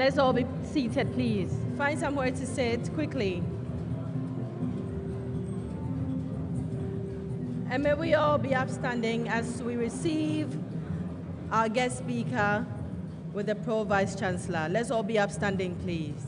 Let's all be seated, please. Find somewhere to sit quickly. And may we all be upstanding as we receive our guest speaker with the Pro Vice Chancellor. Let's all be upstanding, please.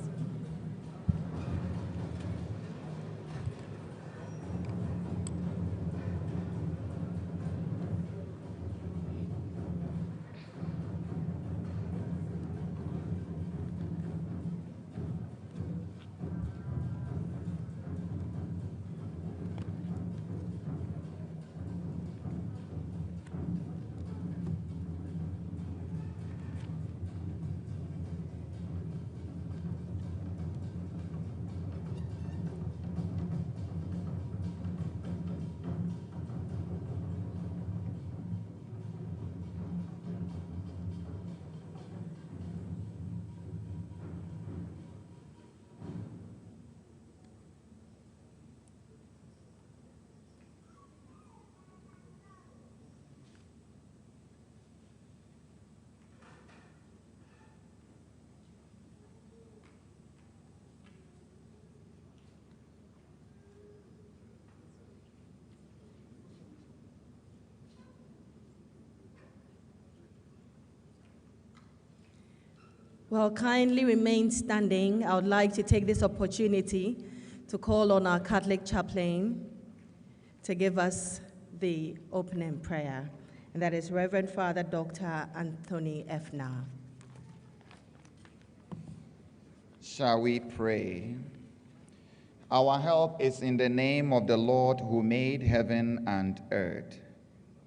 Well, kindly remain standing. I would like to take this opportunity to call on our Catholic chaplain to give us the opening prayer, and that is Reverend Father Dr. Anthony Efna. Shall we pray? Our help is in the name of the Lord who made heaven and earth.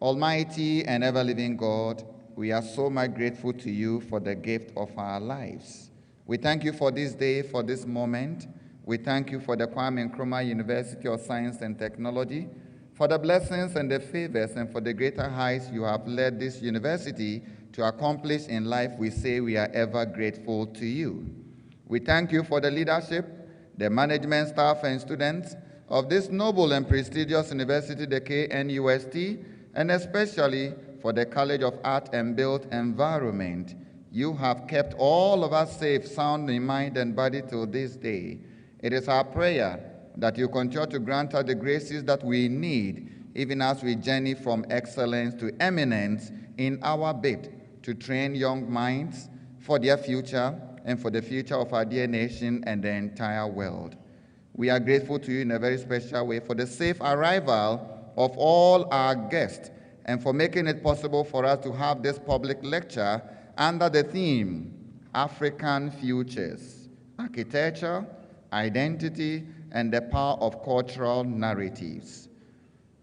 Almighty and ever-living God, we are so much grateful to you for the gift of our lives. We thank you for this day, for this moment. We thank you for the Kwame Nkrumah University of Science and Technology, for the blessings and the favors and for the greater heights you have led this university to accomplish in life. We say we are ever grateful to you. We thank you for the leadership, the management staff and students of this noble and prestigious university, the KNUST, and especially for the College of Art and Built Environment. You have kept all of us safe, sound in mind and body till this day. It is our prayer that you continue to grant us the graces that we need, even as we journey from excellence to eminence in our bid to train young minds for their future and for the future of our dear nation and the entire world. We are grateful to you in a very special way for the safe arrival of all our guests and for making it possible for us to have this public lecture under the theme, African Futures, Architecture, Identity, and the Power of Cultural Narratives.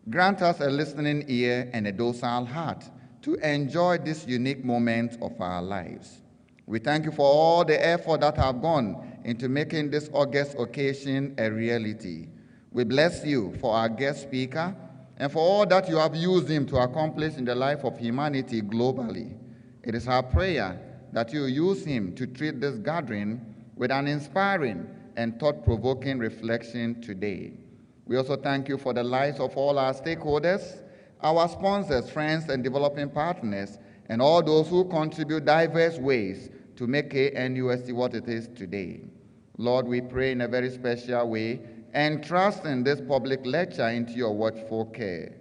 Grant us a listening ear and a docile heart to enjoy this unique moment of our lives. We thank you for all the effort that have gone into making this august occasion a reality. We bless you for our guest speaker and for all that you have used him to accomplish in the life of humanity globally. It is our prayer that you use him to treat this gathering with an inspiring and thought-provoking reflection today. We also thank you for the lives of all our stakeholders, our sponsors, friends, and developing partners, and all those who contribute diverse ways to make KNUST what it is today. Lord, we pray in a very special way and trust in this public lecture into your watchful care.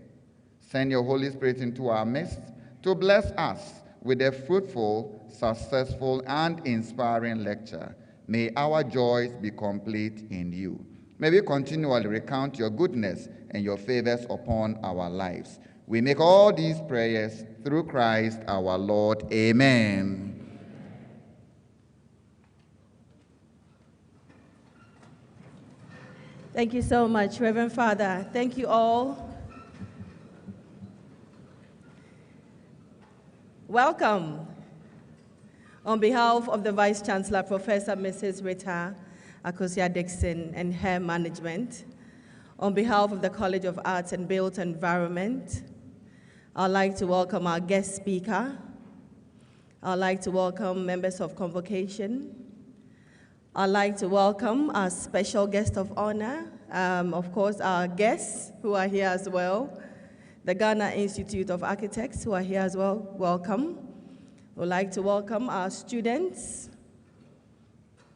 Send your Holy Spirit into our midst to bless us with a fruitful, successful, and inspiring lecture. May our joys be complete in you. May we continually recount your goodness and your favors upon our lives. We make all these prayers through Christ our Lord. Amen. Thank you so much, Reverend Father. Thank you all. Welcome. On behalf of the Vice Chancellor, Professor Mrs. Rita Akosua Dickson and her management, on behalf of the College of Arts and Built Environment, I'd like to welcome our guest speaker. I'd like to welcome members of convocation. I'd like to welcome our special guest of honor, of course, our guests who are here as well, the Ghana Institute of Architects who are here as well, welcome. We'd like to welcome our students,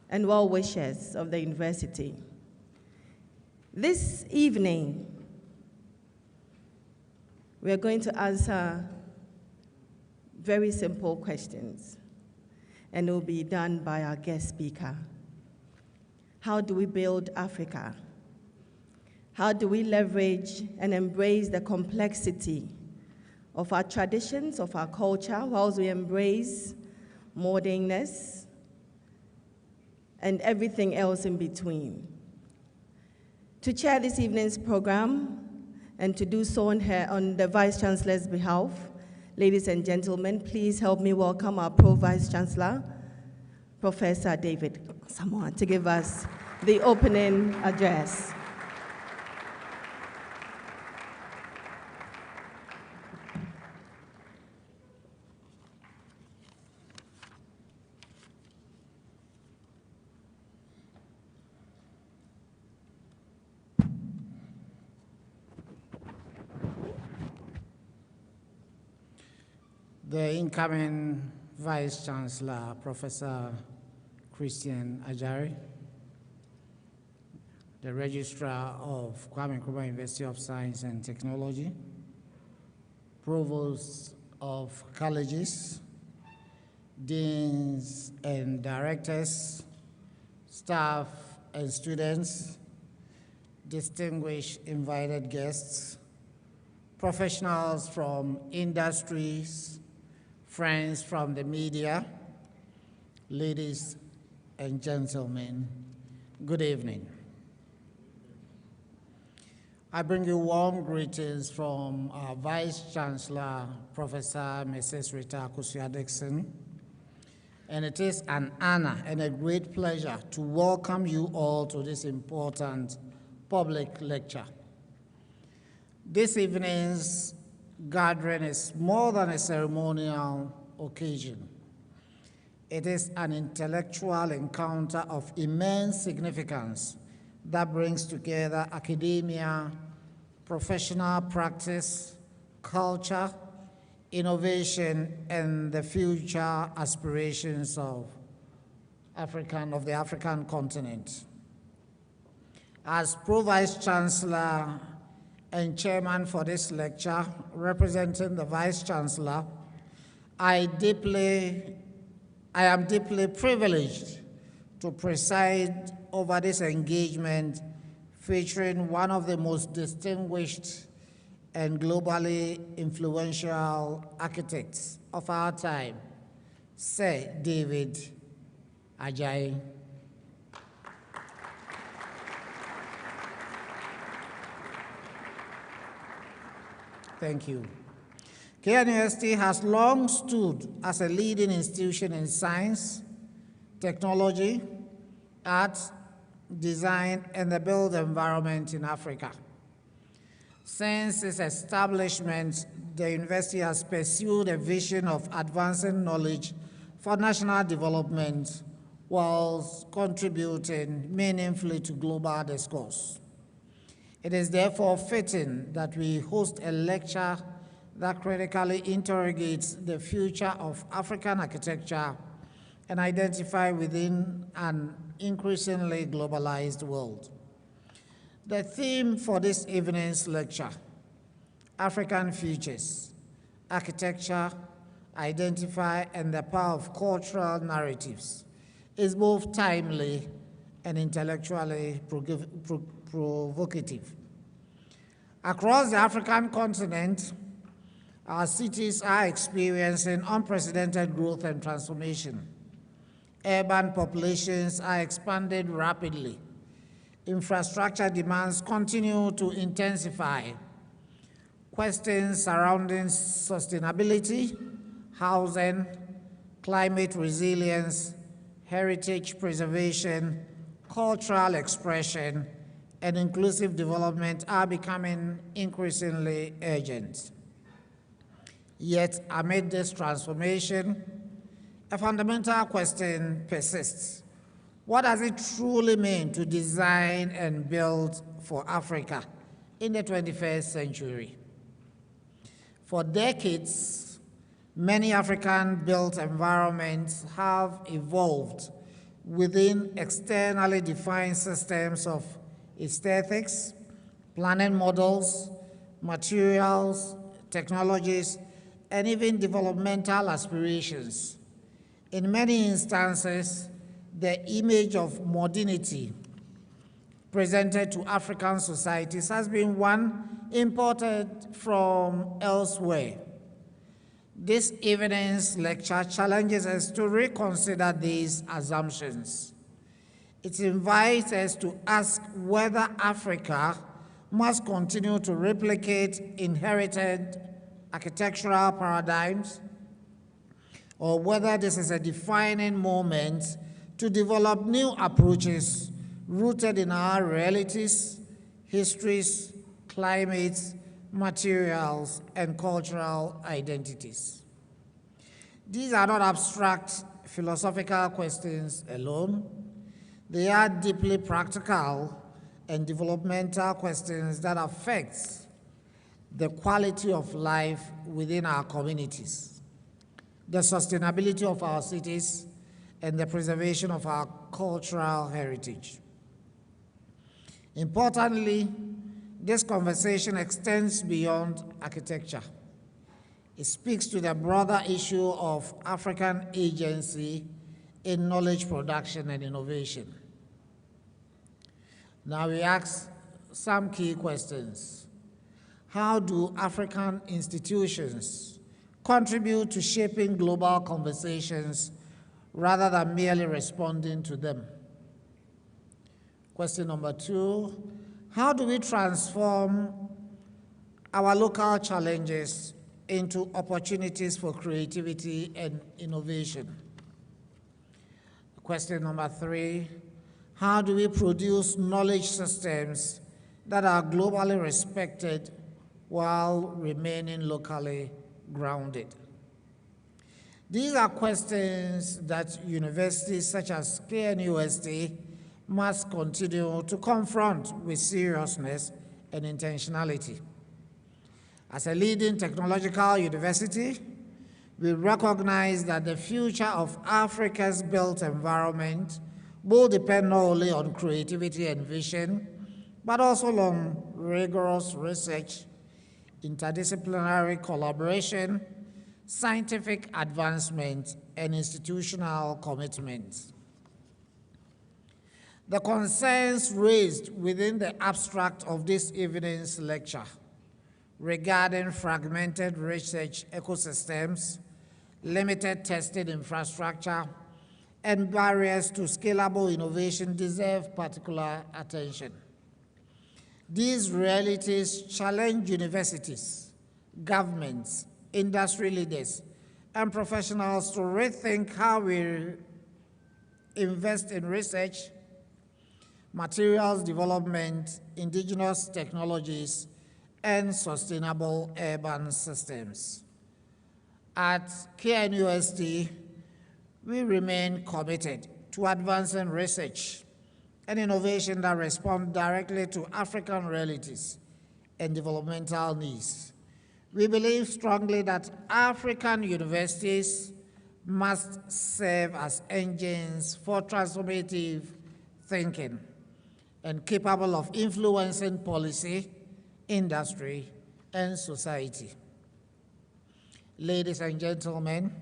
and well wishers of the university. This evening, we are going to answer very simple questions, and it will be done by our guest speaker. How do we build Africa? How do we leverage and embrace the complexity of our traditions, of our culture, whilst we embrace modernness and everything else in between? To chair this evening's program, and to do so on the Vice Chancellor's behalf, ladies and gentlemen, please help me welcome our Pro-Vice Chancellor, Professor David Samoa, to give us the opening address. The incoming Vice Chancellor, Professor Christian Adjaye, the Registrar of Kwame Nkrumah University of Science and Technology, Provosts of colleges, deans and directors, staff and students, distinguished invited guests, professionals from industries, friends from the media, ladies and gentlemen, good evening. I bring you warm greetings from our Vice Chancellor, Professor Mrs. Rita Akosua Dickson, and it is an honor and a great pleasure to welcome you all to this important public lecture. This evening's gathering is more than a ceremonial occasion. It is an intellectual encounter of immense significance that brings together academia, professional practice, culture, innovation, and the future aspirations of the African continent. As Pro-Vice Chancellor and Chairman for this lecture, representing the Vice Chancellor, I am deeply privileged to preside over this engagement featuring one of the most distinguished and globally influential architects of our time, Sir David Adjaye. Thank you. KNUST-TEK has long stood as a leading institution in science, technology, arts, design, and the built environment in Africa. Since its establishment, the university has pursued a vision of advancing knowledge for national development whilst contributing meaningfully to global discourse. It is therefore fitting that we host a lecture that critically interrogates the future of African architecture and identify within an increasingly globalized world. The theme for this evening's lecture, African Futures, Architecture, Identify, and the Power of Cultural Narratives, is both timely and intellectually provocative. Across the African continent, our cities are experiencing unprecedented growth and transformation. Urban populations are expanding rapidly. Infrastructure demands continue to intensify. Questions surrounding sustainability, housing, climate resilience, heritage preservation, cultural expression, and inclusive development are becoming increasingly urgent. Yet, amid this transformation, a fundamental question persists. What does it truly mean to design and build for Africa in the 21st century? For decades, many African built environments have evolved within externally defined systems of aesthetics, planning models, materials, technologies, and even developmental aspirations. In many instances, the image of modernity presented to African societies has been one imported from elsewhere. This evening's lecture challenges us to reconsider these assumptions. It invites us to ask whether Africa must continue to replicate inherited architectural paradigms, or whether this is a defining moment to develop new approaches rooted in our realities, histories, climates, materials, and cultural identities. These are not abstract philosophical questions alone. They are deeply practical and developmental questions that affect the quality of life within our communities, the sustainability of our cities, and the preservation of our cultural heritage. Importantly, this conversation extends beyond architecture. It speaks to the broader issue of African agency in knowledge production and innovation. Now we ask some key questions. How do African institutions contribute to shaping global conversations rather than merely responding to them? Question number 2, how do we transform our local challenges into opportunities for creativity and innovation? Question number 3, how do we produce knowledge systems that are globally respected while remaining locally grounded? These are questions that universities such as KNUST must continue to confront with seriousness and intentionality. As a leading technological university, we recognize that the future of Africa's built environment will depend not only on creativity and vision, but also on rigorous research, interdisciplinary collaboration, scientific advancement, and institutional commitment. The concerns raised within the abstract of this evening's lecture regarding fragmented research ecosystems, limited testing infrastructure, and barriers to scalable innovation deserve particular attention. These realities challenge universities, governments, industry leaders, and professionals to rethink how we invest in research, materials development, indigenous technologies, and sustainable urban systems. At KNUST, we remain committed to advancing research and innovation that respond directly to African realities and developmental needs. We believe strongly that African universities must serve as engines for transformative thinking and capable of influencing policy, industry, and society. Ladies and gentlemen,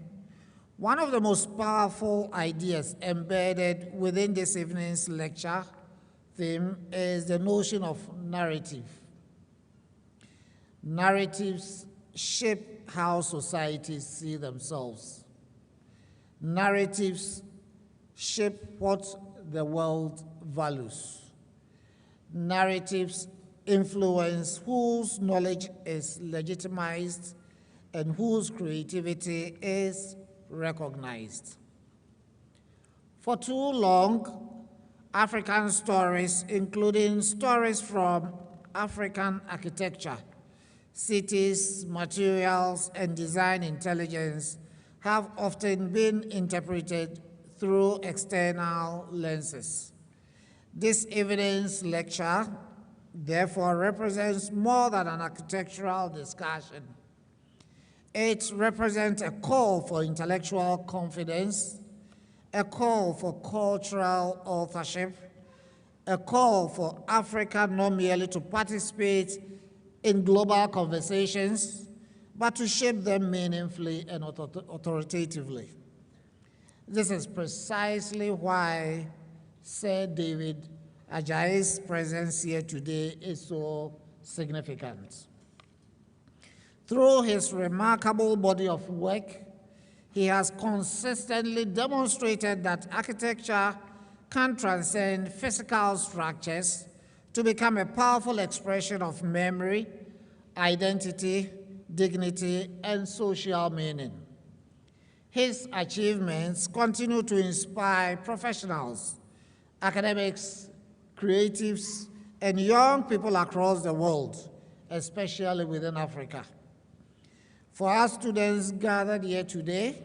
one of the most powerful ideas embedded within this evening's lecture theme is the notion of narrative. Narratives shape how societies see themselves. Narratives shape what the world values. Narratives influence whose knowledge is legitimized and whose creativity is recognized. For too long, African stories, including stories from African architecture, cities, materials, and design intelligence, have often been interpreted through external lenses. This evening's lecture, therefore, represents more than an architectural discussion. It represents a call for intellectual confidence a call for cultural authorship, a call for Africa not merely to participate in global conversations, but to shape them meaningfully and authoritatively. This is precisely why Sir David Adjaye's presence here today is so significant. Through his remarkable body of work, he has consistently demonstrated that architecture can transcend physical structures to become a powerful expression of memory, identity, dignity, and social meaning. His achievements continue to inspire professionals, academics, creatives, and young people across the world, especially within Africa. For our students gathered here today,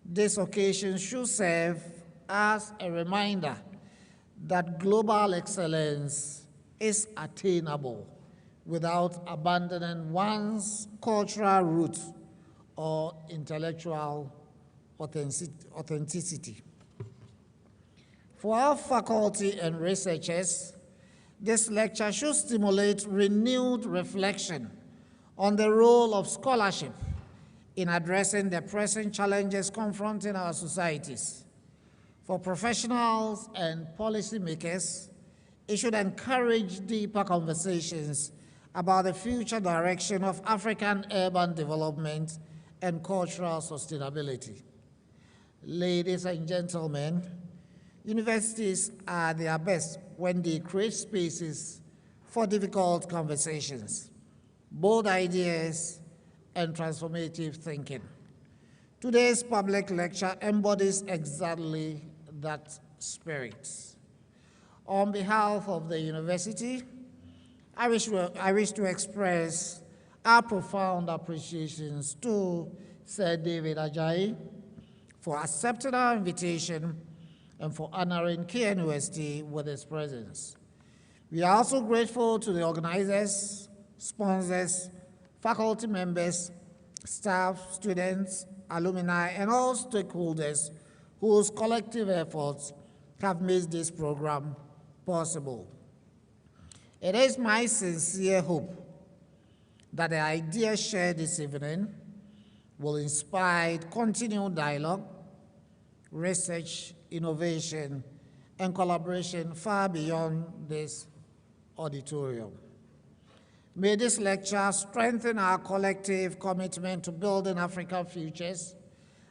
this occasion should serve as a reminder that global excellence is attainable without abandoning one's cultural roots or intellectual authenticity. For our faculty and researchers, this lecture should stimulate renewed reflection on the role of scholarship in addressing the pressing challenges confronting our societies. For professionals and policymakers, it should encourage deeper conversations about the future direction of African urban development and cultural sustainability. Ladies and gentlemen, universities are their best when they create spaces for difficult conversations, bold ideas, and transformative thinking. Today's public lecture embodies exactly that spirit. On behalf of the university, I wish to express our profound appreciations to Sir David Adjaye for accepting our invitation and for honoring KNUST with his presence. We are also grateful to the organizers, sponsors, faculty members, staff, students, alumni, and all stakeholders whose collective efforts have made this program possible. It is my sincere hope that the ideas shared this evening will inspire continued dialogue, research, innovation, and collaboration far beyond this auditorium. May this lecture strengthen our collective commitment to building African futures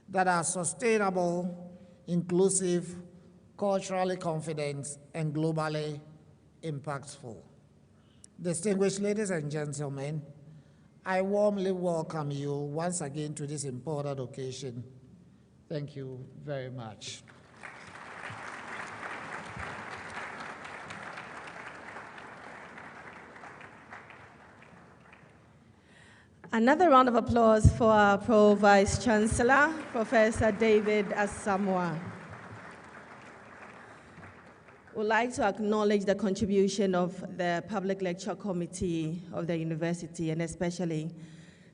that are sustainable, inclusive, culturally confident, and globally impactful. Distinguished ladies and gentlemen, I warmly welcome you once again to this important occasion. Thank you very much. Another round of applause for our Pro Vice Chancellor, Professor David Asamoah. We'd like to acknowledge the contribution of the Public Lecture Committee of the university, and especially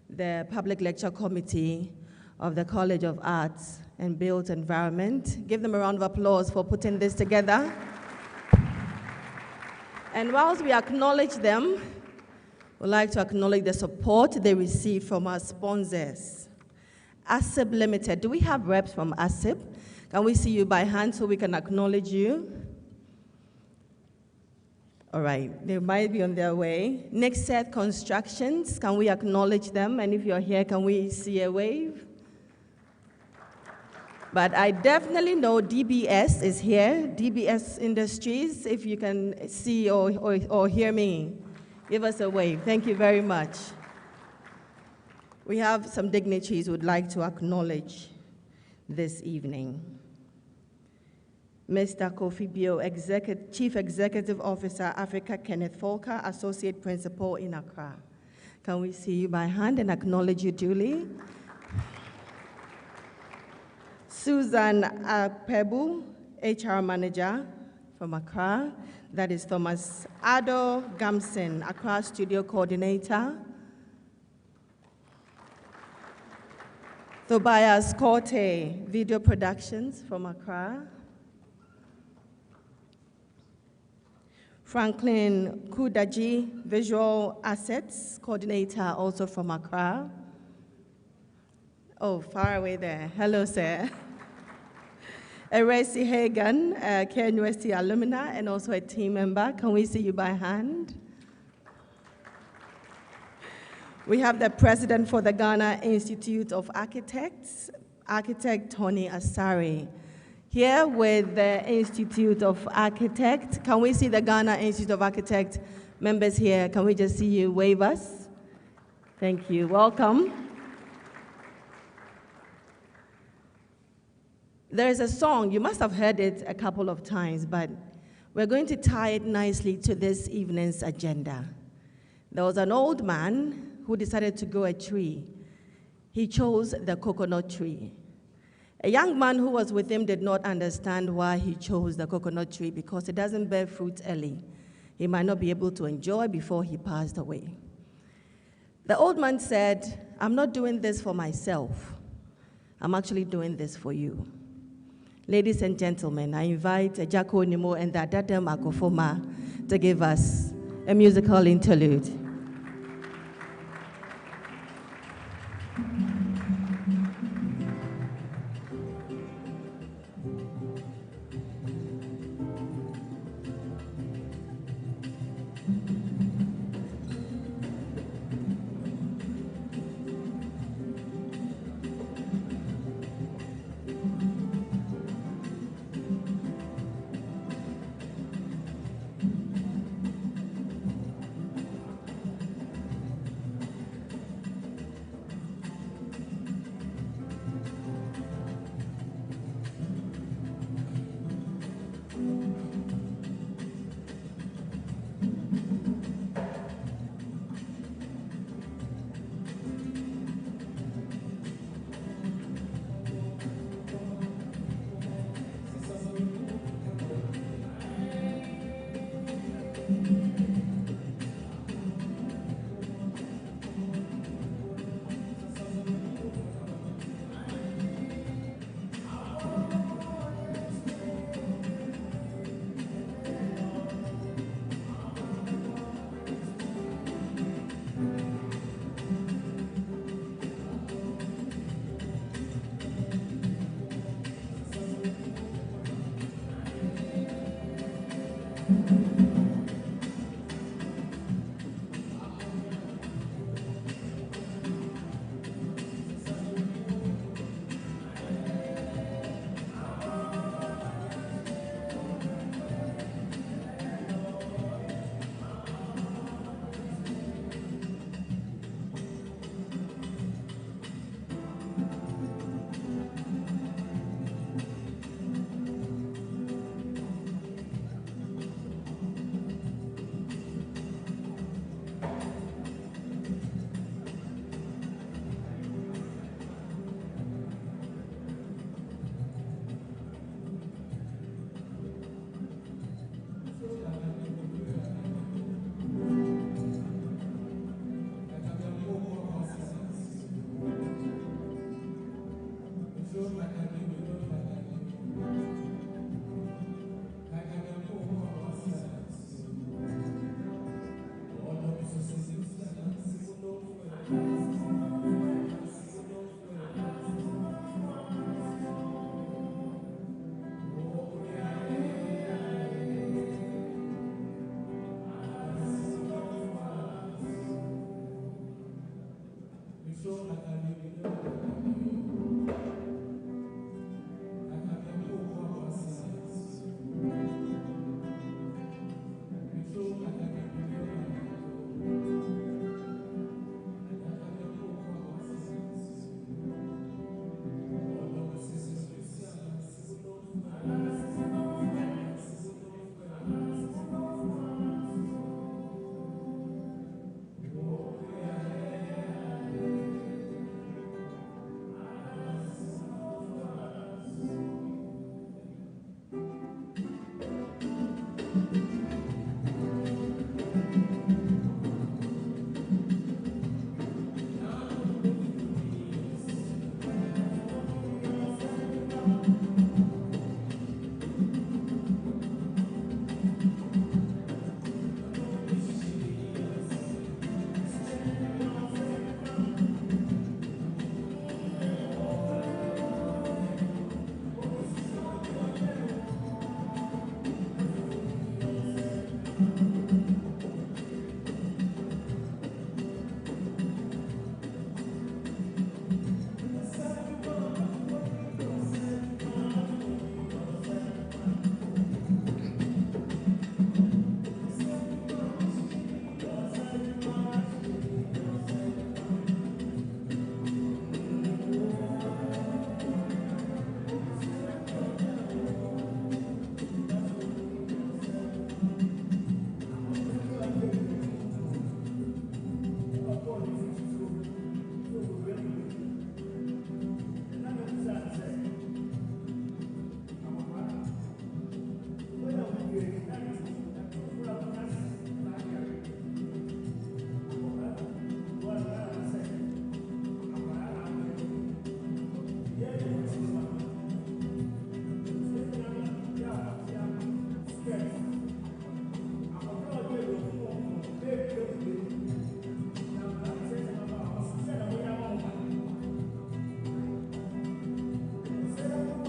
the Public Lecture Committee of the College of Arts and Built Environment. Give them a round of applause for putting this together. And whilst we acknowledge them, we'd like to acknowledge the support they receive from our sponsors. ASIP Limited, do we have reps from ASIP? Can we see you by hand so we can acknowledge you? All right, they might be on their way. Nixeth Constructions, can we acknowledge them? And if you're here, can we see a wave? But I definitely know DBS is here, DBS Industries, if you can see or hear me. Give us a wave. Thank you very much. We have some dignitaries who would like to acknowledge this evening. Mr. Kofi Bio, Chief Executive Officer, Africa, Kenneth Volker, Associate Principal in Accra. Can we see you by hand and acknowledge you duly? Susan Pebu, HR Manager from Accra. That is Thomas Ado Gamson, Accra Studio Coordinator. Tobias Corte, Video Productions from Accra. Franklin Kudaji, Visual Assets Coordinator, also from Accra. Oh, far away there. Hello, sir. Eresi Hagan, KNUST alumna and also a team member. Can we see you by hand? We have the president for the Ghana Institute of Architects, Architect Tony Asari. Here with the Institute of Architects. Can we see the Ghana Institute of Architects members here? Can we just see you wave us? Thank you. Welcome. There is a song, you must have heard it a couple of times, but we're going to tie it nicely to this evening's agenda. There was an old man who decided to grow a tree. He chose the coconut tree. A young man who was with him did not understand why he chose the coconut tree because it doesn't bear fruit early. He might not be able to enjoy before he passed away. The old man said, I'm not doing this for myself. I'm actually doing this for you. Ladies and gentlemen, I invite Adjaye Nimo and the Adada Makofoma to give us a musical interlude.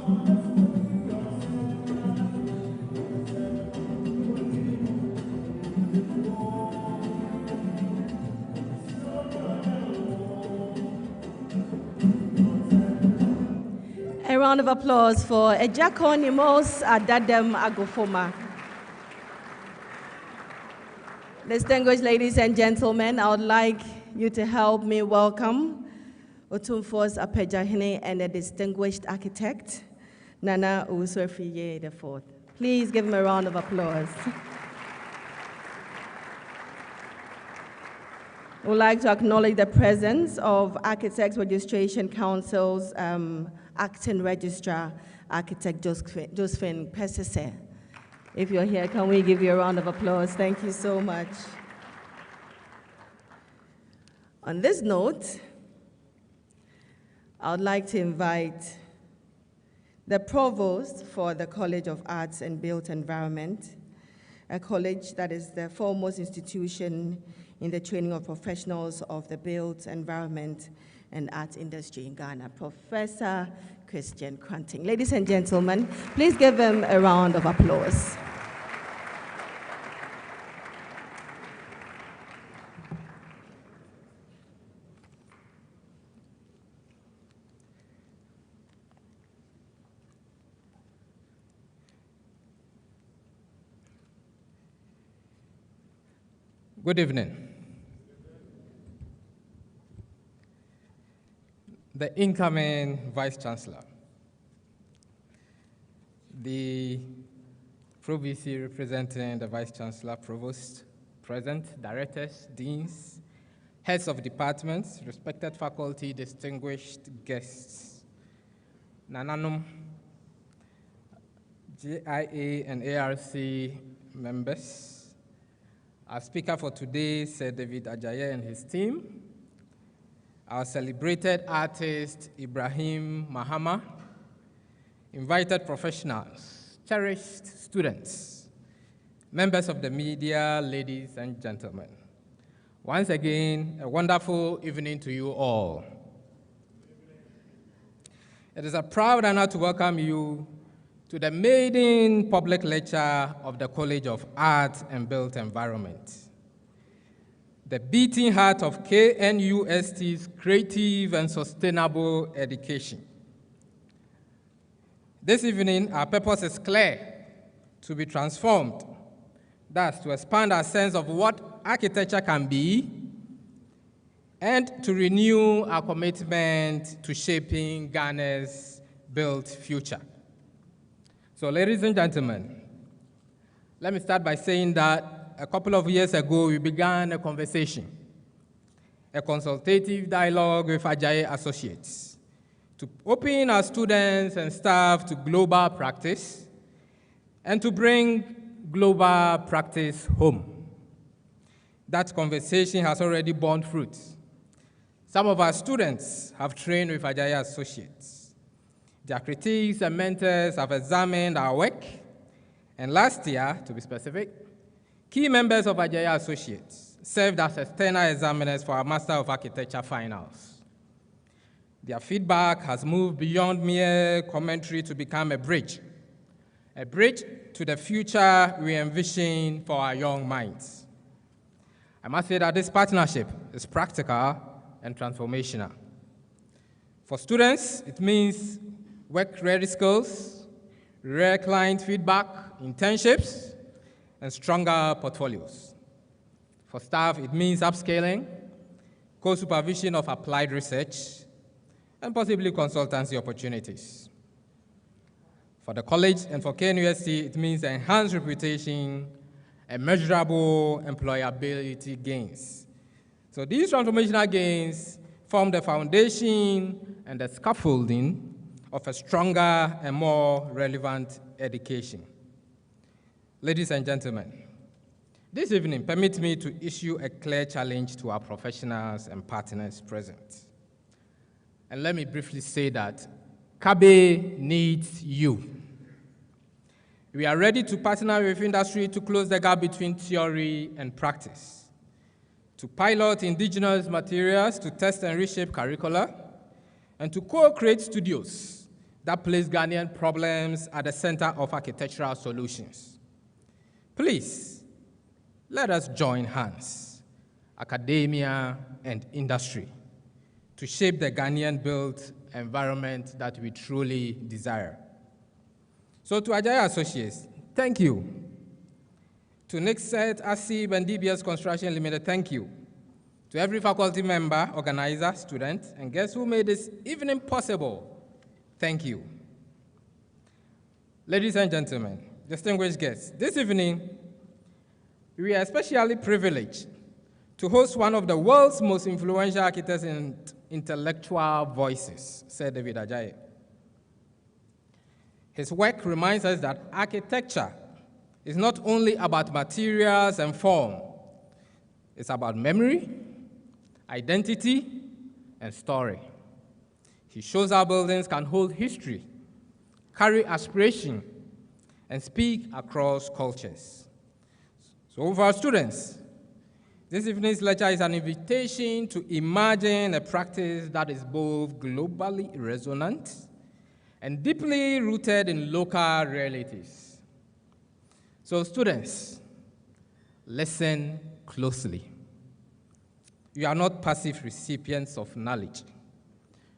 A round of applause for Ejakonimos Adadem Agofoma. Distinguished ladies and gentlemen, I would like you to help me welcome Otumfuo's Apejahene and a distinguished architect, Nana Usuafiye IV. Please give him a round of applause. I would like to acknowledge the presence of Architects Registration Council's Acting Registrar, Architect Josephine Pesese. If you're here, can we give you a round of applause? Thank you so much. On this note, I would like to invite the Provost for the College of Arts and Built Environment, a college that is the foremost institution in the training of professionals of the built environment and arts industry in Ghana, Professor Christian Cranting. Ladies and gentlemen, please give him a round of applause. Good evening. The incoming Vice Chancellor, the Pro-VC representing the Vice Chancellor, Provost, present, directors, deans, heads of departments, respected faculty, distinguished guests, Nananum, GIA and ARC members. Our speaker for today, Sir David Adjaye and his team, our celebrated artist, Ibrahim Mahama, invited professionals, cherished students, members of the media, ladies and gentlemen. Once again, a wonderful evening to you all. It is a proud honor to welcome you to the maiden public lecture of the College of Art and Built Environment, the beating heart of KNUST's creative and sustainable education. This evening, our purpose is clear: to be transformed, thus to expand our sense of what architecture can be, and to renew our commitment to shaping Ghana's built future. So, ladies and gentlemen, let me start by saying that a couple of years ago, we began a conversation, a consultative dialogue with Adjaye Associates to open our students and staff to global practice and to bring global practice home. That conversation has already borne fruit. Some of our students have trained with Adjaye Associates. Their critics and mentors have examined our work, and last year, to be specific, key members of Adjaye Associates served as external examiners for our Master of Architecture finals. Their feedback has moved beyond mere commentary to become a bridge to the future we envision for our young minds. I must say that this partnership is practical and transformational. For students, it means work-ready skills, rare client feedback, internships, and stronger portfolios. For staff, it means upscaling, co-supervision of applied research, and possibly consultancy opportunities. For the college and for KNUST, it means enhanced reputation and measurable employability gains. So these transformational gains form the foundation and the scaffolding of a stronger and more relevant education. Ladies and gentlemen, this evening, permit me to issue a clear challenge to our professionals and partners present. And let me briefly say that KABE needs you. We are ready to partner with industry to close the gap between theory and practice, to pilot indigenous materials to test and reshape curricula, and to co-create studios that place Ghanaian problems at the center of architectural solutions. Please, let us join hands, academia and industry, to shape the Ghanaian-built environment that we truly desire. So to Adjaye Associates, thank you. To Nixet, ASIB, and DBS Construction Limited, thank you. To every faculty member, organizer, student, and guests who made this evening possible, thank you. Ladies and gentlemen, distinguished guests, this evening, we are especially privileged to host one of the world's most influential architects and intellectual voices, said David Adjaye. His work reminds us that architecture is not only about materials and form, it's about memory, identity, and story. He shows how buildings can hold history, carry aspiration, and speak across cultures. So for our students, this evening's lecture is an invitation to imagine a practice that is both globally resonant and deeply rooted in local realities. So students, listen closely. You are not passive recipients of knowledge.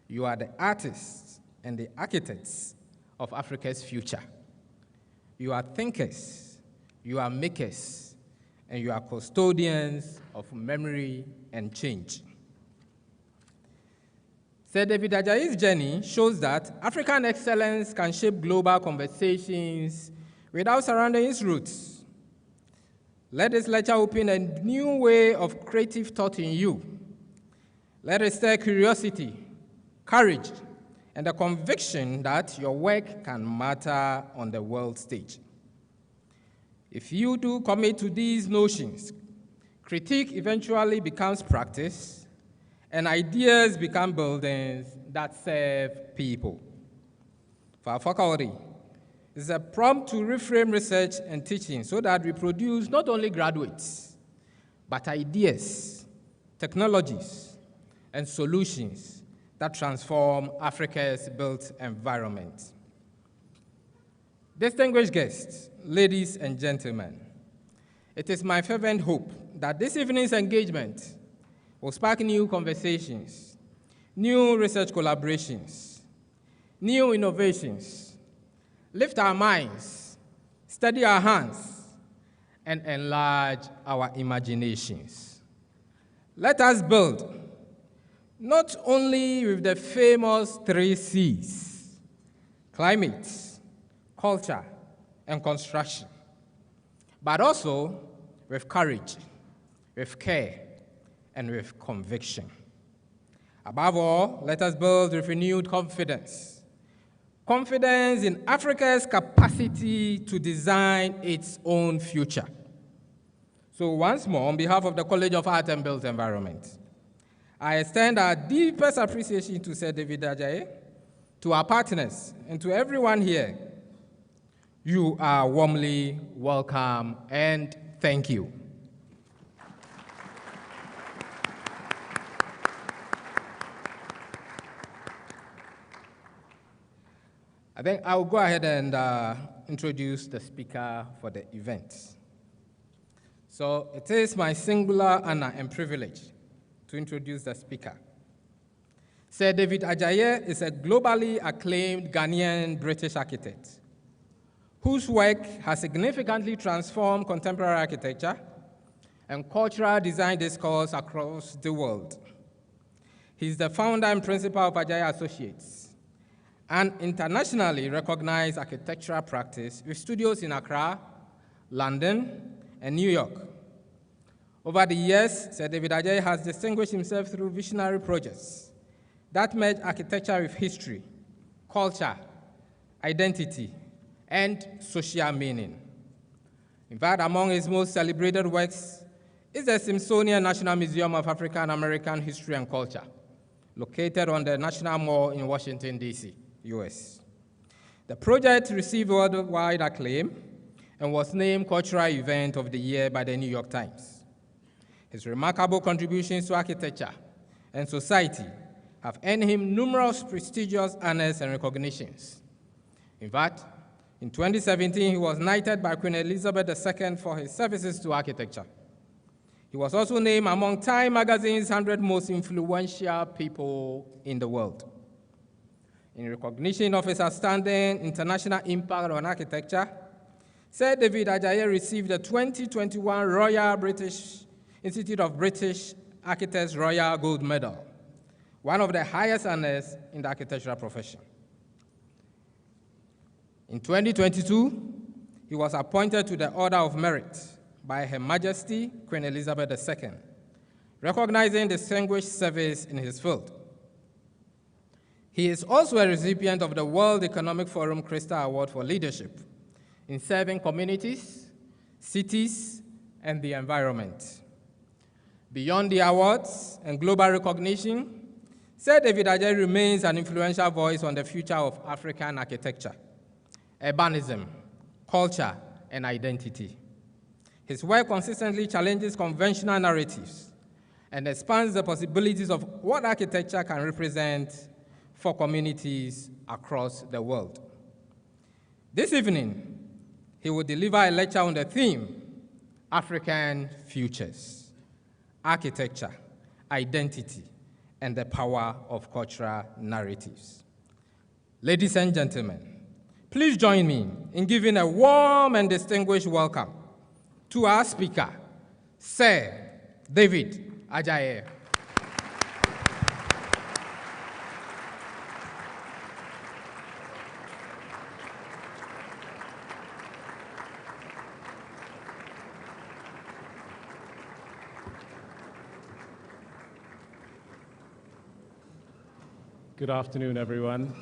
You are the artists and the architects of Africa's future. You are thinkers, you are makers, and you are custodians of memory and change. Sir David Adjaye's journey shows that African excellence can shape global conversations without surrendering its roots. Let this lecture open a new way of creative thought in you. Let it stir curiosity, courage, and the conviction that your work can matter on the world stage. If you do commit to these notions, critique eventually becomes practice, and ideas become buildings that serve people. For our faculty, it's a prompt to reframe research and teaching so that we produce not only graduates, but ideas, technologies, and solutions that transform Africa's built environment. Distinguished guests, ladies and gentlemen, it is my fervent hope that this evening's engagement will spark new conversations, new research collaborations, new innovations, lift our minds, steady our hands, and enlarge our imaginations. Let us build not only with the famous 3 C's, climate, culture, and construction, but also with courage, with care, and with conviction. Above all, let us build with renewed confidence. Confidence in Africa's capacity to design its own future. So once more, on behalf of the College of Art and Built Environment, I extend our deepest appreciation to Sir David Adjaye, to our partners, and to everyone here. You are warmly welcome, and thank you. I think I'll go ahead and introduce the speaker for the event. So it is my singular honor and privilege to introduce the speaker. Sir David Adjaye is a globally acclaimed Ghanaian British architect whose work has significantly transformed contemporary architecture and cultural design discourse across the world. He's the founder and principal of Adjaye Associates, an internationally recognized architectural practice with studios in Accra, London, and New York. Over the years, Sir David Adjaye has distinguished himself through visionary projects that merge architecture with history, culture, identity, and social meaning. In fact, among his most celebrated works is the Smithsonian National Museum of African American History and Culture, located on the National Mall in Washington, D.C., US. The project received worldwide acclaim and was named Cultural Event of the Year by the New York Times. His remarkable contributions to architecture and society have earned him numerous prestigious honors and recognitions. In fact, in 2017, he was knighted by Queen Elizabeth II for his services to architecture. He was also named among Time magazine's 100 most influential people in the world. In recognition of his outstanding international impact on architecture, Sir David Adjaye received the 2021 Royal British Institute of British Architects Royal Gold Medal, one of the highest honors in the architectural profession. In 2022, he was appointed to the Order of Merit by Her Majesty Queen Elizabeth II, recognizing distinguished service in his field. He is also a recipient of the World Economic Forum Crystal Award for Leadership in serving communities, cities, and the environment. Beyond the awards and global recognition, Sir David Adjaye remains an influential voice on the future of African architecture, urbanism, culture, and identity. His work consistently challenges conventional narratives and expands the possibilities of what architecture can represent for communities across the world. This evening, he will deliver a lecture on the theme, African Futures, Architecture, Identity, and the Power of Cultural Narratives. Ladies and gentlemen, please join me in giving a warm and distinguished welcome to our speaker, Sir David Adjaye. Good afternoon, everyone.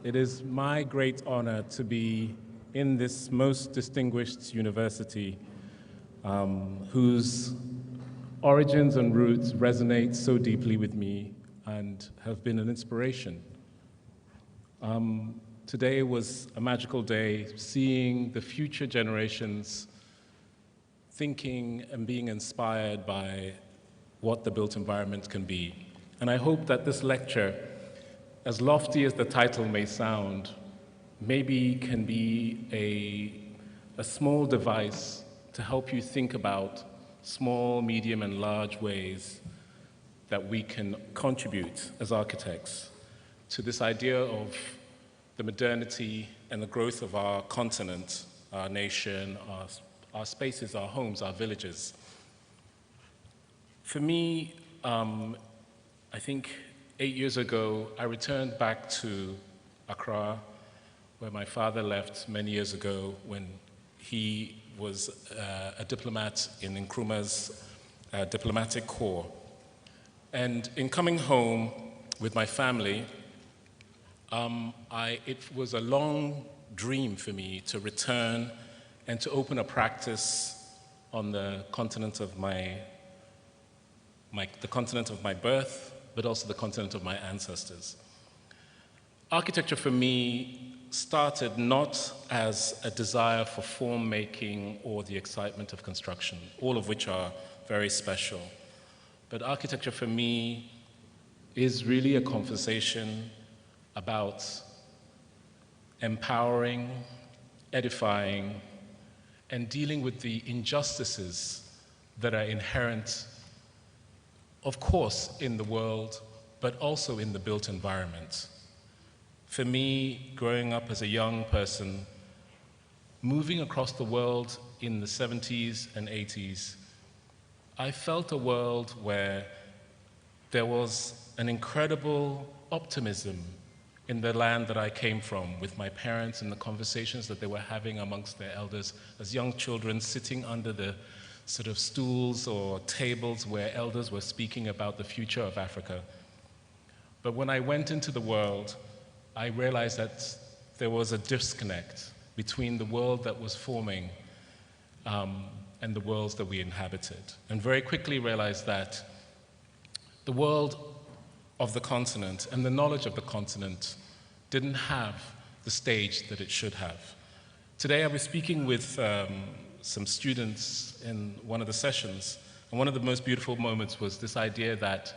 It is my great honor to be in this most distinguished university, whose origins and roots resonate so deeply with me and have been an inspiration. Today was a magical day, seeing the future generations thinking and being inspired by what the built environment can be. And I hope that this lecture, as lofty as the title may sound, maybe can be a small device to help you think about small, medium, and large ways that we can contribute as architects to this idea of the modernity and the growth of our continent, our nation, our spaces, our homes, our villages. For me, I think 8 years ago, I returned back to Accra, where my father left many years ago when he was a diplomat in Nkrumah's diplomatic corps. And in coming home with my family, it was a long dream for me to return and to open a practice on the continent of the continent of my birth, but also the continent of my ancestors. Architecture for me started not as a desire for form making or the excitement of construction, all of which are very special. But architecture for me is really a conversation about empowering, edifying, and dealing with the injustices that are inherent, of course, in the world, but also in the built environment. For me, growing up as a young person, moving across the world in the 70s and 80s, I felt a world where there was an incredible optimism in the land that I came from, with my parents and the conversations that they were having amongst their elders as young children sitting under the sort of stools or tables where elders were speaking about the future of Africa. But when I went into the world, I realized that there was a disconnect between the world that was forming and the worlds that we inhabited. And very quickly realized that the world of the continent and the knowledge of the continent didn't have the stage that it should have. Today I was speaking with some students in one of the sessions And one of the most beautiful moments was this idea that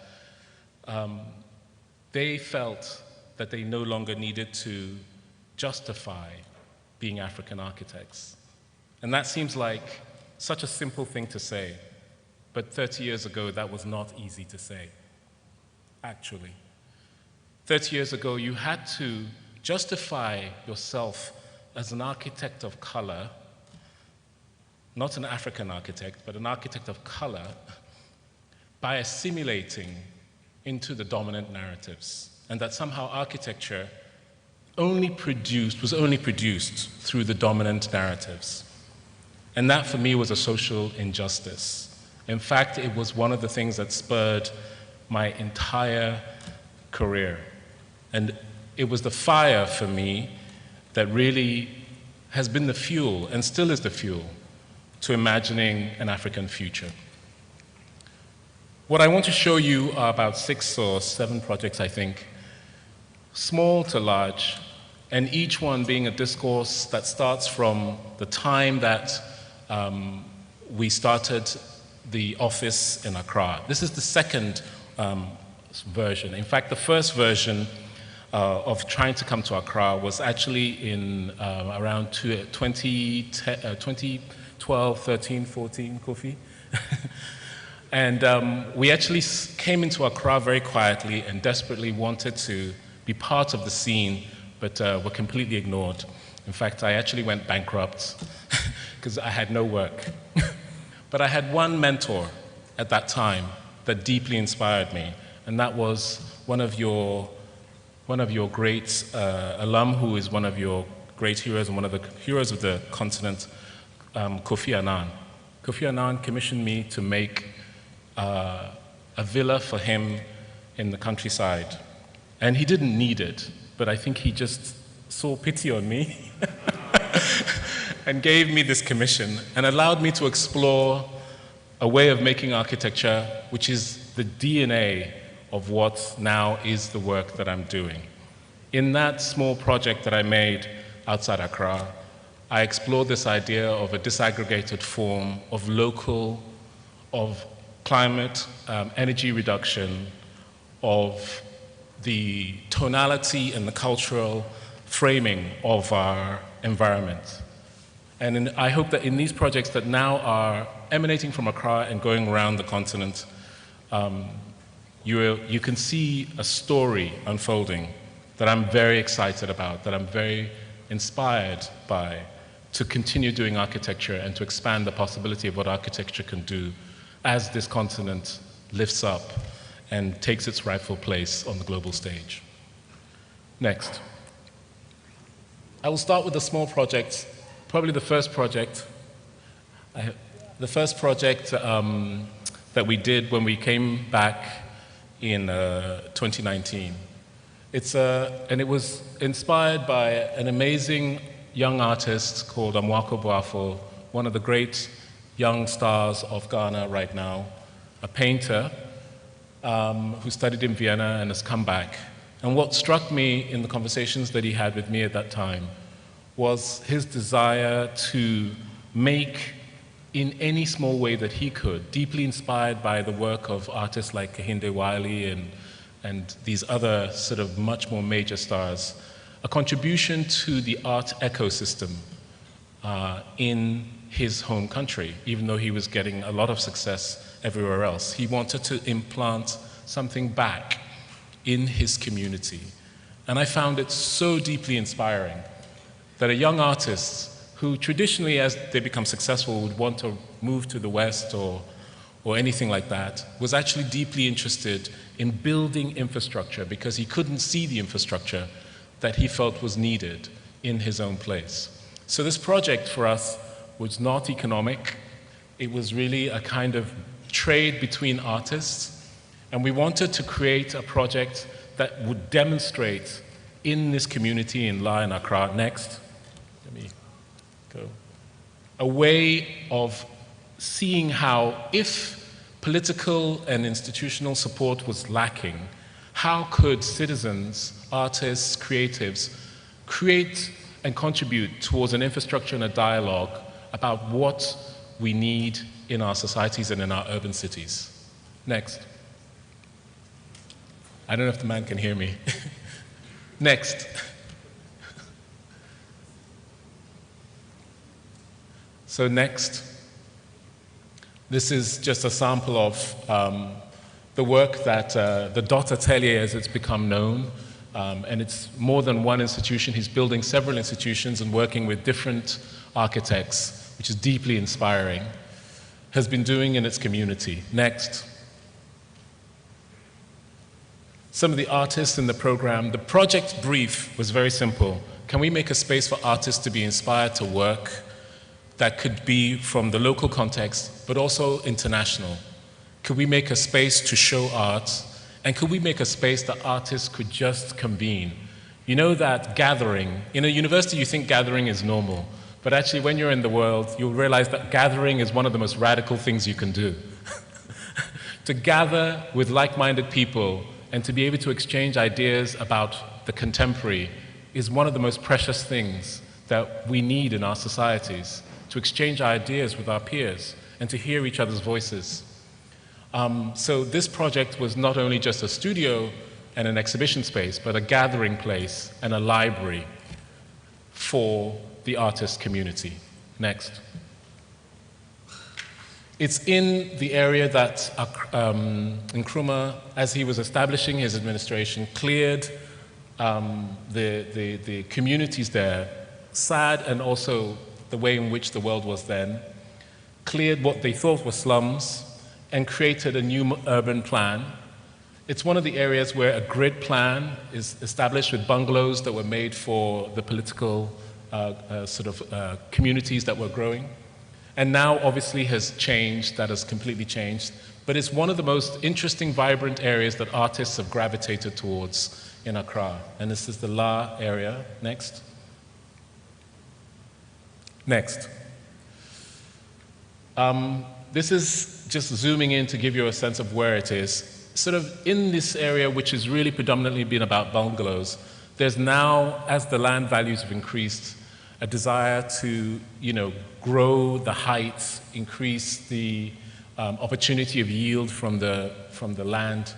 they felt that they no longer needed to justify being African architects. And that seems like such a simple thing to say, but 30 years ago, that was not easy to say, actually. 30 years ago, you had to justify yourself as an architect of color, not an African architect, but an architect of color, by assimilating into the dominant narratives, and that somehow architecture was only produced through the dominant narratives. And that, for me, was a social injustice. In fact, it was one of the things that spurred my entire career. And it was the fire for me that really has been the fuel, and still is the fuel, to imagining an African future. What I want to show you are about 6 or 7 projects, I think, small to large, and each one being a discourse that starts from the time that we started the office in Accra. This is the second version. In fact, the first version of trying to come to Accra was actually in around 2012, 13, 14, Kofi. And we actually came into Accra very quietly and desperately wanted to be part of the scene, but were completely ignored. In fact, I actually went bankrupt because I had no work. But I had one mentor at that time that deeply inspired me, and that was one of your great alum, who is one of your great heroes and one of the heroes of the continent, Kofi Annan. Kofi Annan commissioned me to make a villa for him in the countryside. And he didn't need it, but I think he just saw pity on me and gave me this commission and allowed me to explore a way of making architecture which is the DNA of what now is the work that I'm doing. In that small project that I made outside Accra, I explored this idea of a disaggregated form of climate, energy reduction, of the tonality and the cultural framing of our environment. And I hope that in these projects that now are emanating from Accra and going around the continent, you can see a story unfolding that I'm very excited about, that I'm very inspired by, to continue doing architecture and to expand the possibility of what architecture can do as this continent lifts up and takes its rightful place on the global stage. Next. I will start with a small project, probably the first project. The first project that we did when we came back in 2019. And it was inspired by an amazing young artist called Amwako Boafo, one of the great young stars of Ghana right now, a painter who studied in Vienna and has come back. And what struck me in the conversations that he had with me at that time was his desire to make, in any small way that he could, deeply inspired by the work of artists like Kehinde Wiley and these other sort of much more major stars, a contribution to the art ecosystem in his home country, even though he was getting a lot of success everywhere else. He wanted to implant something back in his community. And I found it so deeply inspiring that a young artist who traditionally, as they become successful, would want to move to the West or anything like that, was actually deeply interested in building infrastructure because he couldn't see the infrastructure that he felt was needed in his own place. So this project for us was not economic. It was really a kind of trade between artists. And we wanted to create a project that would demonstrate in this community in La and Accra, next, let me go, a way of seeing how, if political and institutional support was lacking, how could citizens, artists, creatives, create and contribute towards an infrastructure and a dialogue about what we need in our societies and in our urban cities. Next. I don't know if the man can hear me. Next. So next, this is just a sample of the work that the Dot Atelier, as it's become known, and it's more than one institution. He's building several institutions and working with different architects, which is deeply inspiring, has been doing in its community. Next. Some of the artists in the program, the project brief was very simple. Can we make a space for artists to be inspired to work that could be from the local context, but also international? Could we make a space to show art? And could we make a space that artists could just convene? You know that gathering, in a university you think gathering is normal, but actually when you're in the world, you'll realize that gathering is one of the most radical things you can do. To gather with like-minded people and to be able to exchange ideas about the contemporary is one of the most precious things that we need in our societies, to exchange ideas with our peers and to hear each other's voices. So this project was not only just a studio and an exhibition space, but a gathering place and a library for the artist community. Next. It's in the area that Nkrumah, as he was establishing his administration, cleared the communities there, sad and also the way in which the world was then, cleared what they thought were slums, and created a new urban plan. It's one of the areas where a grid plan is established with bungalows that were made for the political communities that were growing. And now obviously has changed, that has completely changed, but it's one of the most interesting, vibrant areas that artists have gravitated towards in Accra. And this is the La area. Next. Next. This is just zooming in to give you a sense of where it is. Sort of in this area, which has really predominantly been about bungalows, there's now, as the land values have increased, a desire to, grow the heights, increase the opportunity of yield from the land.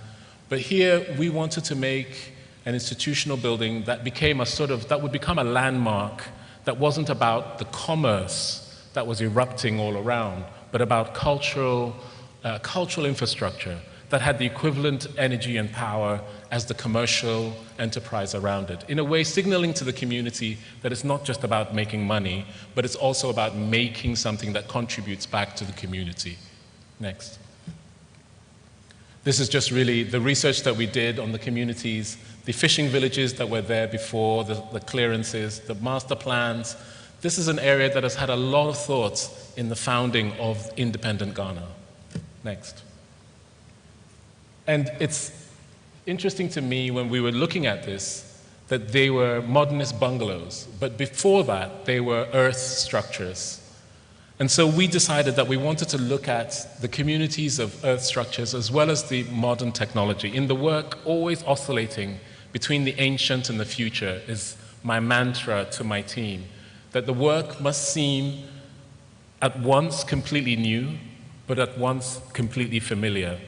But here we wanted to make an institutional building that became that would become a landmark that wasn't about the commerce that was erupting all around, but about cultural infrastructure that had the equivalent energy and power as the commercial enterprise around it. In a way, signaling to the community that it's not just about making money, but it's also about making something that contributes back to the community. Next. This is just really the research that we did on the communities, the fishing villages that were there before, the clearances, the master plans. This is an area that has had a lot of thoughts in the founding of independent Ghana. Next. And it's interesting to me when we were looking at this that they were modernist bungalows, but before that they were earth structures. And so we decided that we wanted to look at the communities of earth structures as well as the modern technology. In the work, always oscillating between the ancient and the future is my mantra to my team, that the work must seem at once completely new, but at once completely familiar.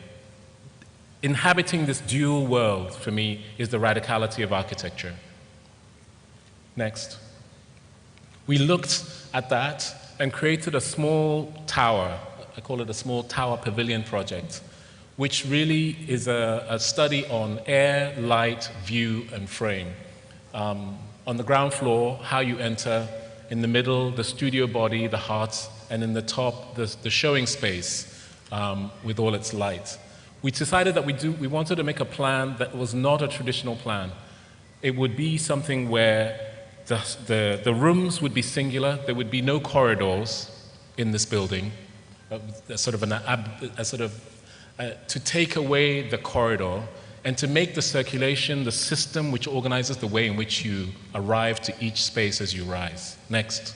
Inhabiting this dual world, for me, is the radicality of architecture. Next. We looked at that and created a small tower. I call it a small tower pavilion project, which really is a study on air, light, view, and frame. On the ground floor, how you enter. In the middle, the studio body, the heart, and in the top, the showing space with all its light. We decided that we wanted to make a plan that was not a traditional plan. It would be something where the rooms would be singular. There would be no corridors in this building, to take away the corridor and to make the circulation, the system which organizes the way in which you arrive to each space as you rise. Next.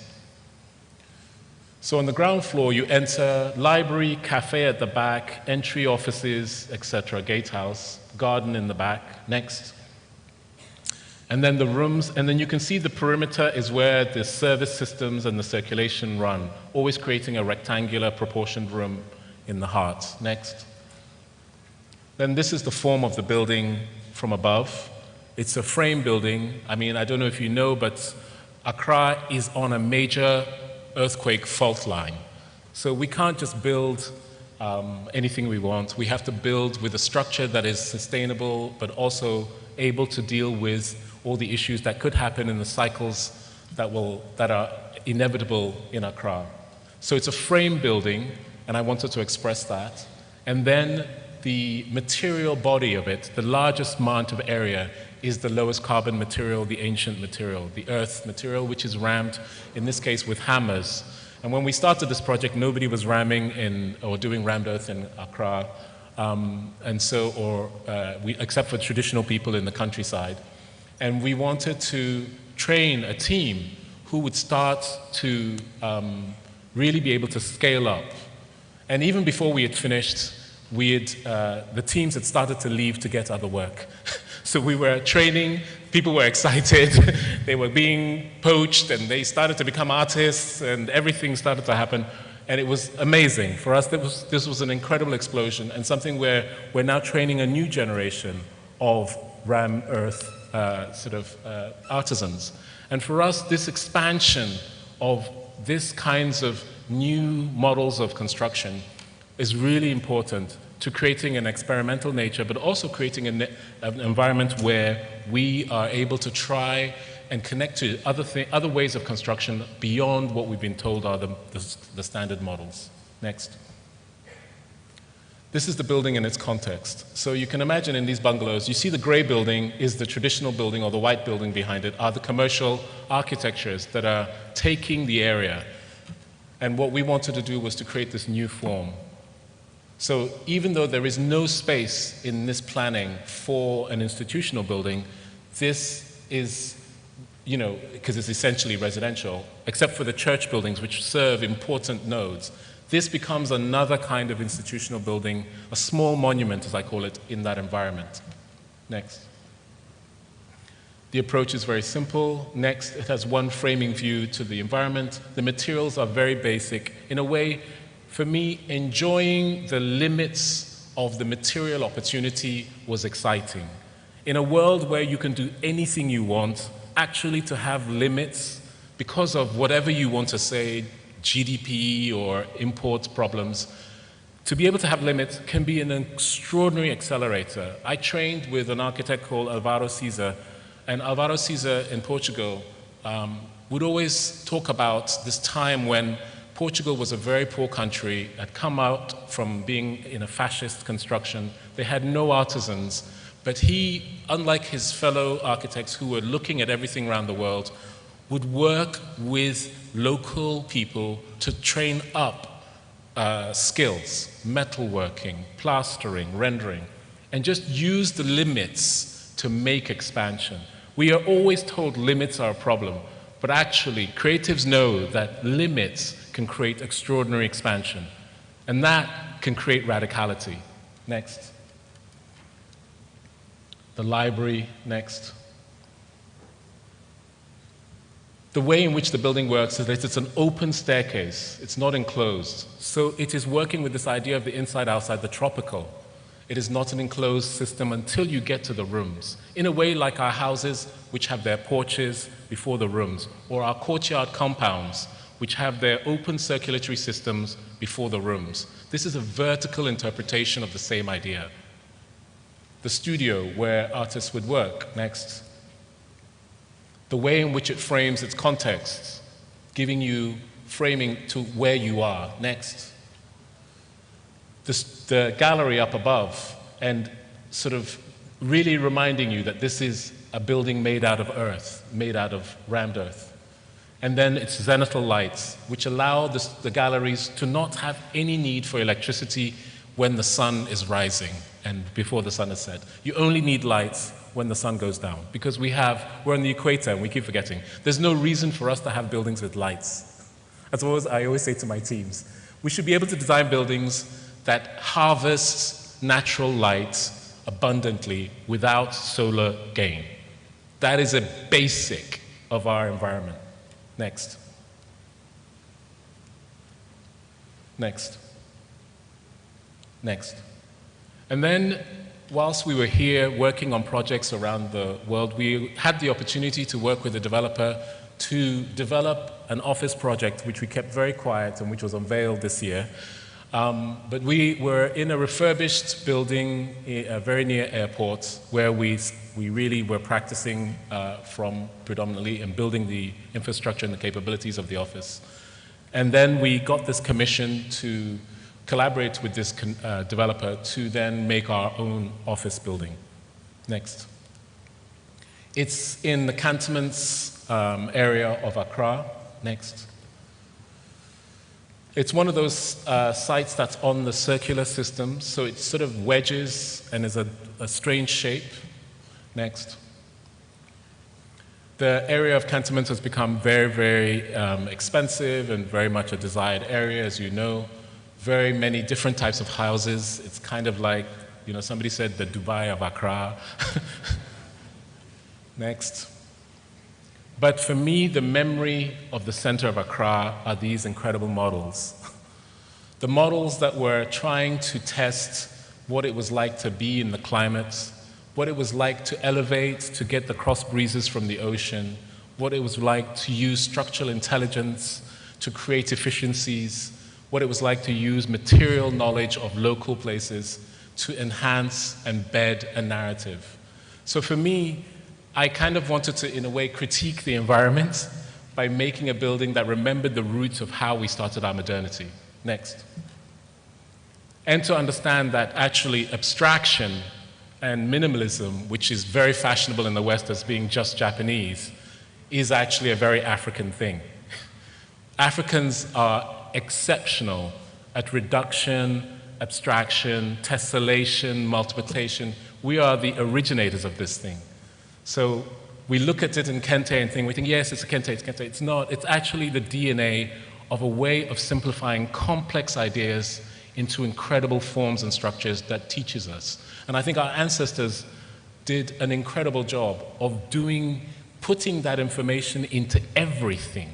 So on the ground floor, you enter library, cafe at the back, entry offices, etc., gatehouse, garden in the back. Next. And then the rooms, and then you can see the perimeter is where the service systems and the circulation run, always creating a rectangular proportioned room in the heart. Next. Then this is the form of the building from above. It's a frame building. I mean, I don't know if you know, but Accra is on a major earthquake fault line. So we can't just build anything we want. We have to build with a structure that is sustainable, but also able to deal with all the issues that could happen in the cycles that are inevitable in Accra. So it's a frame building, and I wanted to express that. And then the material body of it, the largest amount of area, is the lowest carbon material, the ancient material, the earth material, which is rammed, in this case, with hammers. And when we started this project, nobody was ramming or doing rammed earth in Accra, except for traditional people in the countryside. And we wanted to train a team who would start to really be able to scale up. And even before we had finished, the teams had started to leave to get other work. So we were training, people were excited, they were being poached, and they started to become artists, and everything started to happen. And it was amazing. For us, this was an incredible explosion, and something where we're now training a new generation of ram earth artisans. And for us, this expansion of these kinds of new models of construction is really important to creating an experimental nature, but also creating an environment where we are able to try and connect to other ways of construction beyond what we've been told are the standard models. Next. This is the building in its context. So you can imagine in these bungalows, you see the gray building is the traditional building, or the white building behind it are the commercial architectures that are taking the area. And what we wanted to do was to create this new form. So even though there is no space in this planning for an institutional building, this is, because it's essentially residential, except for the church buildings which serve important nodes, this becomes another kind of institutional building, a small monument, as I call it, in that environment. Next. The approach is very simple. Next, it has one framing view to the environment. The materials are very basic. In a way, for me, enjoying the limits of the material opportunity was exciting. In a world where you can do anything you want, actually to have limits because of whatever you want to say, GDP or import problems, to be able to have limits can be an extraordinary accelerator. I trained with an architect called Álvaro Siza, and Álvaro Siza in Portugal would always talk about this time when Portugal was a very poor country, had come out from being in a fascist construction. They had no artisans, but he, unlike his fellow architects who were looking at everything around the world, would work with local people to train up skills, metalworking, plastering, rendering, and just use the limits to make expansion. We are always told limits are a problem, but actually creatives know that limits can create extraordinary expansion, and that can create radicality. Next. The library, next. The way in which the building works is that it's an open staircase. It's not enclosed. So it is working with this idea of the inside-outside, the tropical. It is not an enclosed system until you get to the rooms. In a way like our houses, which have their porches before the rooms, or our courtyard compounds, which have their open circulatory systems before the rooms. This is a vertical interpretation of the same idea. The studio where artists would work, next. The way in which it frames its context, giving you framing to where you are, next. The gallery up above, and sort of really reminding you that this is a building made out of earth, made out of rammed earth. And then it's zenithal lights, which allow the galleries to not have any need for electricity when the sun is rising and before the sun is set. You only need lights when the sun goes down, because we're on the equator and we keep forgetting. There's no reason for us to have buildings with lights. I always say to my teams, we should be able to design buildings that harvest natural light abundantly without solar gain. That is a basic of our environment. Next. Next. Next. And then, whilst we were here working on projects around the world, we had the opportunity to work with a developer to develop an office project which we kept very quiet and which was unveiled this year. But we were in a refurbished building very near airport where we really were practicing from predominantly and building the infrastructure and the capabilities of the office. And then we got this commission to collaborate with this developer to then make our own office building. Next. It's in the cantonments area of Accra. Next. It's one of those sites that's on the circular system, so it sort of wedges and is a strange shape. Next. The area of cantonments has become very, very expensive and very much a desired area, as you know. Very many different types of houses. It's kind of like, you know, somebody said the Dubai of Accra. Next. But for me, the memory of the center of Accra are these incredible models. The models that were trying to test what it was like to be in the climate, what it was like to elevate, to get the cross breezes from the ocean, what it was like to use structural intelligence to create efficiencies, what it was like to use material knowledge of local places to enhance and bed a narrative. So for me, I kind of wanted to, in a way, critique the environment by making a building that remembered the roots of how we started our modernity. Next. And to understand that actually abstraction and minimalism, which is very fashionable in the West as being just Japanese, is actually a very African thing. Africans are exceptional at reduction, abstraction, tessellation, multiplication. We are the originators of this thing. So we look at it in Kente and think, yes, it's a Kente, it's Kente. It's not. It's actually the DNA of a way of simplifying complex ideas into incredible forms and structures that teaches us. And I think our ancestors did an incredible job of putting that information into everything.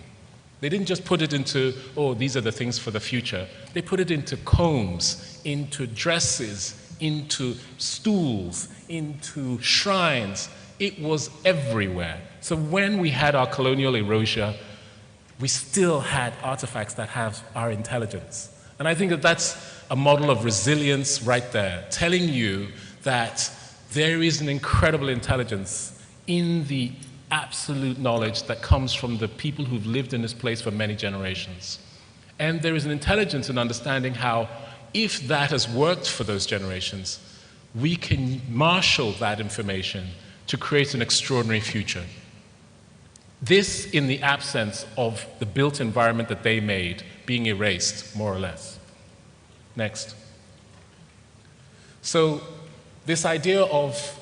They didn't just put it into, oh, these are the things for the future. They put it into combs, into dresses, into stools, into shrines. It was everywhere. So when we had our colonial erasure, we still had artifacts that have our intelligence. And I think that that's a model of resilience right there, telling you that there is an incredible intelligence in the absolute knowledge that comes from the people who've lived in this place for many generations. And there is an intelligence in understanding how, if that has worked for those generations, we can marshal that information to create an extraordinary future. This in the absence of the built environment that they made being erased, more or less. Next. So this idea of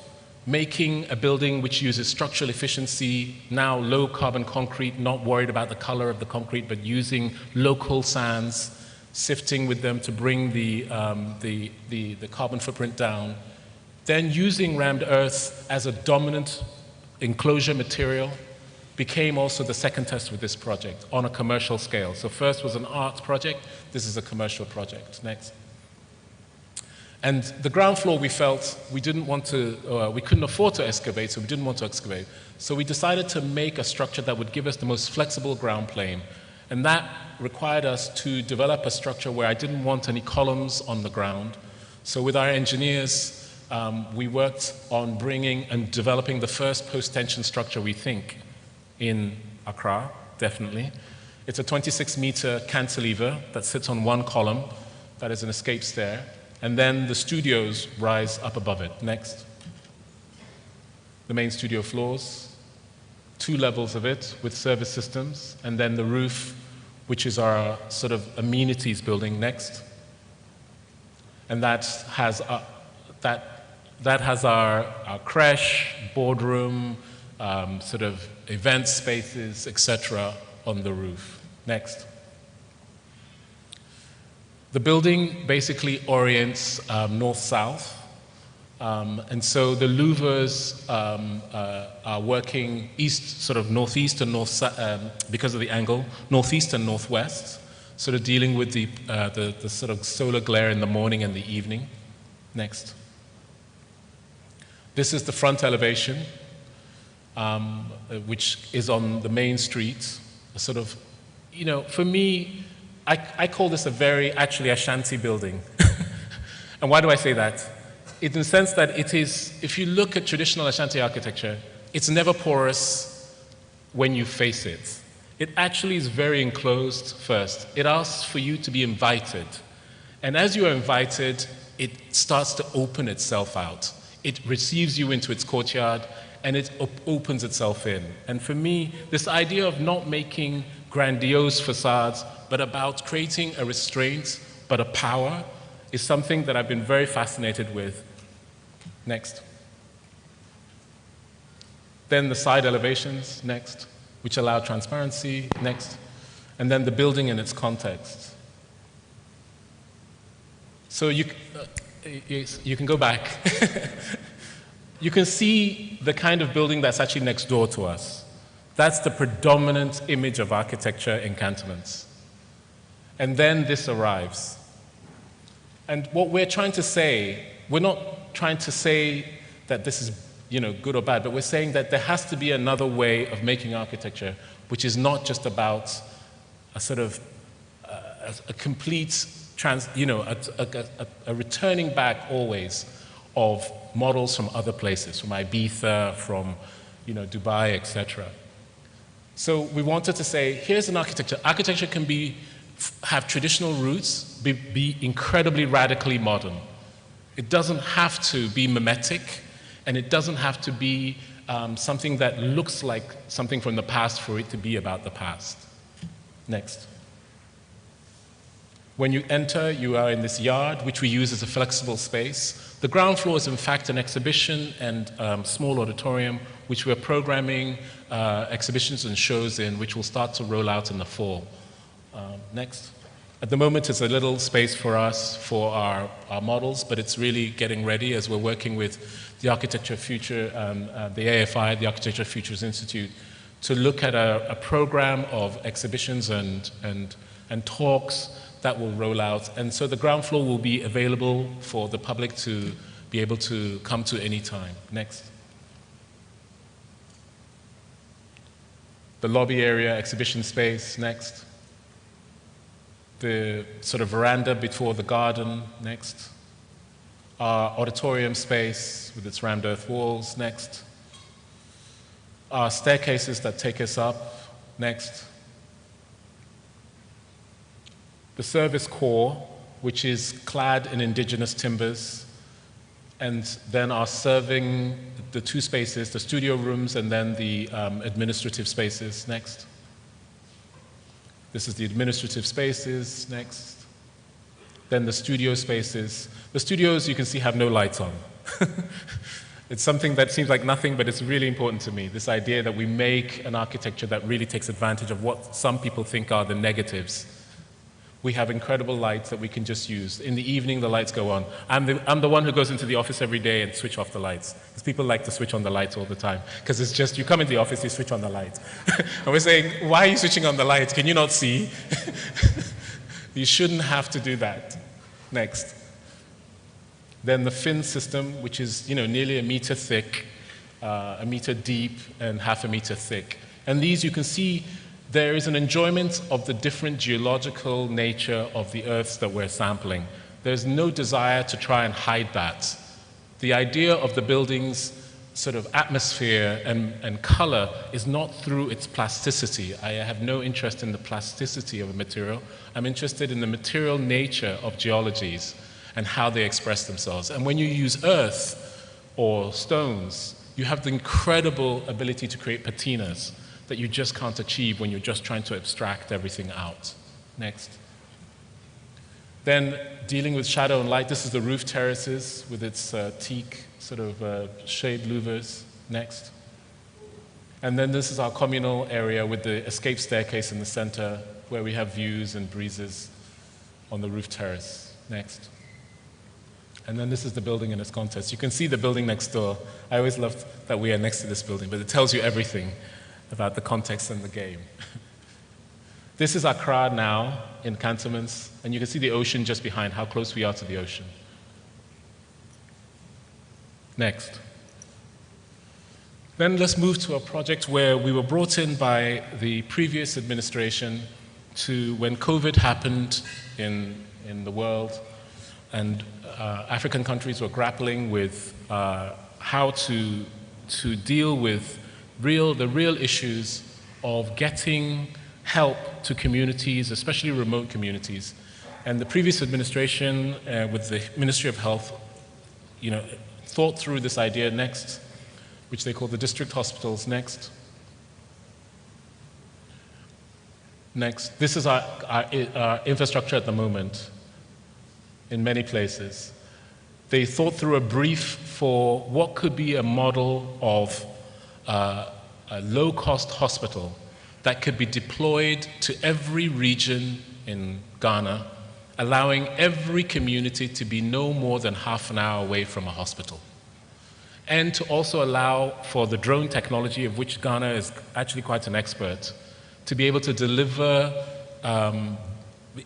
making a building which uses structural efficiency, now low carbon concrete, not worried about the color of the concrete, but using local sands, sifting with them to bring the carbon footprint down. Then using rammed earth as a dominant enclosure material became also the second test with this project on a commercial scale. So first was an art project, this is a commercial project. Next. And the ground floor we felt we didn't want to, we couldn't afford to excavate, so we didn't want to excavate. So we decided to make a structure that would give us the most flexible ground plane. And that required us to develop a structure where I didn't want any columns on the ground. So with our engineers, we worked on bringing and developing the first post-tension structure, we think, in Accra, definitely. It's a 26-meter cantilever that sits on one column, that is an escape stair, and then the studios rise up above it. Next. The main studio floors, 2 levels of it with service systems, and then the roof, which is our sort of amenities building. Next. And that has our creche, boardroom, sort of event spaces, etc. on the roof. Next. The building basically orients north-south. And so the louvers are working east, sort of northeast and north, because of the angle, northeast and northwest, sort of dealing with the sort of solar glare in the morning and the evening. Next. This is the front elevation, which is on the main street. Sort of, you know, for me, I call this a very, actually, a shanty building. And why do I say that? In the sense that it is, if you look at traditional Ashanti architecture, it's never porous when you face it. It actually is very enclosed first. It asks for you to be invited. And as you are invited, it starts to open itself out. It receives you into its courtyard, and it opens itself in. And for me, this idea of not making grandiose facades, but about creating a restraint, but a power, is something that I've been very fascinated with. Next. Then the side elevations, next, which allow transparency, next. And then the building in its context. So you can go back. You can see the kind of building that's actually next door to us. That's the predominant image of architecture in cantonments. And then this arrives. And what we're trying to say, we're not trying to say that this is, you know, good or bad, but we're saying that there has to be another way of making architecture, which is not just about a sort of a complete a returning back always of models from other places, from Ibiza, from, you know, Dubai, etc. So we wanted to say, here's an architecture. Architecture can have traditional roots, be incredibly radically modern. It doesn't have to be mimetic, and it doesn't have to be something that looks like something from the past for it to be about the past. Next. When you enter, you are in this yard, which we use as a flexible space. The ground floor is, in fact, an exhibition and small auditorium, which we're programming exhibitions and shows in, which will start to roll out in the fall. Next. At the moment, it's a little space for us, for our models, but it's really getting ready as we're working with the Architecture Future, the AFI, the Architecture Futures Institute, to look at a program of exhibitions and talks that will roll out. And so the ground floor will be available for the public to be able to come to any time. Next. The lobby area, exhibition space, next. The sort of veranda before the garden, next. Our auditorium space with its rammed earth walls, next. Our staircases that take us up, next. The service core, which is clad in indigenous timbers, and then are serving the two spaces, the studio rooms and then the administrative spaces, next. This is the administrative spaces, next. Then the studio spaces. The studios, you can see, have no lights on. It's something that seems like nothing, but it's really important to me, this idea that we make an architecture that really takes advantage of what some people think are the negatives. We have incredible lights that we can just use. In the evening, the lights go on. I'm the one who goes into the office every day and switch off the lights. Because people like to switch on the lights all the time. Because it's just, you come into the office, you switch on the lights. And we're saying, why are you switching on the lights? Can you not see? You shouldn't have to do that. Next. Then the fin system, which is, you know, nearly a meter thick, a meter deep, and half a meter thick. And these, you can see, there is an enjoyment of the different geological nature of the earths that we're sampling. There's no desire to try and hide that. The idea of the building's sort of atmosphere and color is not through its plasticity. I have no interest in the plasticity of a material. I'm interested in the material nature of geologies and how they express themselves. And when you use earth or stones, you have the incredible ability to create patinas that you just can't achieve when you're just trying to abstract everything out. Next. Then dealing with shadow and light, this is the roof terraces with its teak sort of shade louvers. Next. And then this is our communal area with the escape staircase in the center where we have views and breezes on the roof terrace. Next. And then this is the building and its contents. You can see the building next door. I always loved that we are next to this building, but it tells you everything about the context and the game. This is Accra now in cantonments, and you can see the ocean just behind, how close we are to the ocean. Next. Then let's move to a project where we were brought in by the previous administration to when COVID happened in the world, and African countries were grappling with how to deal with the real issues of getting help to communities, especially remote communities. And the previous administration with the Ministry of Health, thought through this idea next, which they call the district hospitals next. Next, this is our infrastructure at the moment in many places. They thought through a brief for what could be a model of a low-cost hospital that could be deployed to every region in Ghana, allowing every community to be no more than half an hour away from a hospital. And to also allow for the drone technology, of which Ghana is actually quite an expert, to be able to deliver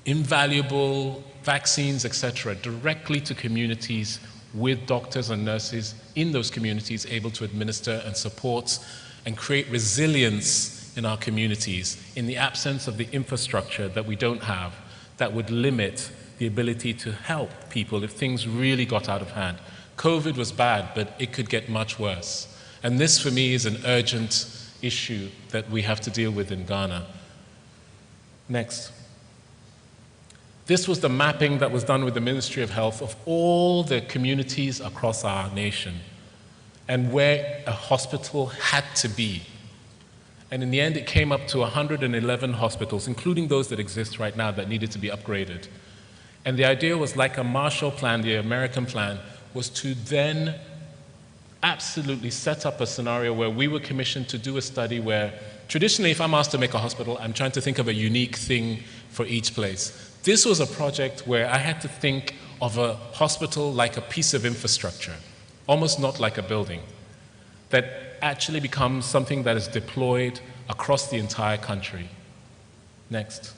invaluable vaccines, etc., directly to communities with doctors and nurses in those communities able to administer and support and create resilience in our communities in the absence of the infrastructure that we don't have that would limit the ability to help people if things really got out of hand. COVID was bad, but it could get much worse. And this, for me, is an urgent issue that we have to deal with in Ghana. Next. This was the mapping that was done with the Ministry of Health of all the communities across our nation and where a hospital had to be. And in the end, it came up to 111 hospitals, including those that exist right now that needed to be upgraded. And the idea was like a Marshall Plan, the American plan, was to then absolutely set up a scenario where we were commissioned to do a study where, traditionally, if I'm asked to make a hospital, I'm trying to think of a unique thing for each place. This was a project where I had to think of a hospital like a piece of infrastructure, almost not like a building, that actually becomes something that is deployed across the entire country. Next.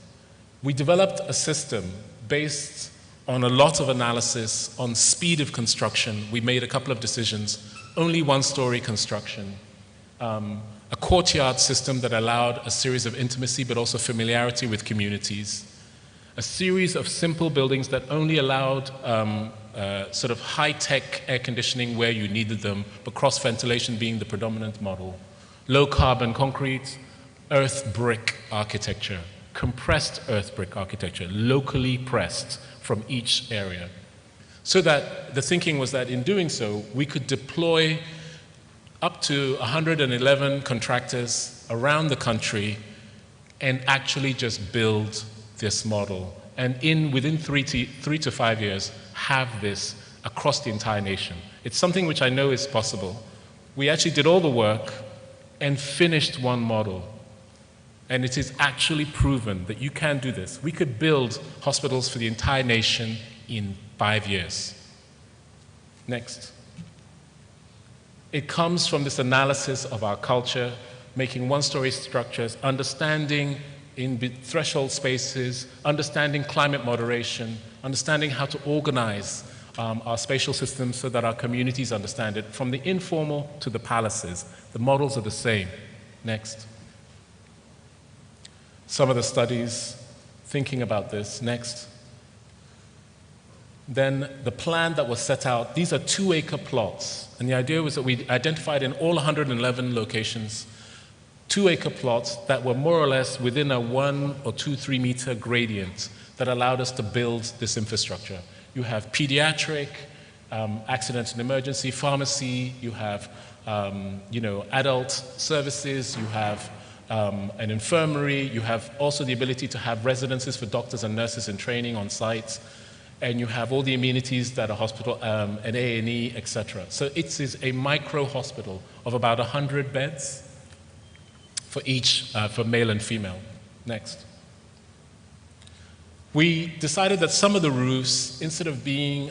We developed a system based on a lot of analysis on speed of construction. We made a couple of decisions. Only one-story construction. A courtyard system that allowed a series of intimacy but also familiarity with communities. A series of simple buildings that only allowed sort of high-tech air conditioning where you needed them, but cross-ventilation being the predominant model. Low-carbon concrete, earth brick architecture, compressed earth brick architecture, locally pressed from each area. So that the thinking was that in doing so, we could deploy up to 111 contractors around the country and actually just build this model. And within 3 to 5 years, have this across the entire nation. It's something which I know is possible. We actually did all the work and finished one model. And it is actually proven that you can do this. We could build hospitals for the entire nation in 5 years. Next. It comes from this analysis of our culture, making one-story structures, understanding in threshold spaces, understanding climate moderation, understanding how to organize our spatial systems so that our communities understand it, from the informal to the palaces. The models are the same. Next. Some of the studies thinking about this. Next. Then the plan that was set out, these are 2-acre plots. And the idea was that we identified in all 111 locations 2-acre plots that were more or less within a 1 or 2, 3 meter gradient that allowed us to build this infrastructure. You have pediatric, accident and emergency, pharmacy, you have adult services, you have an infirmary, you have also the ability to have residences for doctors and nurses in training on site, and you have all the amenities that a hospital, an A&E, etc. So it is a micro hospital of about 100 beds for each, for male and female. Next. We decided that some of the roofs, instead of being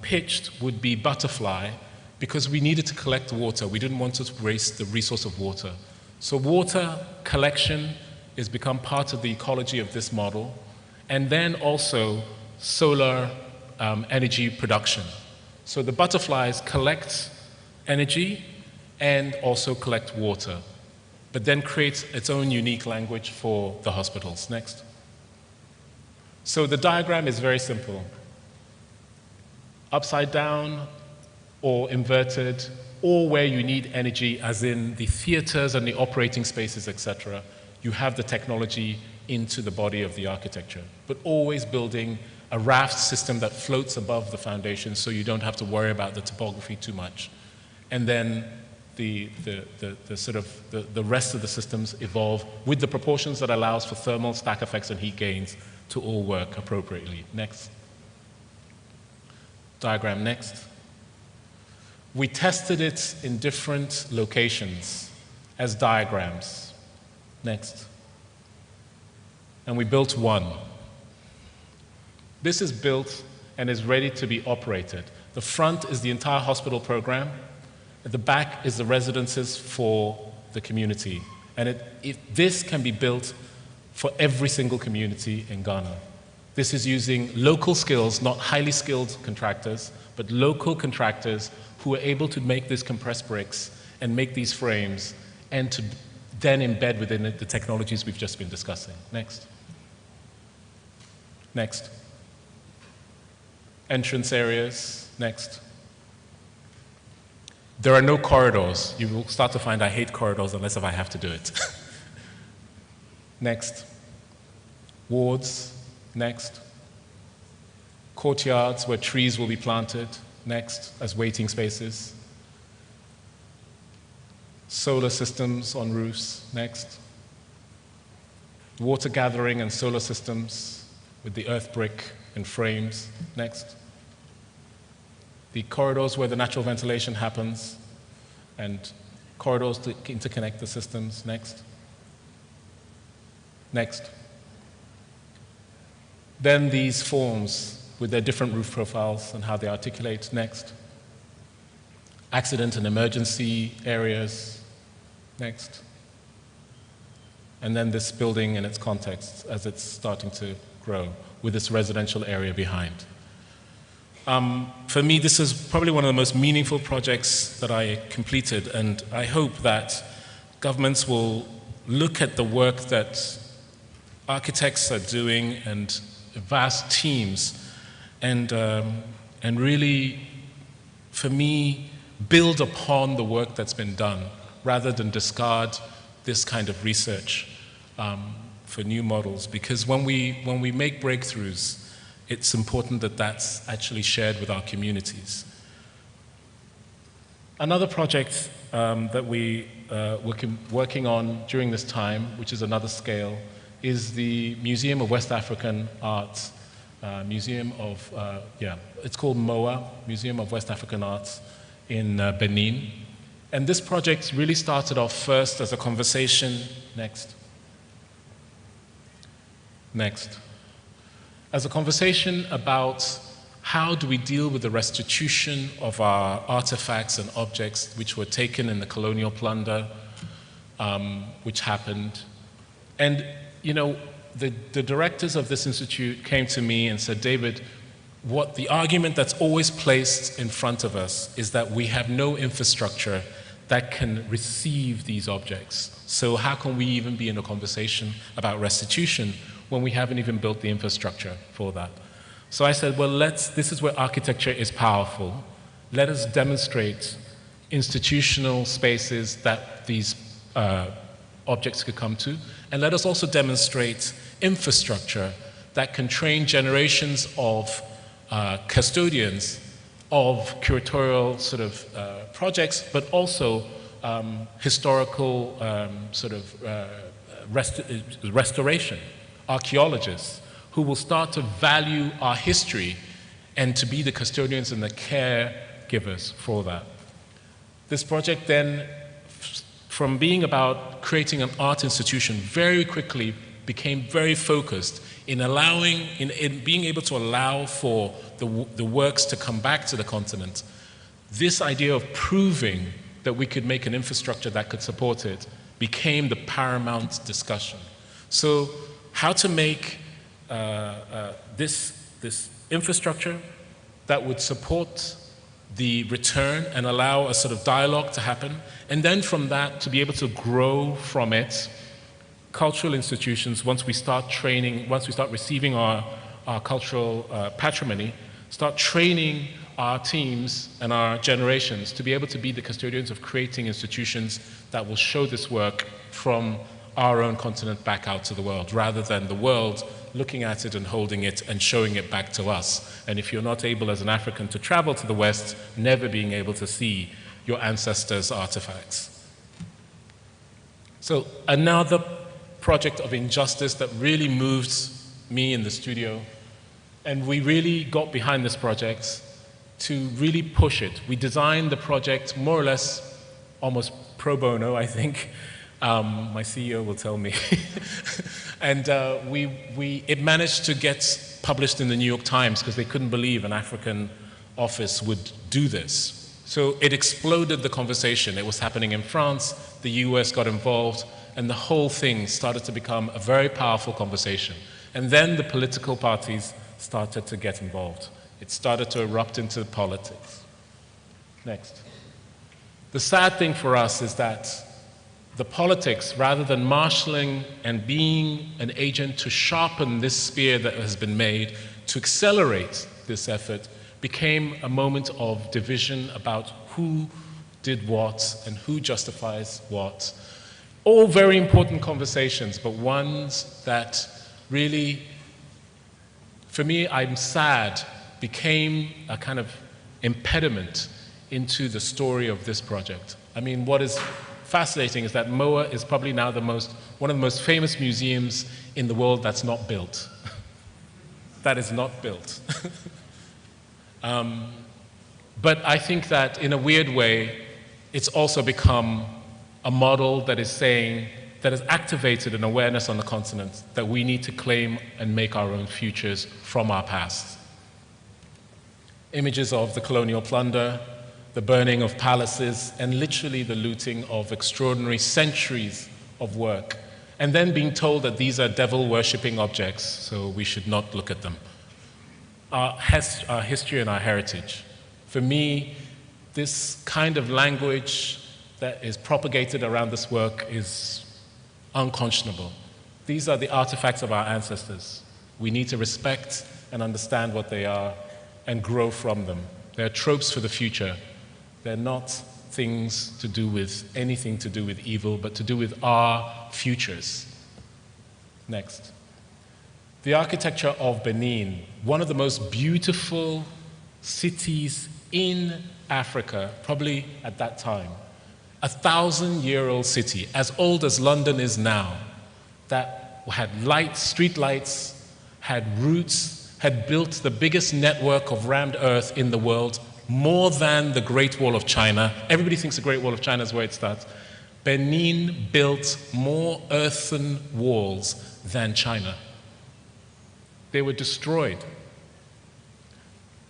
pitched, would be butterfly because we needed to collect water. We didn't want to waste the resource of water. So water collection has become part of the ecology of this model, and then also solar energy production. So the butterflies collect energy and also collect water, but then creates its own unique language for the hospitals. Next. So the diagram is very simple. Upside down or inverted, or where you need energy, as in the theaters and the operating spaces, etc., you have the technology into the body of the architecture, but always building a raft system that floats above the foundation so you don't have to worry about the topography too much. And then the rest of the systems evolve with the proportions that allows for thermal stack effects and heat gains to all work appropriately. Next. Diagram next. We tested it in different locations as diagrams. Next. And we built one. This is built and is ready to be operated. The front is the entire hospital program. At the back is the residences for the community. And this can be built for every single community in Ghana. This is using local skills, not highly skilled contractors, but local contractors who are able to make these compressed bricks and make these frames and to then embed within it the technologies we've just been discussing. Next. Next. Entrance areas. Next. There are no corridors. You will start to find I hate corridors unless if I have to do it. Next. Wards. Next. Courtyards where trees will be planted. Next, as waiting spaces. Solar systems on roofs. Next. Water gathering and solar systems with the earth brick and frames. Next. The corridors where the natural ventilation happens and corridors to interconnect the systems. Next. Next. Then these forms with their different roof profiles and how they articulate. Next. Accident and emergency areas. Next. And then this building in its context as it's starting to grow with this residential area behind. For me, this is probably one of the most meaningful projects that I completed, and I hope that governments will look at the work that architects are doing and vast teams and really, for me, build upon the work that's been done rather than discard this kind of research for new models. Because when we make breakthroughs, it's important that that's actually shared with our communities. Another project that we working on during this time, which is another scale, is the Museum of West African Arts. It's called MOA, Museum of West African Arts in Benin. And this project really started off first as a conversation. Next. Next. As a conversation about how do we deal with the restitution of our artifacts and objects which were taken in the colonial plunder, which happened. And, you know, the directors of this institute came to me and said, David, what the argument that's always placed in front of us is that we have no infrastructure that can receive these objects. So how can we even be in a conversation about restitution when we haven't even built the infrastructure for that? So I said, well, this is where architecture is powerful. Let us demonstrate institutional spaces that these objects could come to, and let us also demonstrate infrastructure that can train generations of custodians of curatorial sort of projects, but also historical restoration, archaeologists who will start to value our history and to be the custodians and the caregivers for that. This project then, from being about creating an art institution, very quickly became very focused in being able to allow for the works to come back to the continent. This idea of proving that we could make an infrastructure that could support it became the paramount discussion. So how to make this infrastructure that would support the return and allow a sort of dialogue to happen, and then from that to be able to grow from it, cultural institutions, once we start receiving our cultural patrimony, start training our teams and our generations to be able to be the custodians of creating institutions that will show this work from our own continent back out to the world, rather than the world looking at it and holding it and showing it back to us. And if you're not able as an African to travel to the West, never being able to see your ancestors' artifacts. So another project of injustice that really moved me in the studio, and we really got behind this project to really push it. We designed the project more or less almost pro bono, I think. My CEO will tell me. And it managed to get published in the New York Times because they couldn't believe an African office would do this. So it exploded the conversation. It was happening in France, the US got involved, and the whole thing started to become a very powerful conversation. And then the political parties started to get involved. It started to erupt into politics. Next. The sad thing for us is that the politics, rather than marshalling and being an agent to sharpen this spear that has been made, to accelerate this effort, became a moment of division about who did what and who justifies what. All very important conversations, but ones that really, for me, I'm sad, became a kind of impediment into the story of this project. I mean, what is fascinating is that MOA is probably now one of the most famous museums in the world that's not built. That is not built. But I think that in a weird way, it's also become a model that has activated an awareness on the continent that we need to claim and make our own futures from our past. Images of the colonial plunder, the burning of palaces, and literally the looting of extraordinary centuries of work, and then being told that these are devil-worshipping objects, so we should not look at them. Our history and our heritage. For me, this kind of language that is propagated around this work is unconscionable. These are the artifacts of our ancestors. We need to respect and understand what they are and grow from them. They're tropes for the future. They're not things to do with anything to do with evil, but to do with our futures. Next. The architecture of Benin, one of the most beautiful cities in Africa, probably at that time. 1,000-year-old city, as old as London is now, that had lights, street lights, had roots, had built the biggest network of rammed earth in the world, more than the Great Wall of China. Everybody thinks the Great Wall of China is where it starts. Benin built more earthen walls than China. They were destroyed.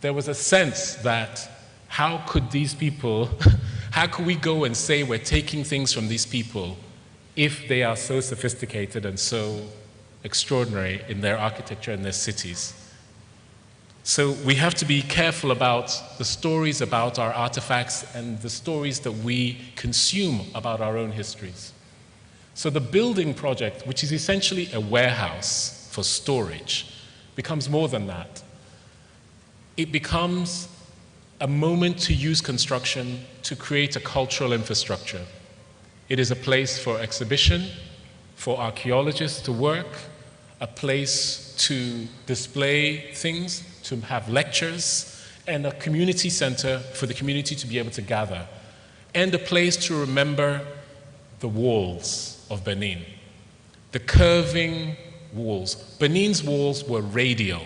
There was a sense that how could these people, how could we go and say we're taking things from these people if they are so sophisticated and so extraordinary in their architecture and their cities? So we have to be careful about the stories about our artifacts and the stories that we consume about our own histories. So the building project, which is essentially a warehouse for storage, becomes more than that. It becomes a moment to use construction to create a cultural infrastructure. It is a place for exhibition, for archaeologists to work, a place to display things, to have lectures, and a community center for the community to be able to gather, and a place to remember the walls of Benin, the curving walls. Benin's walls were radial.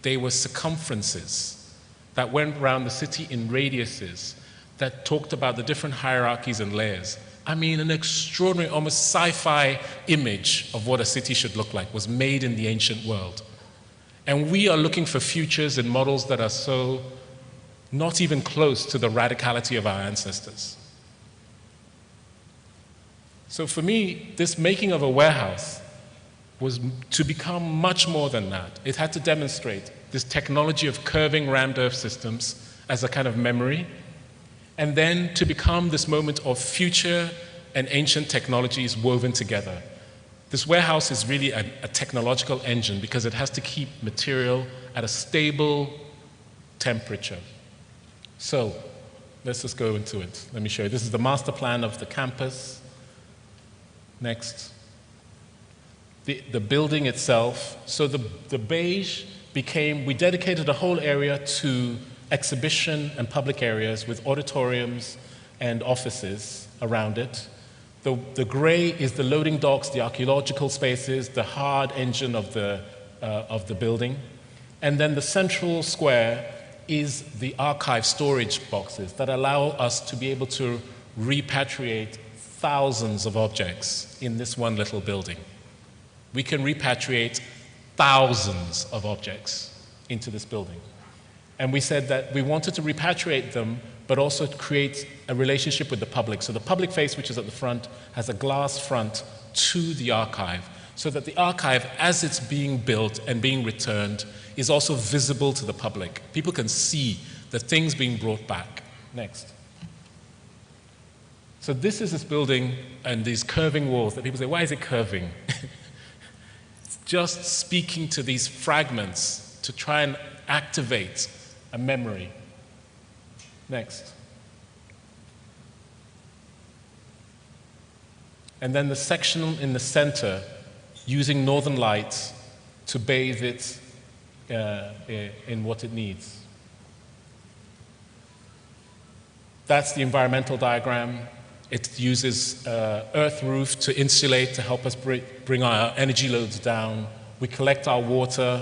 They were circumferences that went around the city in radiuses that talked about the different hierarchies and layers. I mean, an extraordinary, almost sci-fi image of what a city should look like was made in the ancient world. And we are looking for futures and models that are so not even close to the radicality of our ancestors. So for me, this making of a warehouse was to become much more than that. It had to demonstrate this technology of curving rammed earth systems as a kind of memory, and then to become this moment of future and ancient technologies woven together. This warehouse is really a technological engine because it has to keep material at a stable temperature. So let's just go into it. Let me show you. This is the master plan of the campus. Next. The building itself. So the beige became, we dedicated a whole area to exhibition and public areas with auditoriums and offices around it. The gray is the loading docks, the archaeological spaces, the hard engine of the building. And then the central square is the archive storage boxes that allow us to be able to repatriate thousands of objects in this one little building. We can repatriate thousands of objects into this building. And we said that we wanted to repatriate them, but also create a relationship with the public. So the public face, which is at the front, has a glass front to the archive, so that the archive, as it's being built and being returned, is also visible to the public. People can see the things being brought back. Next. So this is this building and these curving walls that people say, why is it curving? It's just speaking to these fragments to try and activate a memory. Next. And then the section in the center, using northern lights to bathe it in what it needs. That's the environmental diagram. It uses earth roof to insulate, to help us bring our energy loads down. We collect our water.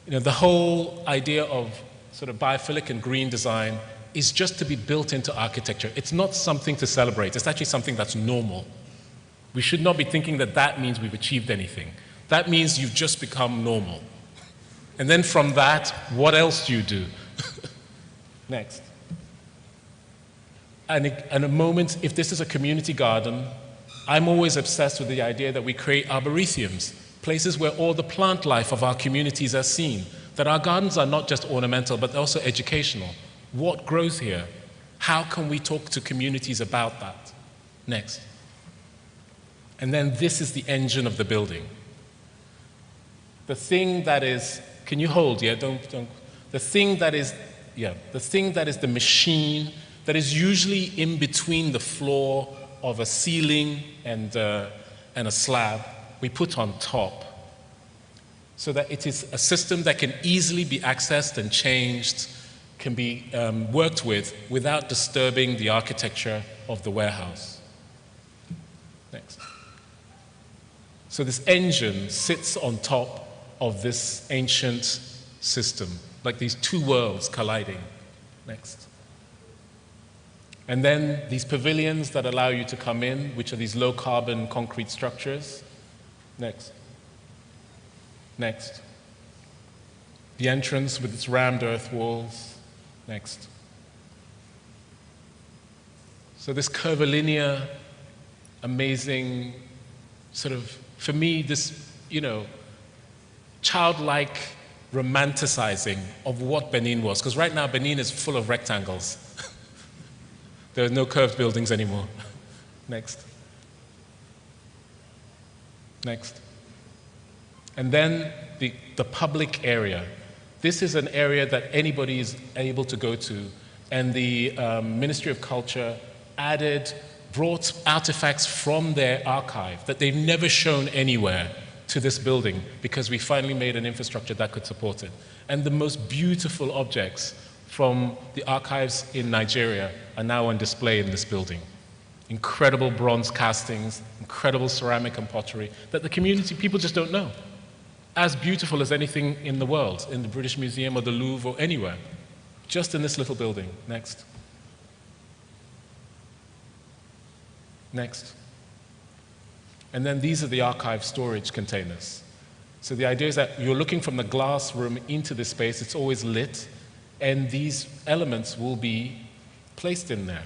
You know, the whole idea of sort of biophilic and green design is just to be built into architecture. It's not something to celebrate. It's actually something that's normal. We should not be thinking that that means we've achieved anything. That means you've just become normal. And then from that, what else do you do? Next. And a moment, if this is a community garden, I'm always obsessed with the idea that we create arboretums, places where all the plant life of our communities are seen, that our gardens are not just ornamental, but also educational. What grows here? How can we talk to communities about that? Next. And then this is the engine of the building. The thing that is, can you hold? Yeah, don't. The thing that is the machine that is usually in between the floor of a ceiling and a slab, we put on top, so that it is a system that can easily be accessed and changed, can be worked with without disturbing the architecture of the warehouse. Next. So this engine sits on top of this ancient system, like these two worlds colliding. Next. And then these pavilions that allow you to come in, which are these low-carbon concrete structures. Next. Next. The entrance with its rammed earth walls. Next. So this curvilinear, amazing, sort of, for me, this, childlike romanticizing of what Benin was. Because right now, Benin is full of rectangles. There are no curved buildings anymore. Next. Next. And then the public area. This is an area that anybody is able to go to. And the Ministry of Culture brought artifacts from their archive that they've never shown anywhere to this building, because we finally made an infrastructure that could support it. And the most beautiful objects from the archives in Nigeria are now on display in this building. Incredible bronze castings, incredible ceramic and pottery that the community, people just don't know. As beautiful as anything in the world, in the British Museum or the Louvre or anywhere, just in this little building. Next. Next. And then these are the archive storage containers. So the idea is that you're looking from the glass room into the space, it's always lit, and these elements will be placed in there.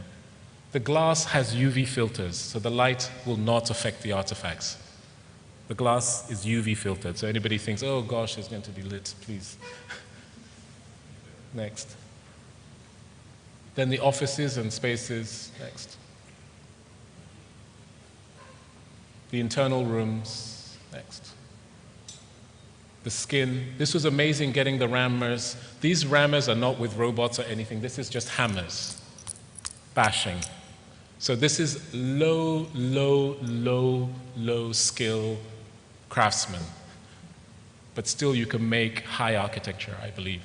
The glass has UV filters, so the light will not affect the artifacts. The glass is UV filtered, so anybody thinks, oh gosh, it's going to be lit, please. Next. Then the offices and spaces, next. The internal rooms, next. The skin. This was amazing getting the rammers. These rammers are not with robots or anything. This is just hammers, bashing. So this is low skill craftsmen. But still you can make high architecture, I believe.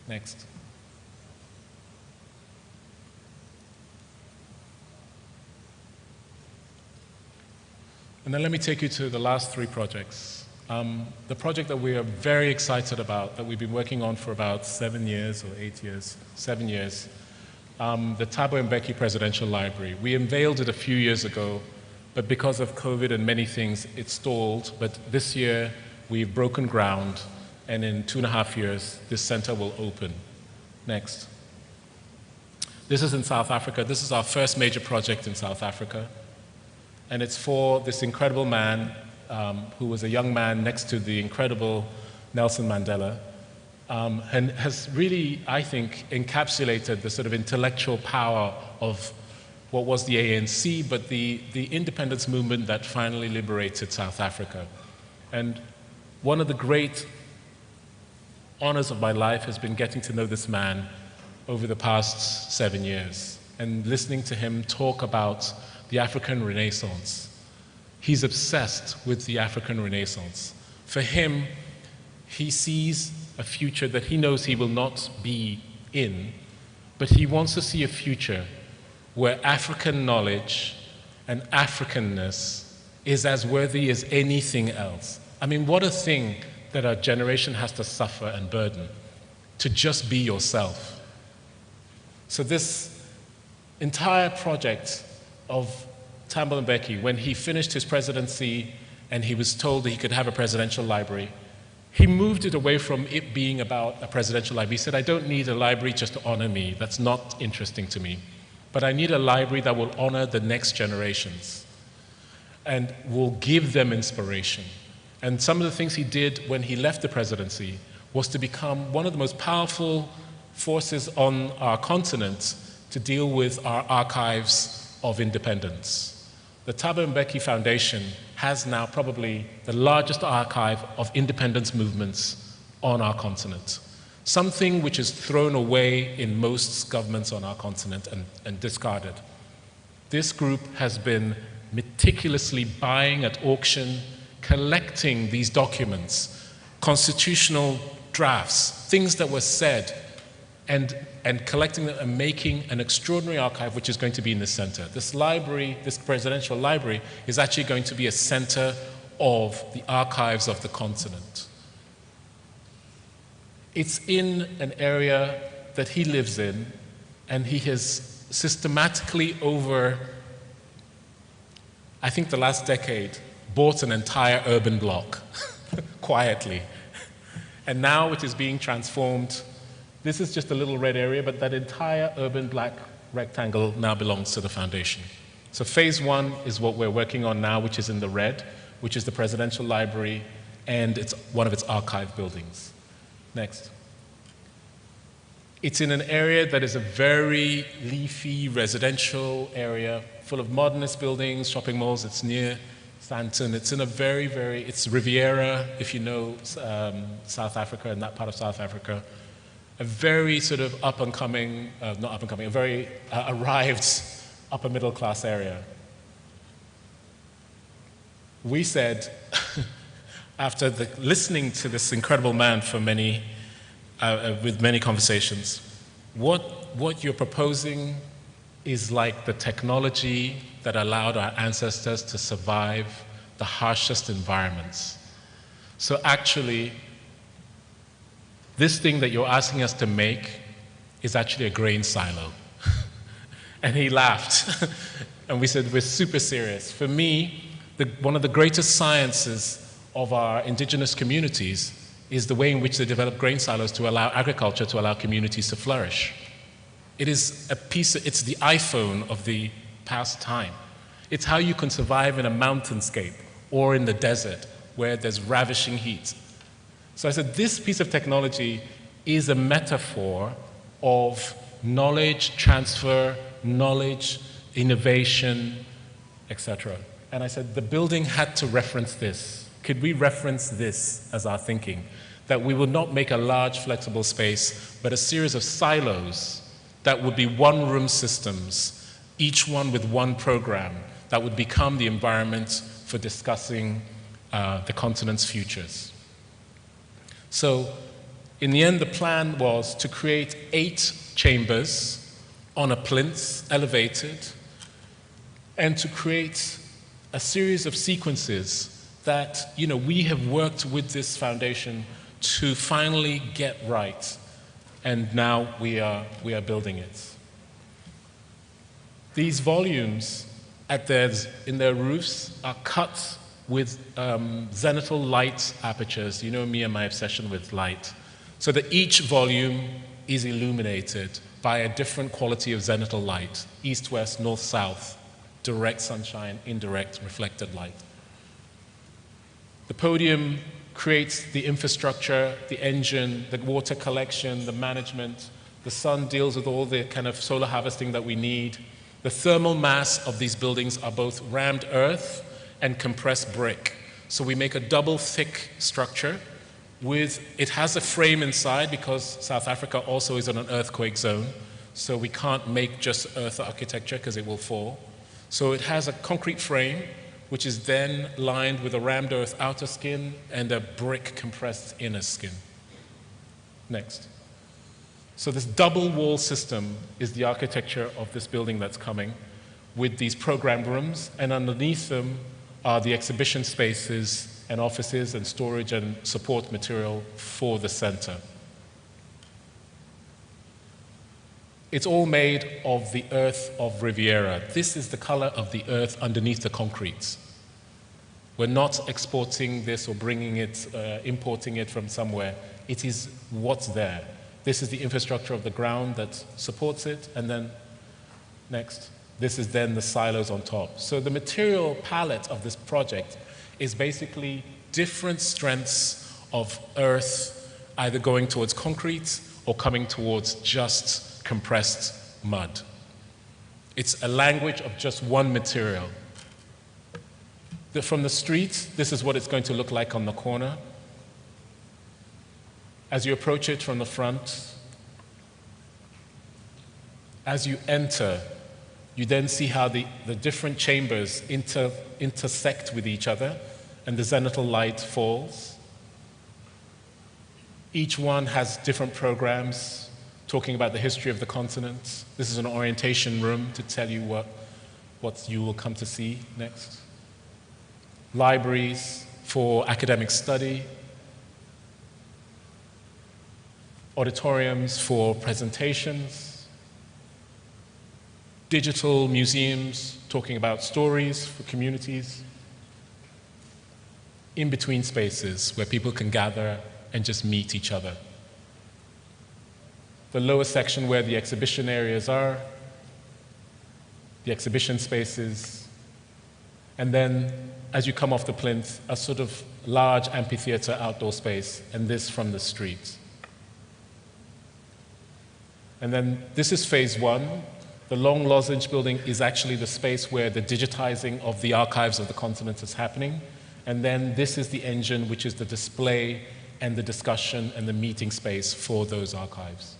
Next. And then let me take you to the last three projects. The project that we are very excited about, that we've been working on for about 7 years or 8 years, 7 years, the Thabo Mbeki Presidential Library. We unveiled it a few years ago, but because of COVID and many things, it stalled. But this year, we've broken ground, and in 2.5 years, this center will open. Next. This is in South Africa. This is our first major project in South Africa. And it's for this incredible man who was a young man next to the incredible Nelson Mandela, and has really, I think, encapsulated the sort of intellectual power of what was the ANC, but the independence movement that finally liberated South Africa. And one of the great honors of my life has been getting to know this man over the past 7 years and listening to him talk about the African Renaissance. He's obsessed with the African Renaissance. For him, he sees a future that he knows he will not be in, but he wants to see a future where African knowledge and Africanness is as worthy as anything else. I mean, what a thing that our generation has to suffer and burden, to just be yourself. So this entire project of Thabo Mbeki, when he finished his presidency and he was told that he could have a presidential library, he moved it away from it being about a presidential library. He said, I don't need a library just to honor me. That's not interesting to me. But I need a library that will honor the next generations and will give them inspiration. And some of the things he did when he left the presidency was to become one of the most powerful forces on our continent to deal with our archives of independence. The Thabo Mbeki Foundation has now probably the largest archive of independence movements on our continent, something which is thrown away in most governments on our continent and discarded. This group has been meticulously buying at auction, collecting these documents, constitutional drafts, things that were said, and collecting them and making an extraordinary archive which is going to be in the center. This library, this presidential library, is actually going to be a center of the archives of the continent. It's in an area that he lives in, and he has systematically over, I think the last decade, bought an entire urban block, quietly. And now it is being transformed. This is just a little red area, but that entire urban black rectangle now belongs to the foundation. So phase 1 is what we're working on now, which is in the red, which is the presidential library, and it's one of its archive buildings. Next. It's in an area that is a very leafy residential area, full of modernist buildings, shopping malls. It's near Sandton. It's in a it's Riviera, if you know South Africa and that part of South Africa. A very sort of up-and-coming, not up-and-coming, a very arrived upper middle class area. We said, after listening to this incredible man for with many conversations, what you're proposing is like the technology that allowed our ancestors to survive the harshest environments. So actually, this thing that you're asking us to make is actually a grain silo. And he laughed. And we said, we're super serious. For me, one of the greatest sciences of our indigenous communities is the way in which they develop grain silos to allow agriculture, to allow communities to flourish. It is it's the iPhone of the past time. It's how you can survive in a mountainscape or in the desert where there's ravishing heat. So I said, this piece of technology is a metaphor of knowledge transfer, knowledge, innovation, etc. And I said, the building had to reference this. Could we reference this as our thinking? That we would not make a large flexible space, but a series of silos that would be one-room systems, each one with one program, that would become the environment for discussing the continent's futures. So in the end, the plan was to create 8 chambers on a plinth, elevated, and to create a series of sequences that, we have worked with this foundation to finally get right, and now we are building it. These volumes in their roofs are cut with zenithal light apertures. You know me and my obsession with light. So that each volume is illuminated by a different quality of zenithal light, east, west, north, south, direct sunshine, indirect, reflected light. The podium creates the infrastructure, the engine, the water collection, the management. The sun deals with all the kind of solar harvesting that we need. The thermal mass of these buildings are both rammed earth and compressed brick. So we make a double thick structure it has a frame inside because South Africa also is on an earthquake zone. So we can't make just earth architecture because it will fall. So it has a concrete frame, which is then lined with a rammed earth outer skin and a brick compressed inner skin. Next. So this double wall system is the architecture of this building that's coming, with these program rooms, and underneath them are the exhibition spaces and offices and storage and support material for the center. It's all made of the earth of Riviera. This is the color of the earth underneath the concrete. We're not exporting this or bringing it, importing it from somewhere. It is what's there. This is the infrastructure of the ground that supports it, and then, next, this is then the silos on top. So the material palette of this project is basically different strengths of earth, either going towards concrete or coming towards just compressed mud. It's a language of just one material. From the street, this is what it's going to look like on the corner. As you approach it from the front, as you enter, you then see how the different chambers intersect with each other, and the zenithal light falls. Each one has different programs talking about the history of the continent. This is an orientation room to tell you what you will come to see next. Libraries for academic study. Auditoriums for presentations. Digital museums talking about stories for communities. In-between spaces where people can gather and just meet each other. The lower section where the exhibition areas are, the exhibition spaces, and then as you come off the plinth, a sort of large amphitheater outdoor space, and this from the street. And then this is phase one. The long lozenge building is actually the space where the digitizing of the archives of the continent is happening. And then this is the engine, which is the display and the discussion and the meeting space for those archives.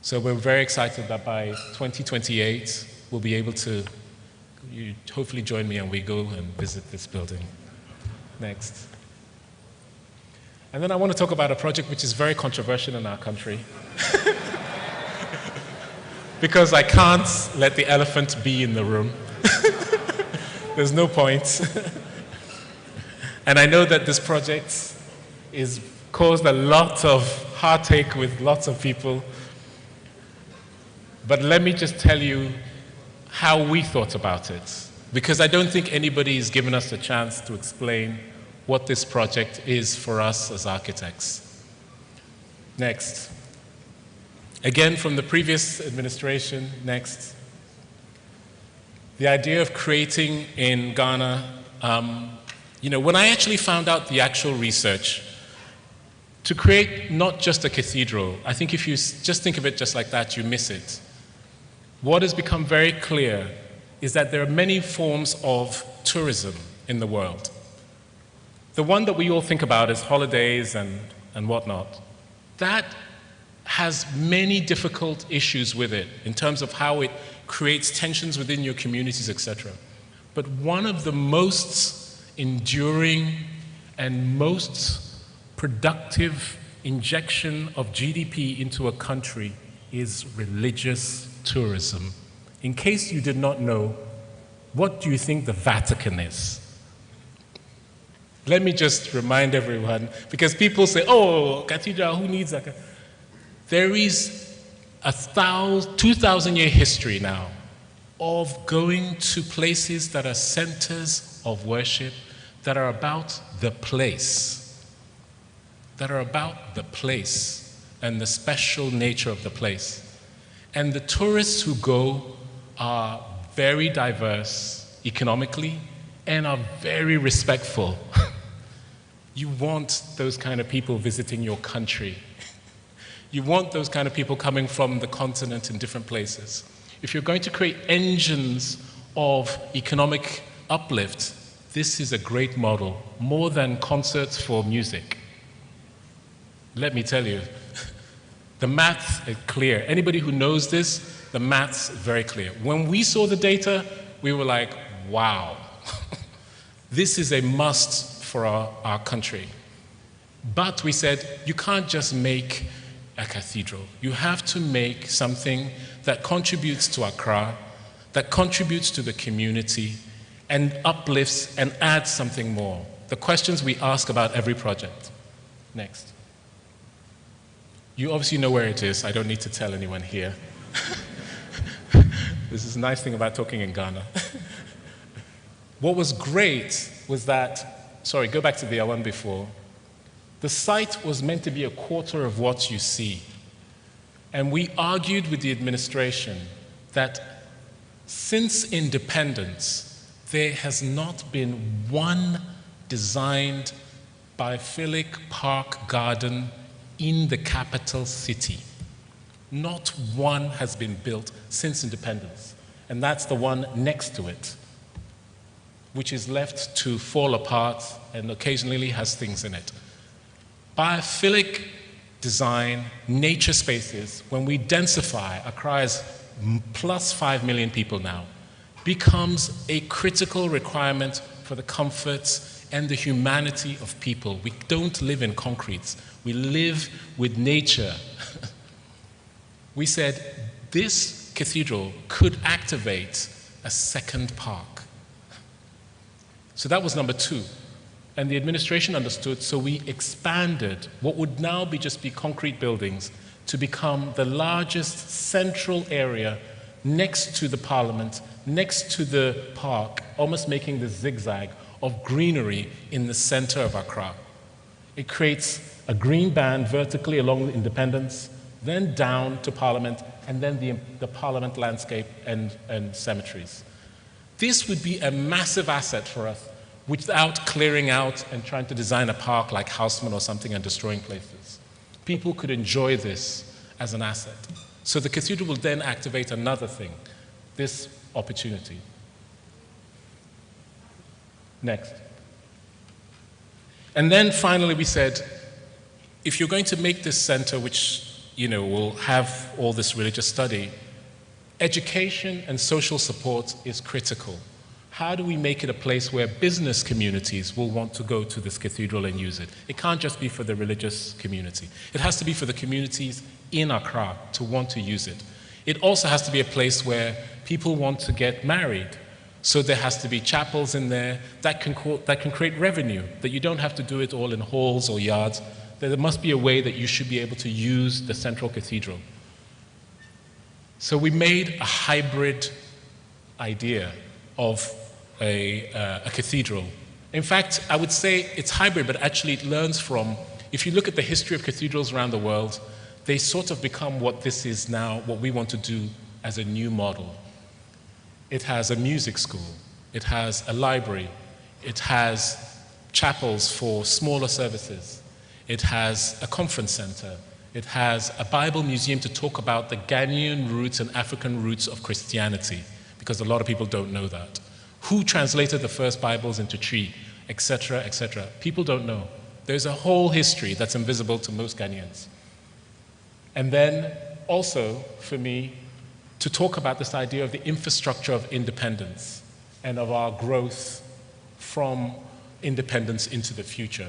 So we're very excited that by 2028, we'll be able to, you hopefully join me and we go and visit this building. Next. And then I want to talk about a project which is very controversial in our country. Because I can't let the elephant be in the room. There's no point. And I know that this project has caused a lot of heartache with lots of people. But let me just tell you how we thought about it, because I don't think anybody has given us a chance to explain what this project is for us as architects. Next. Again, from the previous administration, next. The idea of creating in Ghana, when I actually found out the actual research, to create not just a cathedral, I think if you just think of it just like that, you miss it. What has become very clear is that there are many forms of tourism in the world. The one that we all think about is holidays and whatnot. That has many difficult issues with it in terms of how it creates tensions within your communities, etc. But one of the most enduring and most productive injection of GDP into a country is religious tourism. In case you did not know, what do you think the Vatican is? Let me just remind everyone, because people say, oh, cathedral, who needs that? There is a 2,000-year history now of going to places that are centers of worship that are about the place. That are about the place and the special nature of the place. And the tourists who go are very diverse economically and are very respectful. You want those kind of people visiting your country. You want those kind of people coming from the continent in different places. If you're going to create engines of economic uplift, this is a great model, more than concerts for music. Let me tell you, the maths is clear. Anybody who knows this, the maths is very clear. When we saw the data, we were like, wow, this is a must for our country. But we said, you can't just make a cathedral. You have to make something that contributes to Accra, that contributes to the community, and uplifts and adds something more. The questions we ask about every project. Next. You obviously know where it is. I don't need to tell anyone here. This is a nice thing about talking in Ghana. What was great was that, sorry, go back to the one before. The site was meant to be a quarter of what you see. And we argued with the administration that since independence, there has not been one designed biophilic park garden in the capital city. Not one has been built since independence. And that's the one next to it, which is left to fall apart and occasionally has things in it. Biophilic design, nature spaces, when we densify, Accra is plus 5 million people now, becomes a critical requirement for the comforts and the humanity of people. We don't live in concrete. We live with nature. We said this cathedral could activate a second park. So that was number 2. And the administration understood, so we expanded what would now just be concrete buildings to become the largest central area next to the parliament, next to the park, almost making this zigzag of greenery in the center of Accra. It creates a green band vertically along the Independence, then down to Parliament, and then the Parliament landscape and cemeteries. This would be a massive asset for us without clearing out and trying to design a park like Houseman or something and destroying places. People could enjoy this as an asset. So the cathedral will then activate another thing, this opportunity. Next. And then finally we said, if you're going to make this center, which will have all this religious study, education and social support is critical. How do we make it a place where business communities will want to go to this cathedral and use it? It can't just be for the religious community. It has to be for the communities in Accra to want to use it. It also has to be a place where people want to get married. So there has to be chapels in there that can create revenue, that you don't have to do it all in halls or yards. There must be a way that you should be able to use the central cathedral. So we made a hybrid idea of a cathedral. In fact, I would say it's hybrid, but actually it learns from, if you look at the history of cathedrals around the world, they sort of become what this is now, what we want to do as a new model. It has a music school, it has a library, it has chapels for smaller services, it has a conference center, it has a Bible museum to talk about the Ghanaian roots and African roots of Christianity, because a lot of people don't know that. Who translated the first Bibles into Twi, etc., etc. People don't know. There's a whole history that's invisible to most Ghanaians. And then also, for me, to talk about this idea of the infrastructure of independence and of our growth from independence into the future.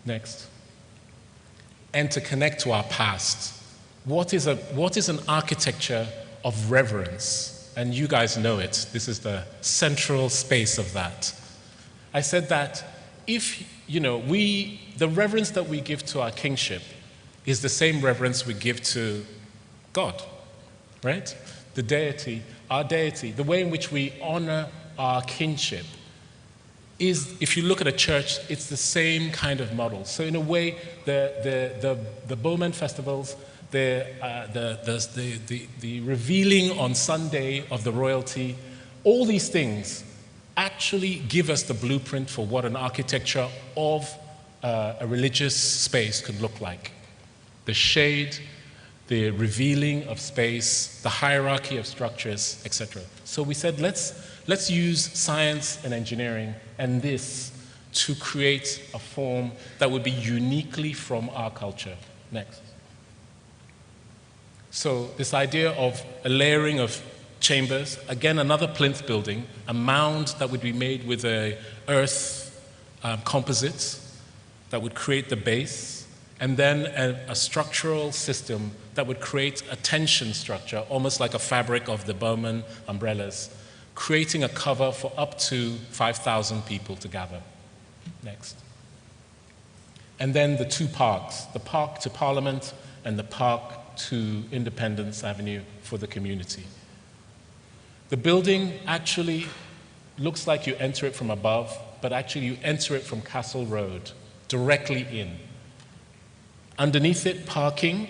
Next. And to connect to our past. What is an architecture of reverence? And you guys know it. This is the central space of that. I said that if, the reverence that we give to our kingship is the same reverence we give to God, right? The deity, our deity, the way in which we honor our kingship is, if you look at a church, it's the same kind of model. So in a way, the Bowman festivals, the revealing on Sunday of the royalty, all these things actually give us the blueprint for what an architecture of a religious space could look like. The shade, the revealing of space, the hierarchy of structures, etc. So we said, let's use science and engineering and this to create a form that would be uniquely from our culture. Next. So this idea of a layering of chambers, again, another plinth building, a mound that would be made with a earth composite that would create the base, and then a structural system that would create a tension structure, almost like a fabric of the Bowman umbrellas, creating a cover for up to 5,000 people to gather. Next. And then the two parks, the park to Parliament and the park to Independence Avenue for the community. The building actually looks like you enter it from above, but actually you enter it from Castle Road, directly in. Underneath it, parking,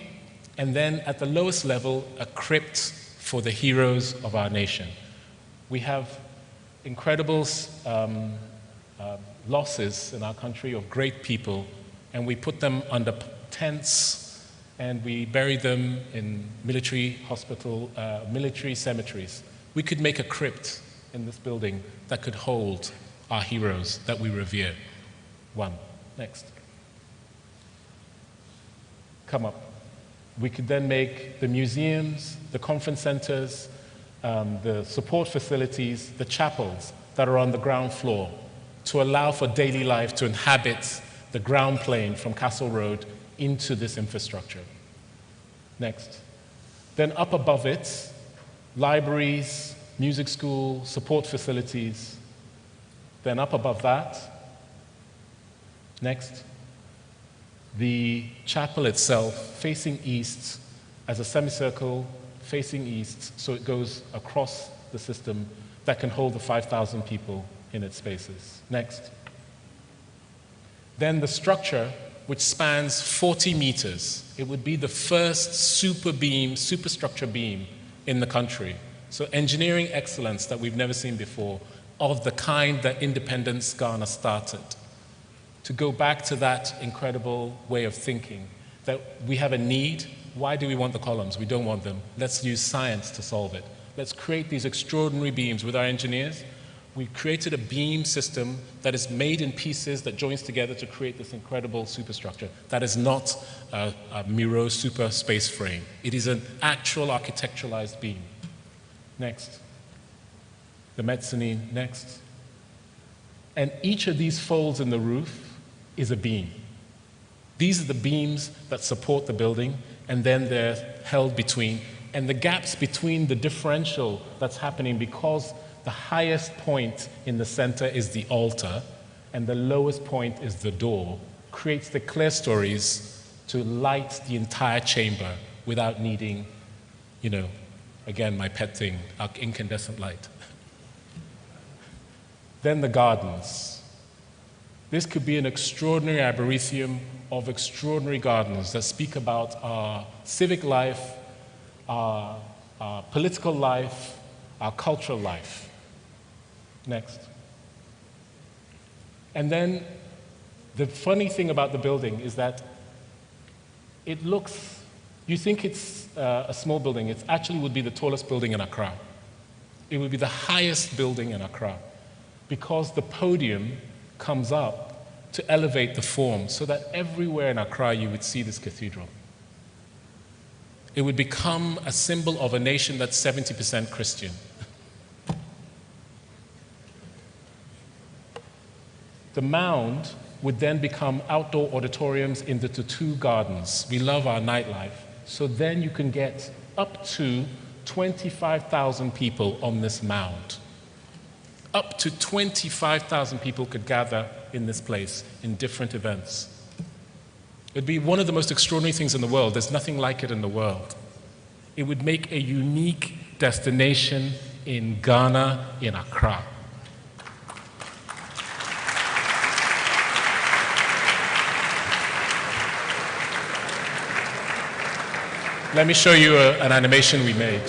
and then at the lowest level, a crypt for the heroes of our nation. We have incredible losses in our country of great people, and we put them under tents, and we bury them in military cemeteries. We could make a crypt in this building that could hold our heroes that we revere. One. Next. Come up. We could then make the museums, the conference centers, the support facilities, the chapels that are on the ground floor to allow for daily life to inhabit the ground plane from Castle Road into this infrastructure. Next. Then up above it, libraries, music school, support facilities. Then up above that, next, the chapel itself facing east as a semicircle facing east, so it goes across the system that can hold the 5,000 people in its spaces. Next. Then the structure, which spans 40 meters. It would be the first superstructure beam in the country. So engineering excellence that we've never seen before, of the kind that Independence Ghana started. To go back to that incredible way of thinking, that we have a need. Why do we want the columns? We don't want them. Let's use science to solve it. Let's create these extraordinary beams with our engineers. We've created a beam system that is made in pieces that joins together to create this incredible superstructure. That is not a Miro super space frame. It is an actual architecturalized beam. Next. The mezzanine, next. And each of these folds in the roof is a beam. These are the beams that support the building, and then they're held between. And the gaps between the differential that's happening, because the highest point in the center is the altar, and the lowest point is the door, creates the clerestories to light the entire chamber without needing, Again, my pet thing, our incandescent light. Then the gardens. This could be an extraordinary arboretum of extraordinary gardens that speak about our civic life, our political life, our cultural life. Next. And then the funny thing about the building is that it looks, you think it's a small building, it actually would be the tallest building in Accra. It would be the highest building in Accra because the podium comes up to elevate the form so that everywhere in Accra you would see this cathedral. It would become a symbol of a nation that's 70% Christian. The mound would then become outdoor auditoriums in the Tutu Gardens. We love our nightlife. So then you can get up to 25,000 people on this mound. Up to 25,000 people could gather in this place in different events. It'd be one of the most extraordinary things in the world. There's nothing like it in the world. It would make a unique destination in Ghana, in Accra. Let me show you an animation we made.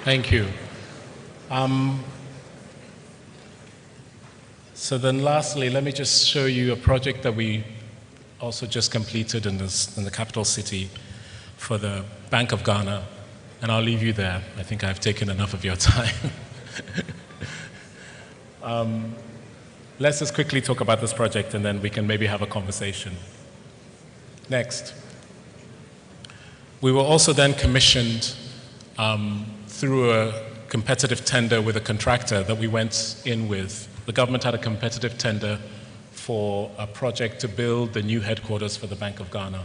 Thank you. So then lastly, let me just show you a project that we also just completed in the capital city for the Bank of Ghana, and I'll leave you there. I think I've taken enough of your time. Let's just quickly talk about this project and then we can maybe have a conversation. Next. We were also then commissioned through a competitive tender with a contractor that we went in with. The government had a competitive tender for a project to build the new headquarters for the Bank of Ghana.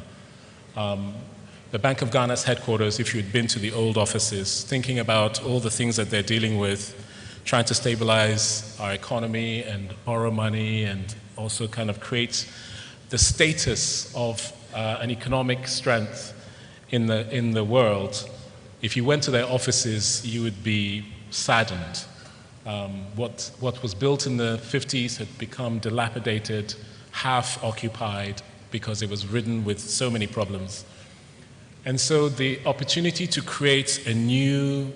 The Bank of Ghana's headquarters, if you'd been to the old offices, thinking about all the things that they're dealing with, trying to stabilize our economy and borrow money and also kind of create the status of an economic strength in the world, if you went to their offices, you would be saddened. What was built in the 50s had become dilapidated, half occupied, because it was ridden with so many problems. And so the opportunity to create a new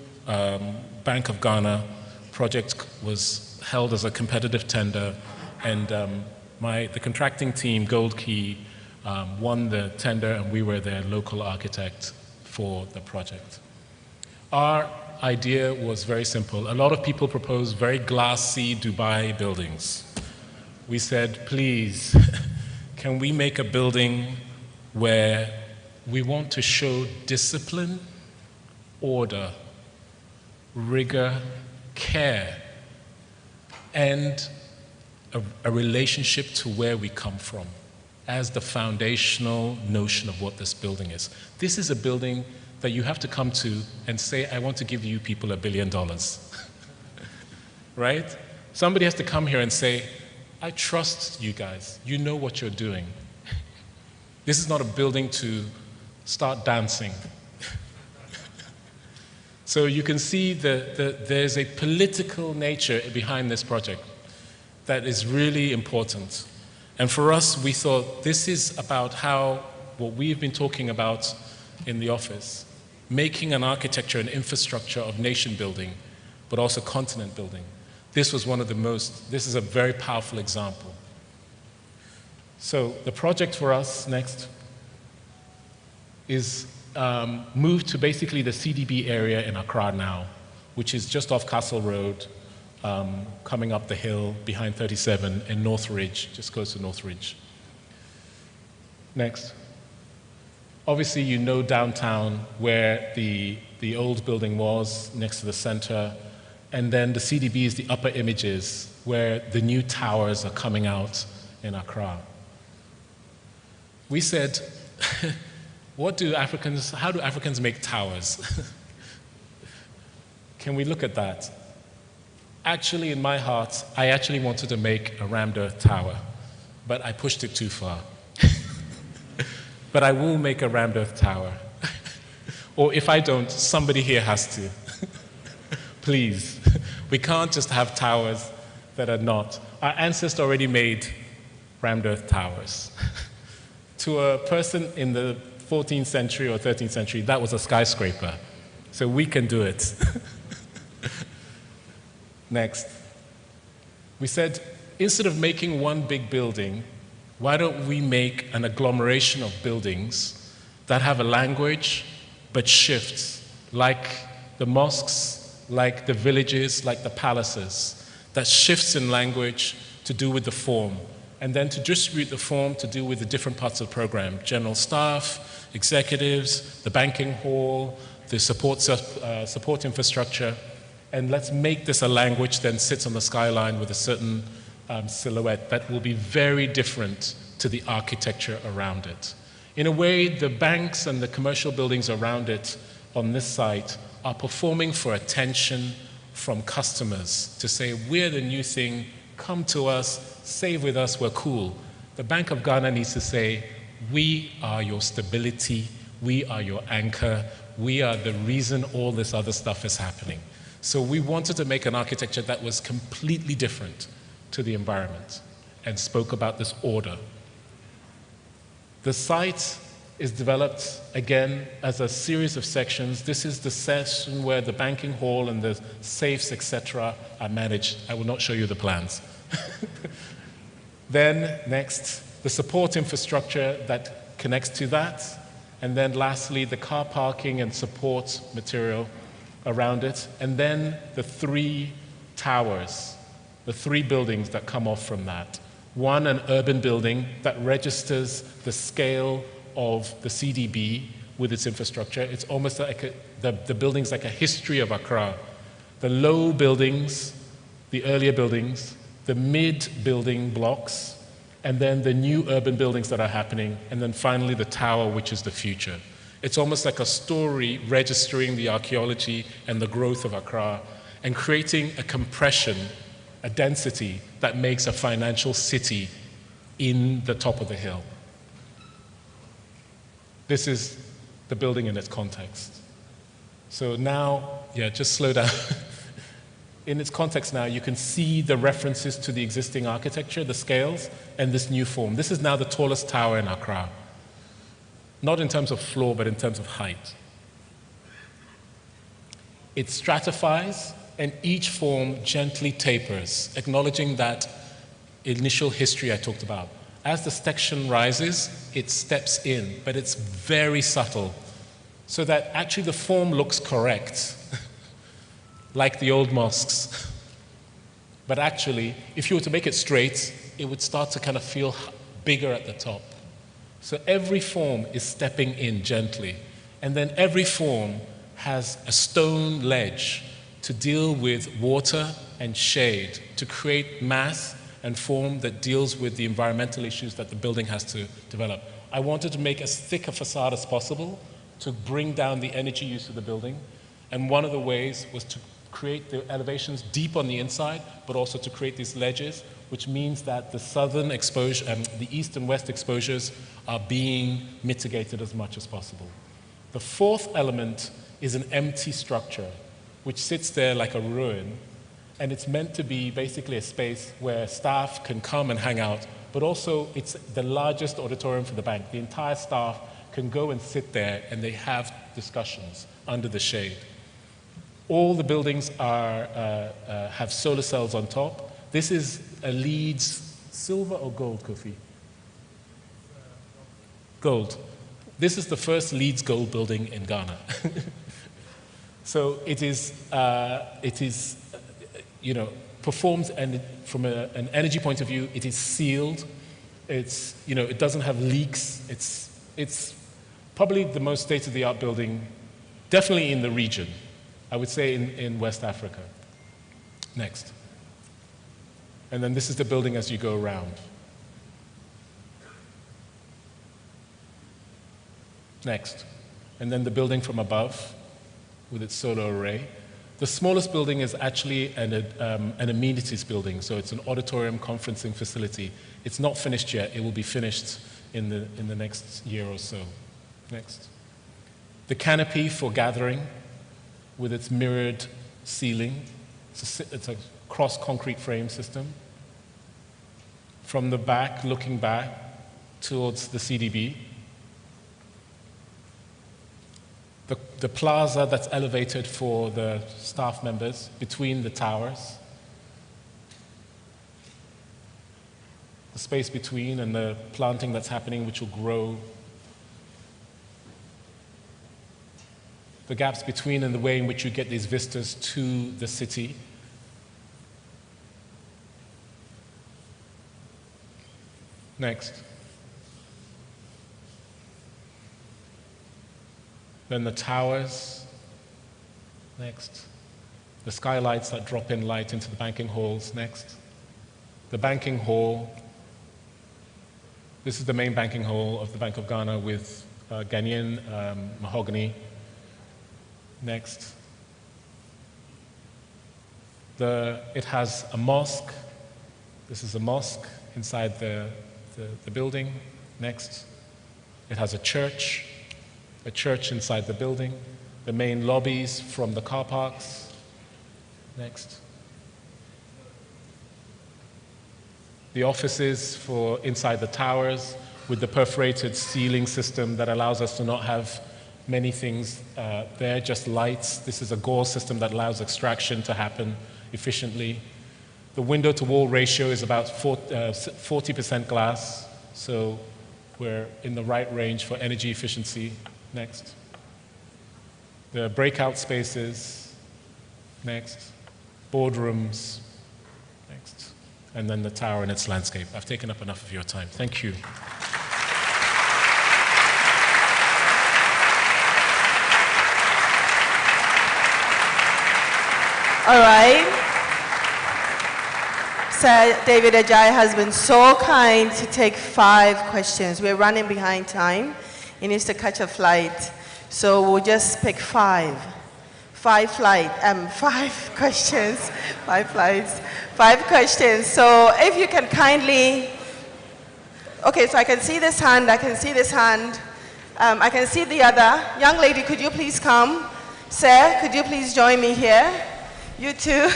Bank of Ghana project was held as a competitive tender, and the contracting team, Gold Key, won the tender, and we were their local architect for the project. Our idea was very simple. A lot of people proposed very glassy Dubai buildings. We said, please, can we make a building where we want to show discipline, order, rigor, care, and a relationship to where we come from as the foundational notion of what this building is. This is a building that you have to come to and say, I want to give you people $1 billion. Right? Somebody has to come here and say, I trust you guys. You know what you're doing. This is not a building to start dancing. So you can see that there's a political nature behind this project that is really important. And for us, we thought this is about how what we've been talking about in the office, making an architecture and infrastructure of nation building, but also continent building. This was this is a very powerful example. So the project for us next is moved to basically the CDB area in Accra now, which is just off Castle Road, coming up the hill behind 37 in North Ridge, just close to North Ridge. Next. Obviously, you know downtown where the old building was, next to the center, and then the CDB is the upper images where the new towers are coming out in Accra. We said, how do Africans make towers? Can we look at that? Actually, in my heart, I actually wanted to make a rammed earth tower, but I pushed it too far. But I will make a rammed earth tower. Or if I don't, somebody here has to. Please. We can't just have towers that are not. Our ancestors already made rammed earth towers. To a person in the 14th century or 13th century, that was a skyscraper. So we can do it. Next. We said, instead of making one big building, why don't we make an agglomeration of buildings that have a language but shifts, like the mosques, like the villages, like the palaces, that shifts in language to do with the form, and then to distribute the form to do with the different parts of the program, general staff, executives, the banking hall, the support infrastructure, and let's make this a language that sits on the skyline with a certain silhouette that will be very different to the architecture around it. In a way, the banks and the commercial buildings around it on this site are performing for attention from customers to say, we're the new thing, come to us, save with us, we're cool. The Bank of Ghana needs to say, we are your stability, we are your anchor, we are the reason all this other stuff is happening. So we wanted to make an architecture that was completely different to the environment and spoke about this order. The site is developed, again, as a series of sections. This is the section where the banking hall and the safes, etc., are managed. I will not show you the plans. Then, next, the support infrastructure that connects to that. And then lastly, the car parking and support material around it. And then the 3 towers, the 3 buildings that come off from that. One, an urban building that registers the scale of the CDB with its infrastructure. It's almost like the building's like a history of Accra. The low buildings, the earlier buildings, the mid-building blocks, and then the new urban buildings that are happening, and then finally the tower, which is the future. It's almost like a story registering the archaeology and the growth of Accra and creating a compression, a density that makes a financial city in the top of the hill. This is the building in its context. So now, yeah, just slow down. In its context now, you can see the references to the existing architecture, the scales, and this new form. This is now the tallest tower in Accra. Not in terms of floor, but in terms of height. It stratifies, and each form gently tapers, acknowledging that initial history I talked about. As the section rises, it steps in, but it's very subtle, so that actually the form looks correct, like the old mosques. But actually, if you were to make it straight, it would start to kind of feel bigger at the top. So every form is stepping in gently, and then every form has a stone ledge to deal with water and shade, to create mass and form that deals with the environmental issues that the building has to develop. I wanted to make as thick a facade as possible to bring down the energy use of the building, and one of the ways was to create the elevations deep on the inside, but also to create these ledges, which means that the southern exposure and the east and west exposures are being mitigated as much as possible. The fourth element is an empty structure, which sits there like a ruin, and it's meant to be basically a space where staff can come and hang out, but also it's the largest auditorium for the bank. The entire staff can go and sit there, and they have discussions under the shade. All the buildings have solar cells on top. This is a Leeds silver or gold, Kofi? Gold. This is the first Leeds gold building in Ghana. So it is, performs, and from an energy point of view, it is sealed. It's, it doesn't have leaks. It's probably the most state-of-the-art building, definitely in the region. I would say in West Africa. Next. And then this is the building as you go around. Next. And then the building from above with its solar array. The smallest building is actually an amenities building, so it's an auditorium conferencing facility. It's not finished yet. It will be finished in the next year or so. Next. The canopy for gathering with its mirrored ceiling. It's a cross-concrete frame system. From the back, looking back towards the CDB. The plaza that's elevated for the staff members between the towers. The space between and the planting that's happening, which will grow. The gaps between and the way in which you get these vistas to the city. Next. Then the towers. Next. The skylights that drop in light into the banking halls. Next. The banking hall. This is the main banking hall of the Bank of Ghana with Ghanaian mahogany. Next. It has a mosque. This is a mosque inside the building. Next. It has a church inside the building. The main lobbies from the car parks. Next. The offices for inside the towers with the perforated ceiling system that allows us to not have many things there, just lights. This is a gauze system that allows extraction to happen efficiently. The window-to-wall ratio is about 40% glass, so we're in the right range for energy efficiency. Next. The breakout spaces. Next. Boardrooms. Next. And then the tower and its landscape. I've taken up enough of your time. Thank you. All right. Sir David Adjaye has been so kind to take 5 questions. We're running behind time. He needs to catch a flight. So we'll just pick 5. 5 questions. 5 flights. 5 questions. So if you can kindly, okay, so I can see this hand, I can see the other. Young lady, could you please come? Sir, could you please join me here? You too.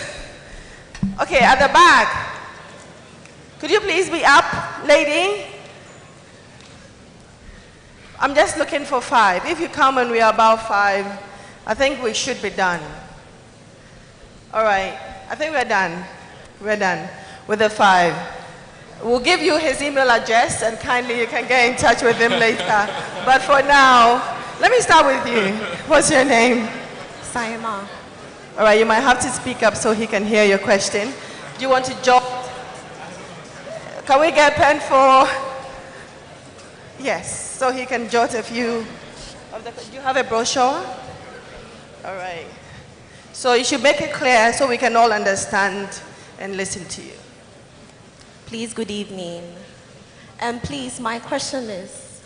Okay, at the back. Could you please be up, lady? I'm just looking for 5. If you come and we are about 5, I think we should be done. All right, I think we're done. We're done with the 5. We'll give you his email address and kindly you can get in touch with him later. But for now, let me start with you. What's your name? Saima. All right, you might have to speak up so he can hear your question. Do you want to jot? Can we get a pen for? Yes, so he can jot a few of the. Do you have a brochure? All right. So you should make it clear so we can all understand and listen to you. Please, good evening. And please, my question is,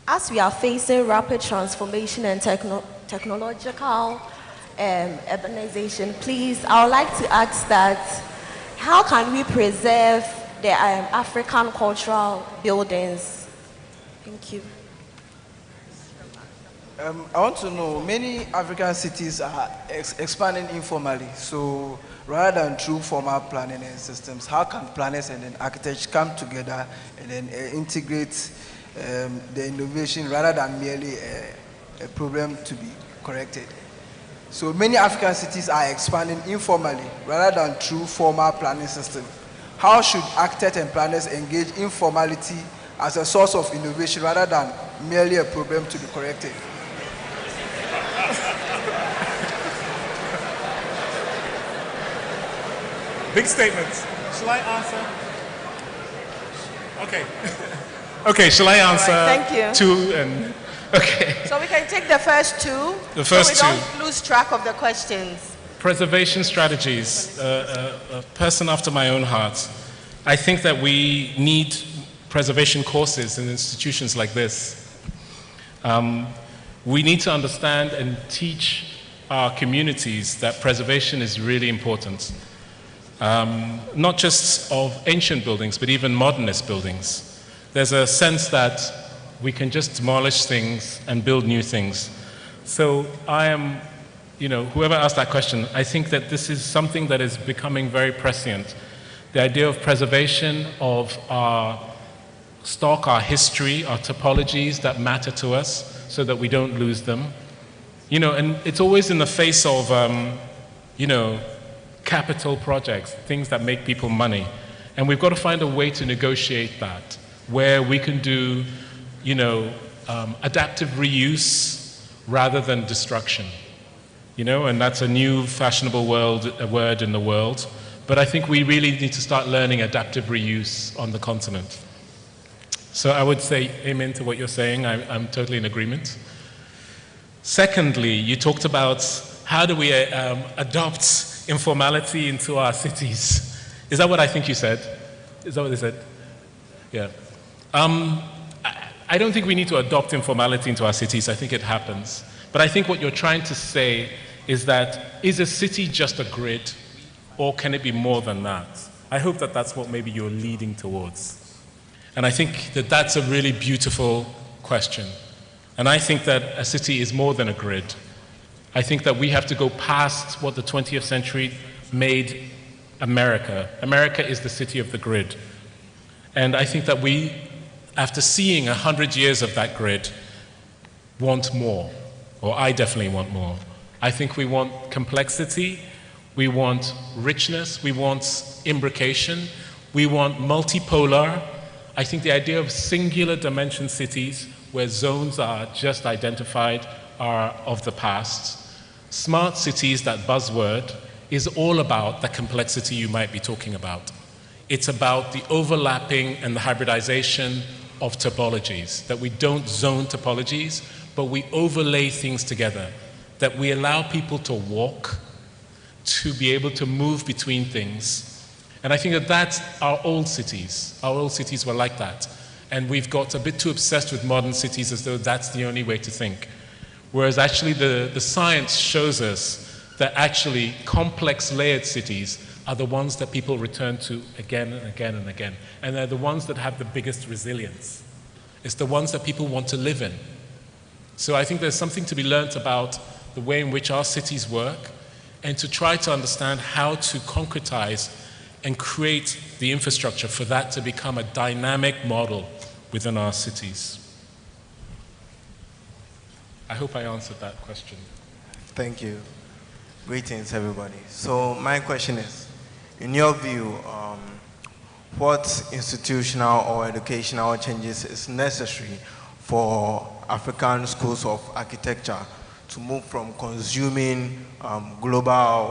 as we are facing rapid transformation and technological urbanization, please, I would like to ask that, how can we preserve the African cultural buildings? Thank you. I want to know, many African cities are expanding informally, so rather than through formal planning and systems, how can planners and then architects come together and then integrate the innovation rather than merely a problem to be corrected? So many African cities are expanding informally rather than through formal planning system. How should architects and planners engage informality as a source of innovation rather than merely a problem to be corrected? Big statements. Shall I answer? Okay. Okay, shall I answer? Right, thank you. 2 and okay. So we can take the first 2. The first so we 2. don't lose track of the questions. Preservation strategies, a person after my own heart. I think that we need preservation courses in institutions like this. We need to understand and teach our communities that preservation is really important. Not just of ancient buildings, but even modernist buildings. There's a sense that we can just demolish things and build new things. So I am, whoever asked that question, I think that this is something that is becoming very prescient. The idea of preservation of our stock, our history, our topologies that matter to us so that we don't lose them. And it's always in the face of, capital projects, things that make people money. And we've got to find a way to negotiate that, where we can do, adaptive reuse rather than destruction. And that's a new fashionable word in the world. But I think we really need to start learning adaptive reuse on the continent. So I would say amen to what you're saying. I'm totally in agreement. Secondly, you talked about how do we adopt informality into our cities. Is that what I think you said? Is that what they said? Yeah. I don't think we need to adopt informality into our cities. I think it happens. But I think what you're trying to say is that, is a city just a grid, or can it be more than that? I hope that that's what maybe you're leading towards. And I think that that's a really beautiful question. And I think that a city is more than a grid. I think that we have to go past what the 20th century made America. America is the city of the grid. And I think that we, after seeing 100 years of that grid, want more. Or I definitely want more. I think we want complexity, we want richness, we want imbrication, we want multipolar. I think the idea of singular dimension cities where zones are just identified are of the past. Smart cities, that buzzword, is all about the complexity you might be talking about. It's about the overlapping and the hybridization of topologies, that we don't zone topologies, but we overlay things together, that we allow people to walk, to be able to move between things. And I think that that's our old cities. Our old cities were like that. And we've got a bit too obsessed with modern cities as though that's the only way to think. Whereas actually the science shows us that actually complex layered cities are the ones that people return to again and again and again. And they're the ones that have the biggest resilience. It's the ones that people want to live in. So I think there's something to be learned about the way in which our cities work, and to try to understand how to concretize and create the infrastructure for that to become a dynamic model within our cities. I hope I answered that question. Thank you. Greetings, everybody. So my question is, in your view, what institutional or educational changes is necessary for African schools of architecture to move from consuming global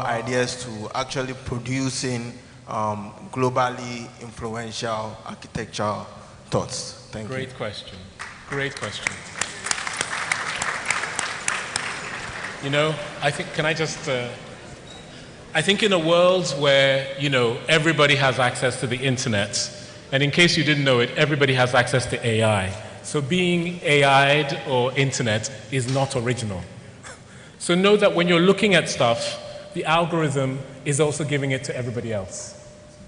ideas to actually producing globally influential architectural thoughts? Thank you. Great question. Great question. You know, I think, can I just, I think in a world where, you know, everybody has access to the internet, and in case you didn't know it, everybody has access to AI. So being AI'd or internet is not original. So know that when you're looking at stuff, the algorithm is also giving it to everybody else.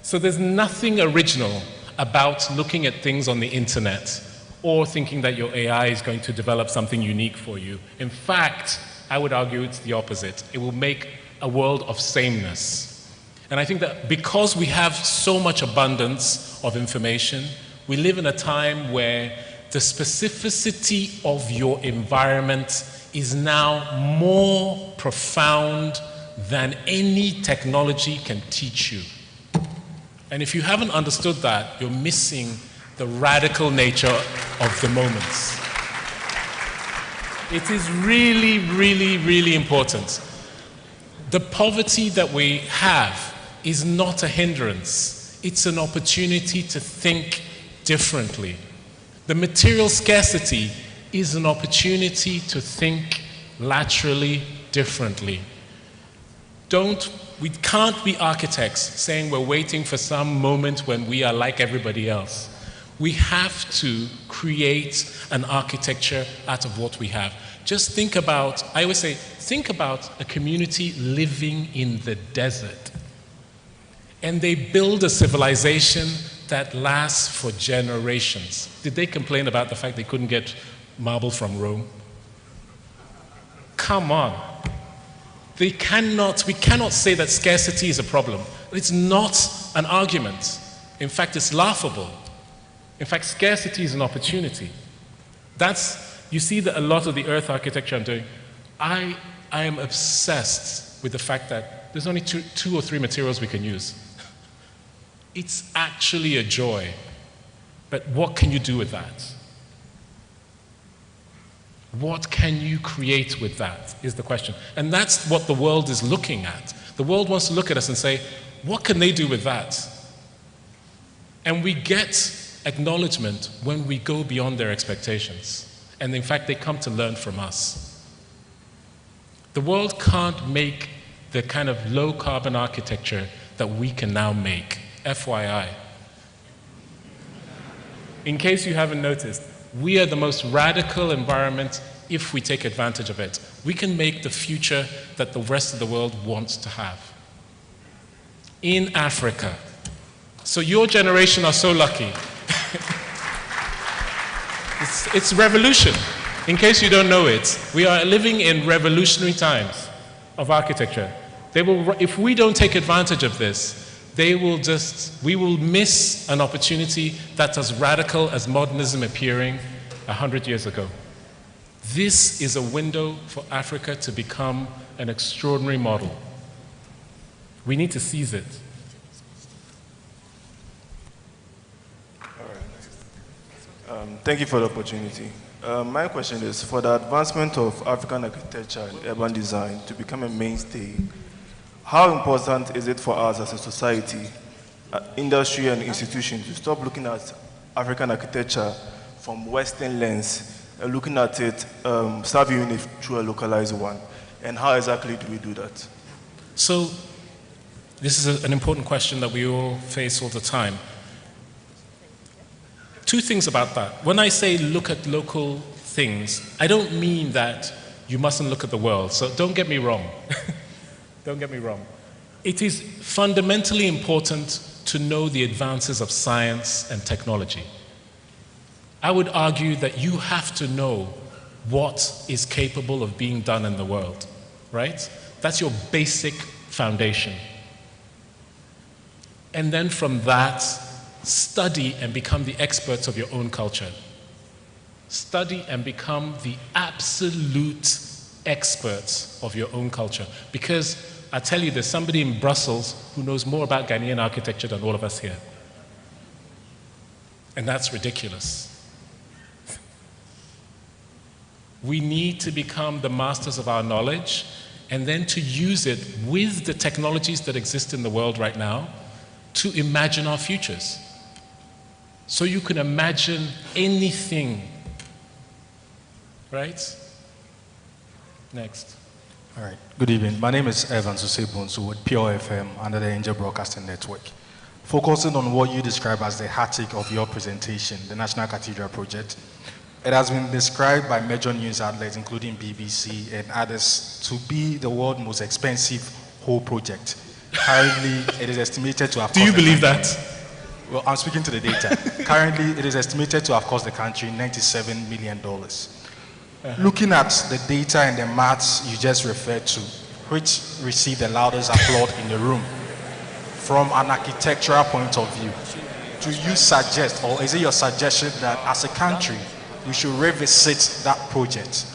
So there's nothing original about looking at things on the internet or thinking that your AI is going to develop something unique for you. In fact, I would argue it's the opposite. It will make a world of sameness. And I think that because we have so much abundance of information, we live in a time where the specificity of your environment is now more profound than any technology can teach you. And if you haven't understood that, you're missing the radical nature of the moments. It is really, really, really important. The poverty that we have is not a hindrance. It's an opportunity to think differently. The material scarcity is an opportunity to think laterally differently. We can't be architects saying we're waiting for some moment when we are like everybody else. We have to create an architecture out of what we have. Just think about, I always say, think about a community living in the desert. And they build a civilization that lasts for generations. Did they complain about the fact they couldn't get marble from Rome? Come on. We cannot say that scarcity is a problem. It's not an argument. In fact, it's laughable. In fact, scarcity is an opportunity. You see that a lot of the earth architecture I'm doing, I am obsessed with the fact that there's only two or three materials we can use. It's actually a joy. But what can you do with that? What can you create with that is the question. And that's what the world is looking at. The world wants to look at us and say, what can they do with that? And we get acknowledgement when we go beyond their expectations. And in fact, they come to learn from us. The world can't make the kind of low carbon architecture that we can now make, FYI. In case you haven't noticed, we are the most radical environment if we take advantage of it. We can make the future that the rest of the world wants to have. In Africa. So your generation are so lucky. It's revolution. In case you don't know it, we are living in revolutionary times of architecture. If we don't take advantage of this, we will miss an opportunity that's as radical as modernism appearing 100 years ago. This is a window for Africa to become an extraordinary model. We need to seize it. Thank you for the opportunity. My question is, for the advancement of African architecture and urban design to become a mainstay, how important is it for us as a society, industry and institutions to stop looking at African architecture from Western lens and looking at it, start viewing it through a localized one? And how exactly do we do that? So this is an important question that we all face all the time. Two things about that. When I say look at local things, I don't mean that you mustn't look at the world. So don't get me wrong. Don't get me wrong. It is fundamentally important to know the advances of science and technology. I would argue that you have to know what is capable of being done in the world, right? That's your basic foundation. And then from that, study and become the experts of your own culture. Study and become the absolute experts of your own culture. Because I tell you, there's somebody in Brussels who knows more about Ghanaian architecture than all of us here. And that's ridiculous. We need to become the masters of our knowledge and then to use it with the technologies that exist in the world right now to imagine our futures. So you can imagine anything, right? Next. All right. Good evening. My name is Evans Usebunsu with Pure FM under the Angel Broadcasting Network. Focusing on what you describe as the heartache of your presentation, the National Cathedral Project, it has been described by major news outlets, including BBC and others, to be the world's most expensive whole project. Currently, it is estimated to have Do you believe that? Well, I'm speaking to the data. Currently, it is estimated to have cost the country $97 million. Looking at the data and the maths you just referred to, which received the loudest applause in the room, from an architectural point of view, do you suggest, or is it your suggestion that as a country, we should revisit that project,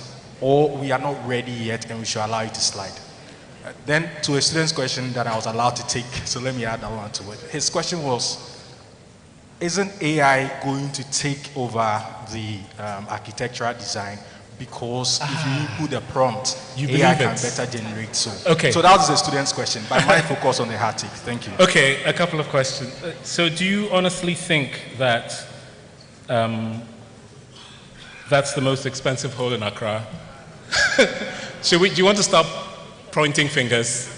or we are not ready yet and we should allow it to slide? Then to a student's question that I was allowed to take, so let me add that one to it. His question was, isn't AI going to take over the architectural design? Because if you input the prompt, AI can better generate so. Okay. So that was the student's question, but my focus on the heartache. Thank you. Okay, a couple of questions. So do you honestly think that that's the most expensive hole in Accra? Do you want to stop pointing fingers?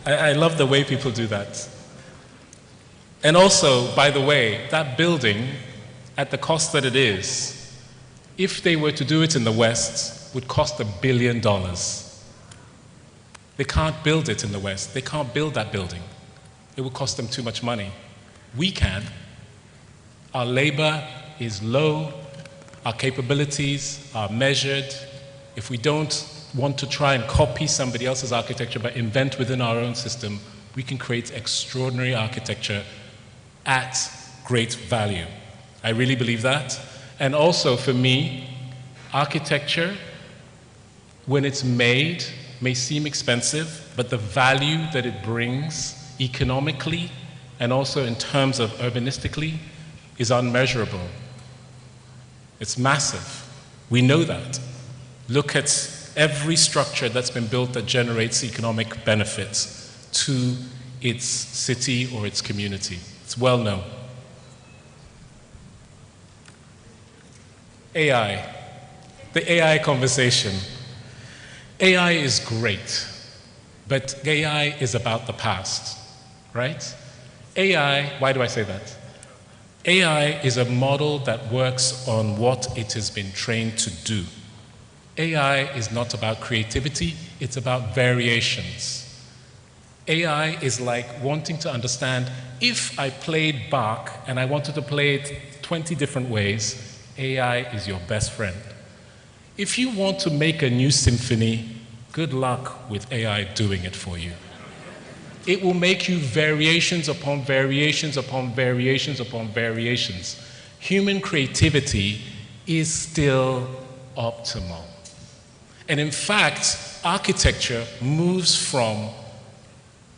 I love the way people do that. And also, by the way, that building, at the cost that it is, if they were to do it in the West, would cost $1 billion. They can't build it in the West. They can't build that building. It would cost them too much money. We can. Our labor is low. Our capabilities are measured. If we don't want to try and copy somebody else's architecture but invent within our own system, we can create extraordinary architecture at great value. I really believe that. And also for me, architecture, when it's made, may seem expensive, but the value that it brings economically and also in terms of urbanistically is unmeasurable. It's massive. We know that. Look at every structure that's been built that generates economic benefits to its city or its community. It's well known. AI, the AI conversation. AI is great, but AI is about the past, right? AI, why do I say that? AI is a model that works on what it has been trained to do. AI is not about creativity, it's about variations. AI is like wanting to understand, if I played Bach and I wanted to play it 20 different ways, AI is your best friend. If you want to make a new symphony, good luck with AI doing it for you. It will make you variations upon variations upon variations upon variations. Human creativity is still optimal. And in fact, architecture moves from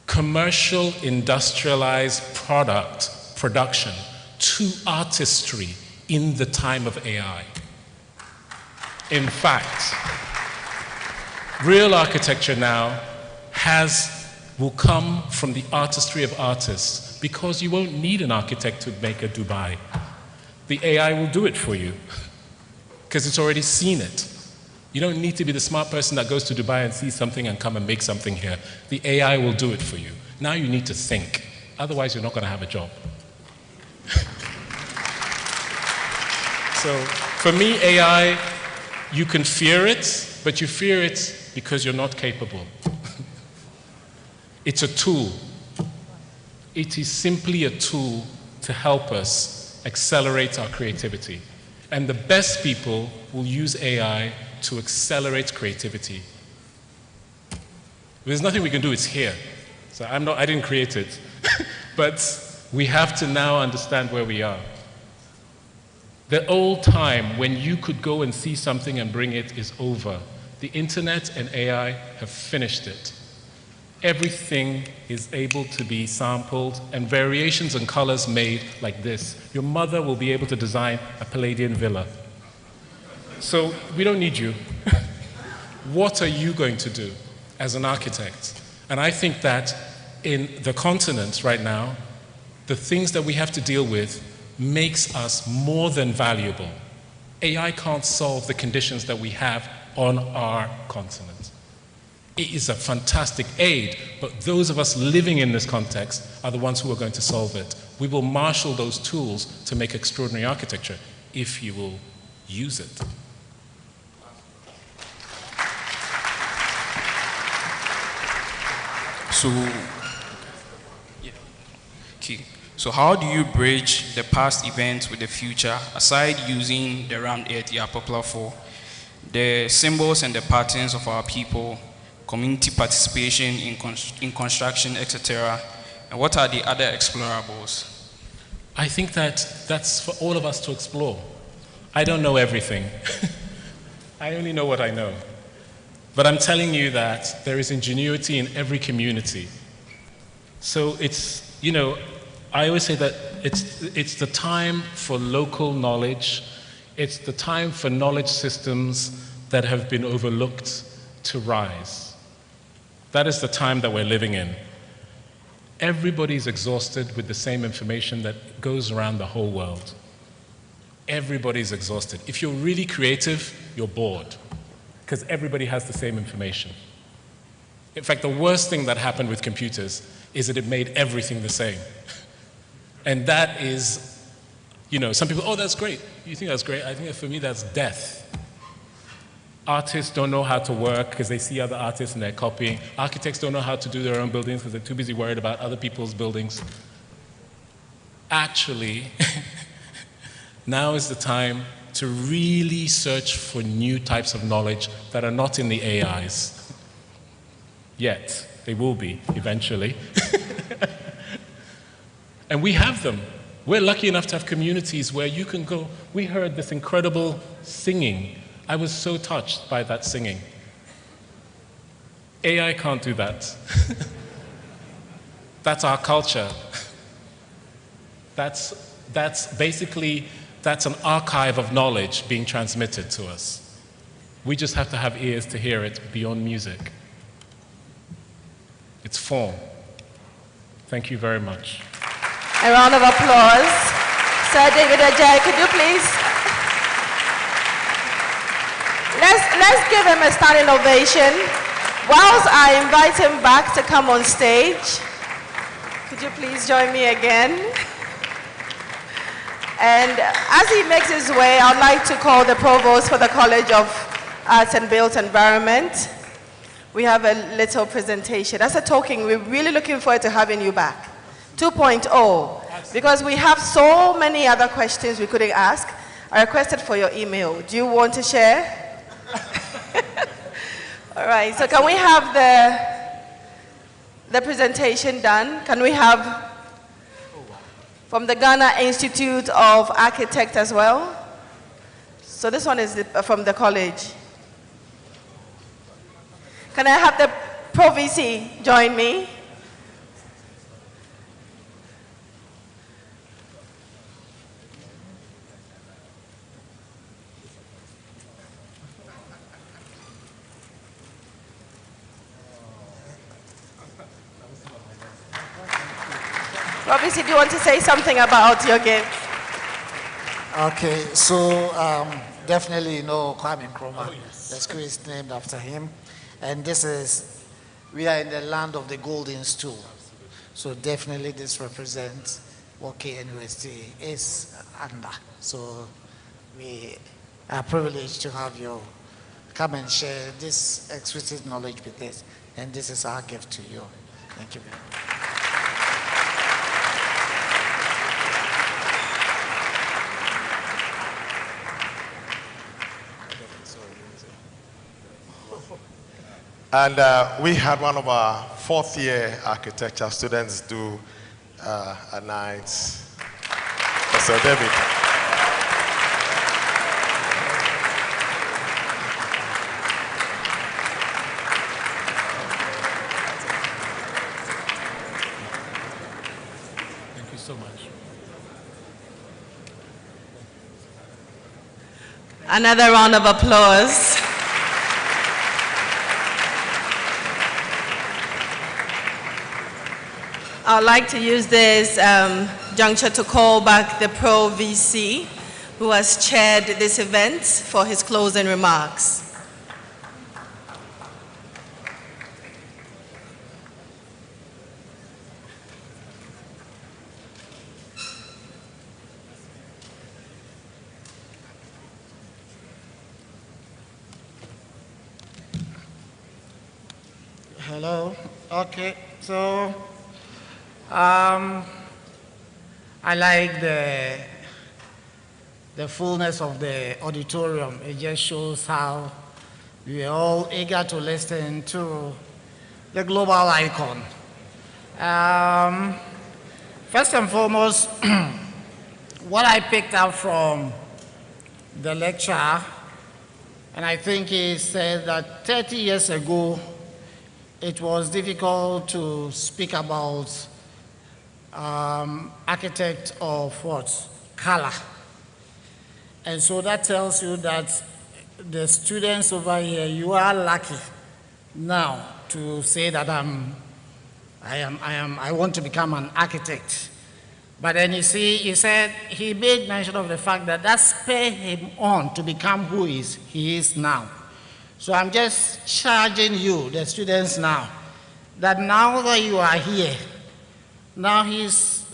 commercial, industrialized production to artistry in the time of AI. In fact, real architecture now will come from the artistry of artists, because you won't need an architect to make a Dubai. The AI will do it for you because it's already seen it. You don't need to be the smart person that goes to Dubai and sees something and come and make something here. The AI will do it for you. Now you need to think. Otherwise, you're not going to have a job. So for me, AI, you can fear it, but you fear it because you're not capable. It's a tool. It is simply a tool to help us accelerate our creativity. And the best people will use AI to accelerate creativity. There's nothing we can do, it's here. So I didn't create it. But we have to now understand where we are. The old time when you could go and see something and bring it is over. The internet and AI have finished it. Everything is able to be sampled and variations and colors made like this. Your mother will be able to design a Palladian villa. So we don't need you. What are you going to do as an architect? And I think that in the continent right now, the things that we have to deal with makes us more than valuable. AI can't solve the conditions that we have on our continent. It is a fantastic aid, but those of us living in this context are the ones who are going to solve it. We will marshal those tools to make extraordinary architecture if you will use it. So how do you bridge the past events with the future, aside using the round earth you are popular for, the symbols and the patterns of our people, community participation in construction, etc., and what are the other explorables? I think that that's for all of us to explore. I don't know everything. I only know what I know. But I'm telling you that there is ingenuity in every community. So it's, you know, I always say that it's the time for local knowledge. It's the time for knowledge systems that have been overlooked to rise. That is the time that we're living in. Everybody's exhausted with the same information that goes around the whole world. Everybody's exhausted. If you're really creative, you're bored, because everybody has the same information. In fact, the worst thing that happened with computers is that it made everything the same. And that is, you know, some people, oh, that's great. You think that's great? I think that for me, that's death. Artists don't know how to work because they see other artists and they're copying. Architects don't know how to do their own buildings because they're too busy worried about other people's buildings. Actually, now is the time to really search for new types of knowledge that are not in the AIs. Yet, they will be eventually. And we have them. We're lucky enough to have communities where you can go. We heard this incredible singing. I was so touched by that singing. AI can't do that. That's our culture. That's an archive of knowledge being transmitted to us. We just have to have ears to hear it beyond music. It's form. Thank you very much. A round of applause. Sir David Adjaye, could you please? Let's give him a standing ovation. Whilst I invite him back to come on stage, could you please join me again? And as he makes his way, I'd like to call the provost for the College of Arts and Built Environment. We have a little presentation. As a token, we're really looking forward to having you back. 2.0, because we have so many other questions we couldn't ask. I requested for your email. Do you want to share? All right, so can we have the presentation done? Can we have from the Ghana Institute of Architects as well? So this one is from the college. Can I have the Pro VC join me? Obviously, do you want to say something about your game? Okay, so definitely you know Kwame Nkrumah. Oh, yes. The school is named after him. And we are in the land of the golden stool. So definitely this represents what KNUST is under. So we are privileged to have you come and share this exquisite knowledge with us. And this is our gift to you. Thank you very much. And we had one of our fourth-year architecture students do a night. Sir David. Thank you so much. Another round of applause. I would like to use this juncture to call back the Pro VC who has chaired this event for his closing remarks. Hello. Okay. So I like the fullness of the auditorium. It just shows how we are all eager to listen to the global icon. First and foremost, what I picked up from the lecture, and I think he said that 30 years ago, it was difficult to speak about architect of what? Color. And so that tells you that the students over here, you are lucky now to say that I want to become an architect. But then you see, he said, he made mention of the fact that that spurred him on to become who he is now. So I'm just charging you, the students now, that now that you are here, now he's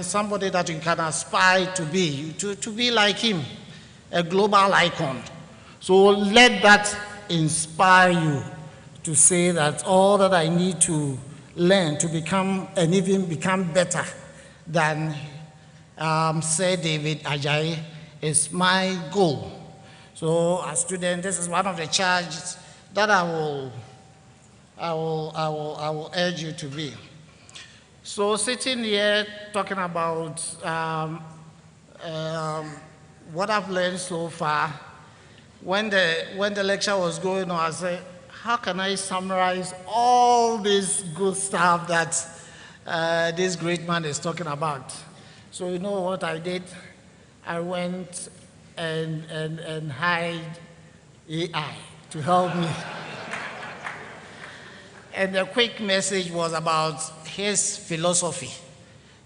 somebody that you can aspire to be like him, a global icon. So let that inspire you to say that all that I need to learn to become and even become better than Sir David Adjaye is my goal. So as student, this is one of the charges that I will urge you to be. So sitting here talking about what I've learned so far, when the lecture was going on, I said, how can I summarize all this good stuff that this great man is talking about? So you know what I did? I went and hired AI to help me. And the quick message was about his philosophy.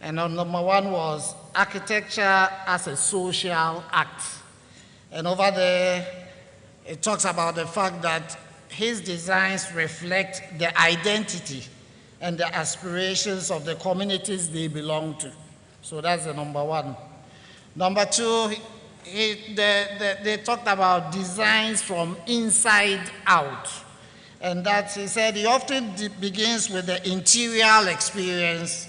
And number one was architecture as a social act. And over there, it talks about the fact that his designs reflect the identity and the aspirations of the communities they belong to. So that's the number one. Number two, they talked about designs from inside out. And that, he said, he often begins with the interior experience,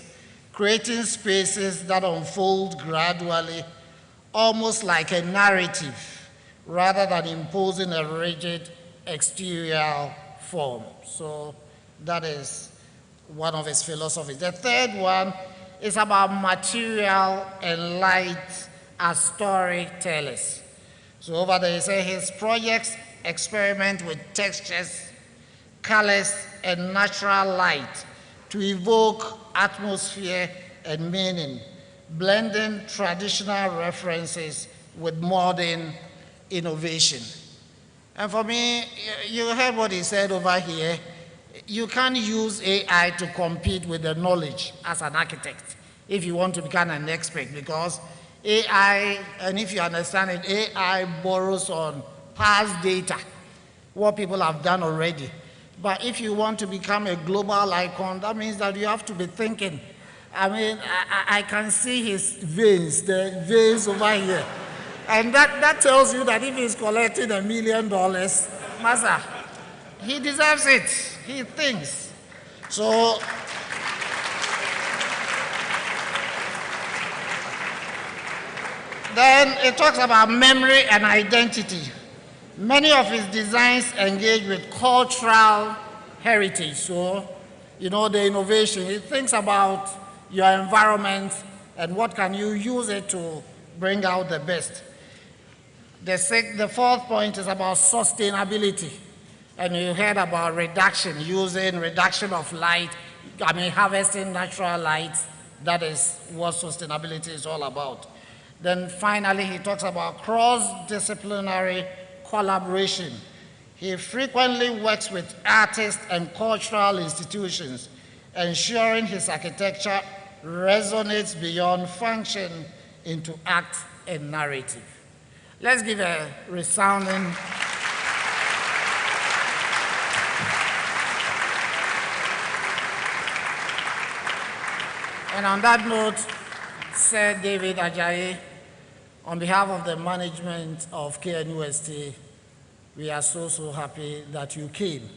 creating spaces that unfold gradually, almost like a narrative, rather than imposing a rigid exterior form. So that is one of his philosophies. The third one is about material and light as storytellers. So over there, he said his projects experiment with textures, colors, and natural light to evoke atmosphere and meaning, blending traditional references with modern innovation. And for me, you heard what he said over here. You can't use AI to compete with the knowledge as an architect if you want to become an expert, because AI, and if you understand it, AI borrows on past data, what people have done already. But if you want to become a global icon, that means that you have to be thinking. I mean, I can see his veins, the veins over here. And that tells you that if he's collecting $1 million, Master, he deserves it. He thinks. So, then it talks about memory and identity. Many of his designs engage with cultural heritage. So, you know, the innovation, he thinks about your environment and what can you use it to bring out the best. The fourth point is about sustainability. And you heard about reduction, using reduction of light, harvesting natural light. That is what sustainability is all about. Then finally, he talks about cross-disciplinary collaboration. He frequently works with artists and cultural institutions, ensuring his architecture resonates beyond function into act and narrative. Let's give a resounding And on that note, Sir David Adjaye, on behalf of the management of KNUST, we are so happy that you came.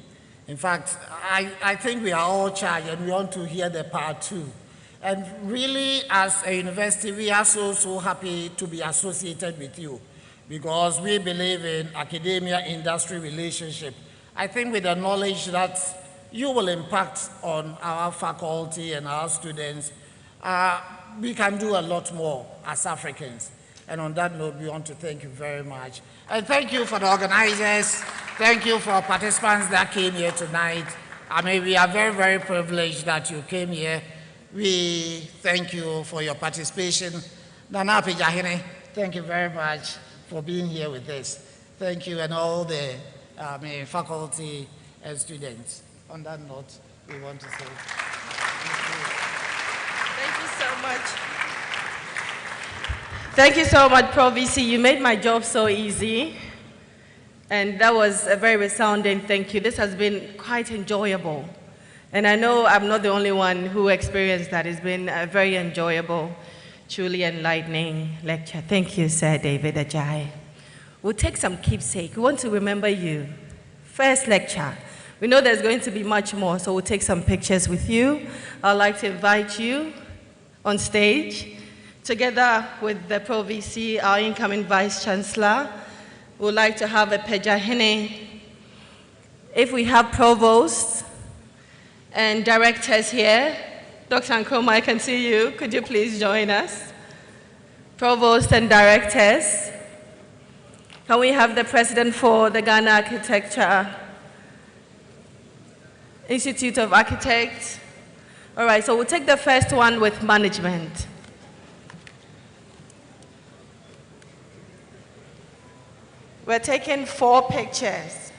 In fact, I think we are all charged and we want to hear the part two. And really, as a university, we are so happy to be associated with you because we believe in academia-industry relationship. I think with the knowledge that you will impact on our faculty and our students, we can do a lot more as Africans. And on that note, we want to thank you very much. And thank you for the organizers. Thank you for participants that came here tonight. We are very privileged that you came here. We thank you for your participation. Nana Pijahine, thank you very much for being here with us. Thank you and all the faculty and students. On that note, we want to say thank you. Thank you so much. Thank you so much, Prof. VC. You made my job so easy. And that was a very resounding thank you. This has been quite enjoyable. And I know I'm not the only one who experienced that. It's been a very enjoyable, truly enlightening lecture. Thank you, Sir David Adjaye. We'll take some keepsake. We want to remember you. First lecture. We know there's going to be much more, so we'll take some pictures with you. I'd like to invite you on stage, together with the Pro VC, our incoming Vice Chancellor. We'd like to have a Pejahine. If we have provosts and directors here, Dr. Nkrumah, I can see you. Could you please join us? Provosts and directors. Can we have the president for the Ghana Architecture Institute of Architects? All right, so we'll take the first one with management. We're taking 4 pictures.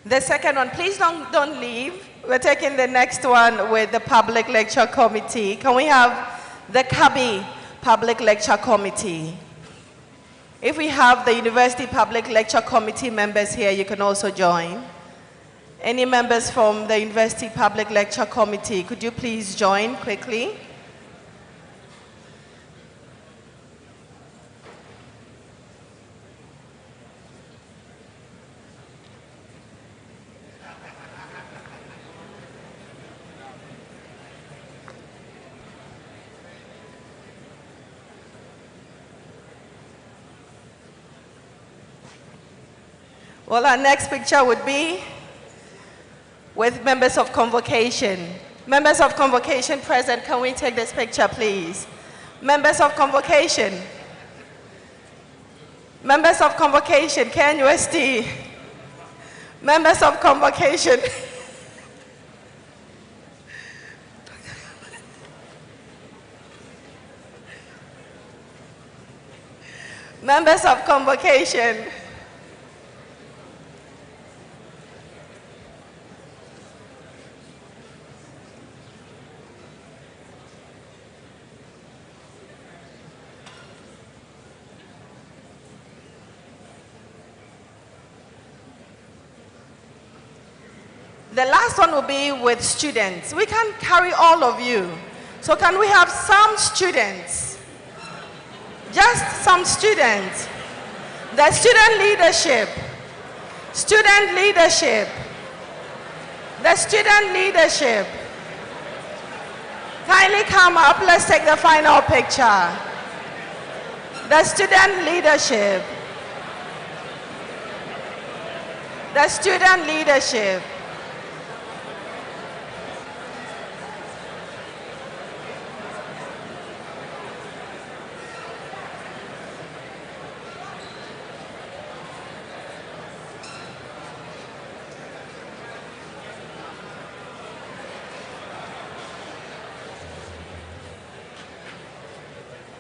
The second one, please don't leave. We're taking the next one with the Public Lecture Committee. Can we have the CABI Public Lecture Committee? If we have the University Public Lecture Committee members here, you can also join. Any members from the University Public Lecture Committee, could you please join quickly? Well, our next picture would be with members of convocation. Members of convocation present, can we take this picture, please? Members of convocation. Members of convocation, KNUST. Members of convocation. Members of convocation. The last one will be with students. We can't carry all of you. So can we have some students? Just some students. The student leadership. Student leadership. The student leadership. Kindly come up, let's take the final picture. The student leadership. The student leadership.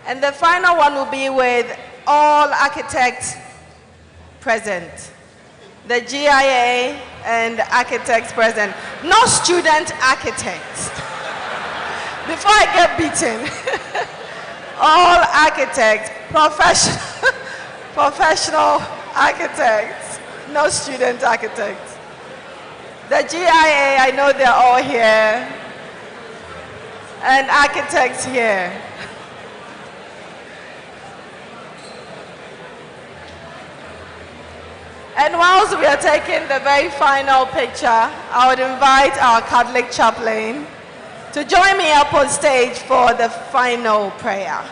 And the final one will be with all architects present. The GIA and architects present. No student architects. Before I get beaten. All architects, professional architects, no student architects. The GIA, I know they're all here. And architects here. And whilst we are taking the very final picture, I would invite our Catholic chaplain to join me up on stage for the final prayer.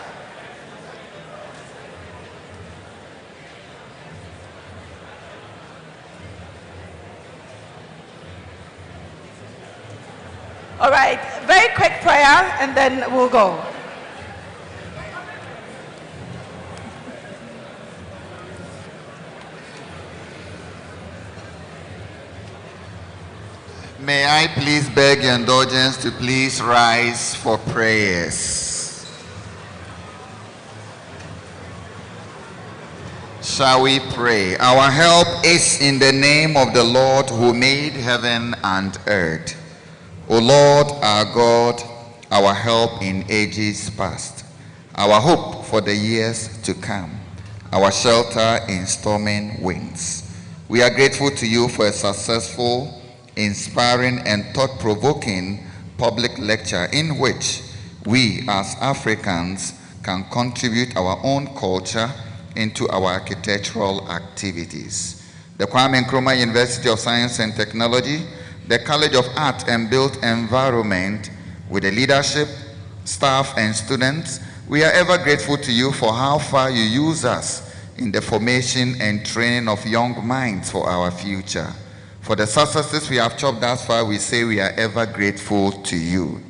All right, very quick prayer and then we'll go. May I please beg your indulgence to please rise for prayers. Shall we pray? Our help is in the name of the Lord who made heaven and earth. O Lord, our God, our help in ages past, our hope for the years to come, our shelter in storming winds. We are grateful to you for a successful, inspiring and thought-provoking public lecture in which we as Africans can contribute our own culture into our architectural activities. The Kwame Nkrumah University of Science and Technology, the College of Art and Built Environment, with the leadership, staff and students, we are ever grateful to you for how far you use us in the formation and training of young minds for our future. For the successes we have chopped thus far, we say we are ever grateful to you.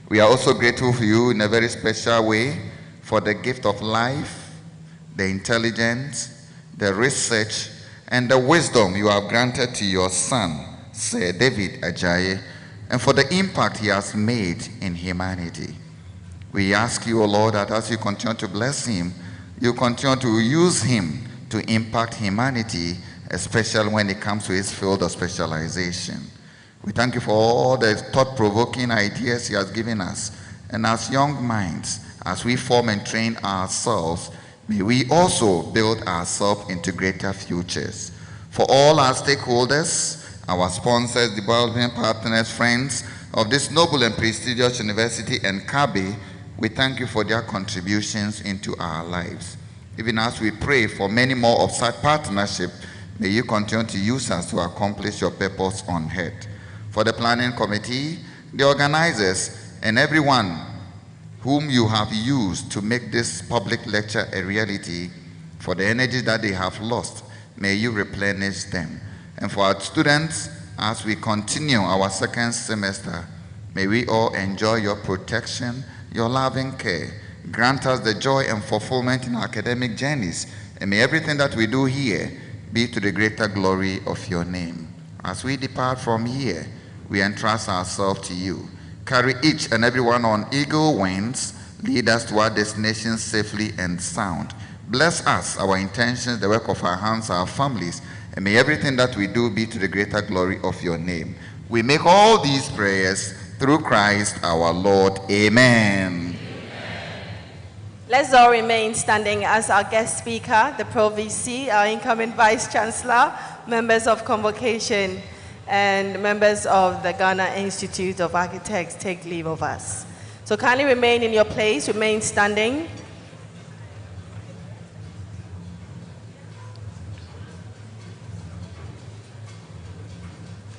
We are also grateful for you in a very special way for the gift of life, the intelligence, the research, and the wisdom you have granted to your son, Sir David Adjaye, and for the impact he has made in humanity. We ask you, O Lord, that as you continue to bless him, you continue to use him to impact humanity, especially when it comes to his field of specialization. We thank you for all the thought-provoking ideas he has given us. And as young minds, as we form and train ourselves, may we also build ourselves into greater futures. For all our stakeholders, our sponsors, development partners, friends of this noble and prestigious university and KABE, we thank you for their contributions into our lives. Even as we pray for many more of such partnership, may you continue to use us to accomplish your purpose on earth. For the planning committee, the organizers, and everyone whom you have used to make this public lecture a reality, for the energy that they have lost, may you replenish them. And for our students, as we continue our second semester, may we all enjoy your protection, your loving care. Grant us the joy and fulfillment in our academic journeys, and may everything that we do here be to the greater glory of your name. As we depart from here, we entrust ourselves to you. Carry each and every one on eagle wings, lead us to our destination safely and sound. Bless us, our intentions, the work of our hands, our families, and may everything that we do be to the greater glory of your name. We make all these prayers through Christ our Lord. Amen. Let's all remain standing as our guest speaker, the Pro-VC, our incoming Vice Chancellor, members of Convocation, and members of the Ghana Institute of Architects take leave of us. So kindly remain in your place, remain standing.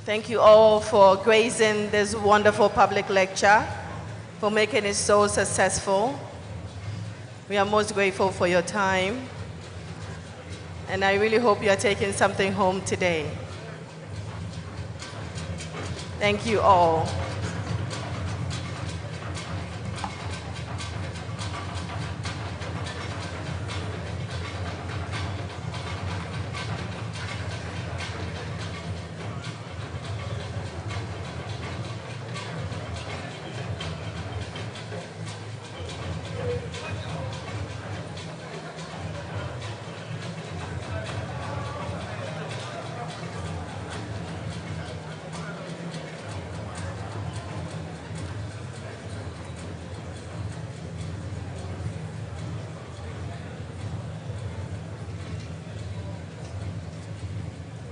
Thank you all for gracing this wonderful public lecture. for making it so successful. We are most grateful for your time, and I really hope you are taking something home today. Thank you all.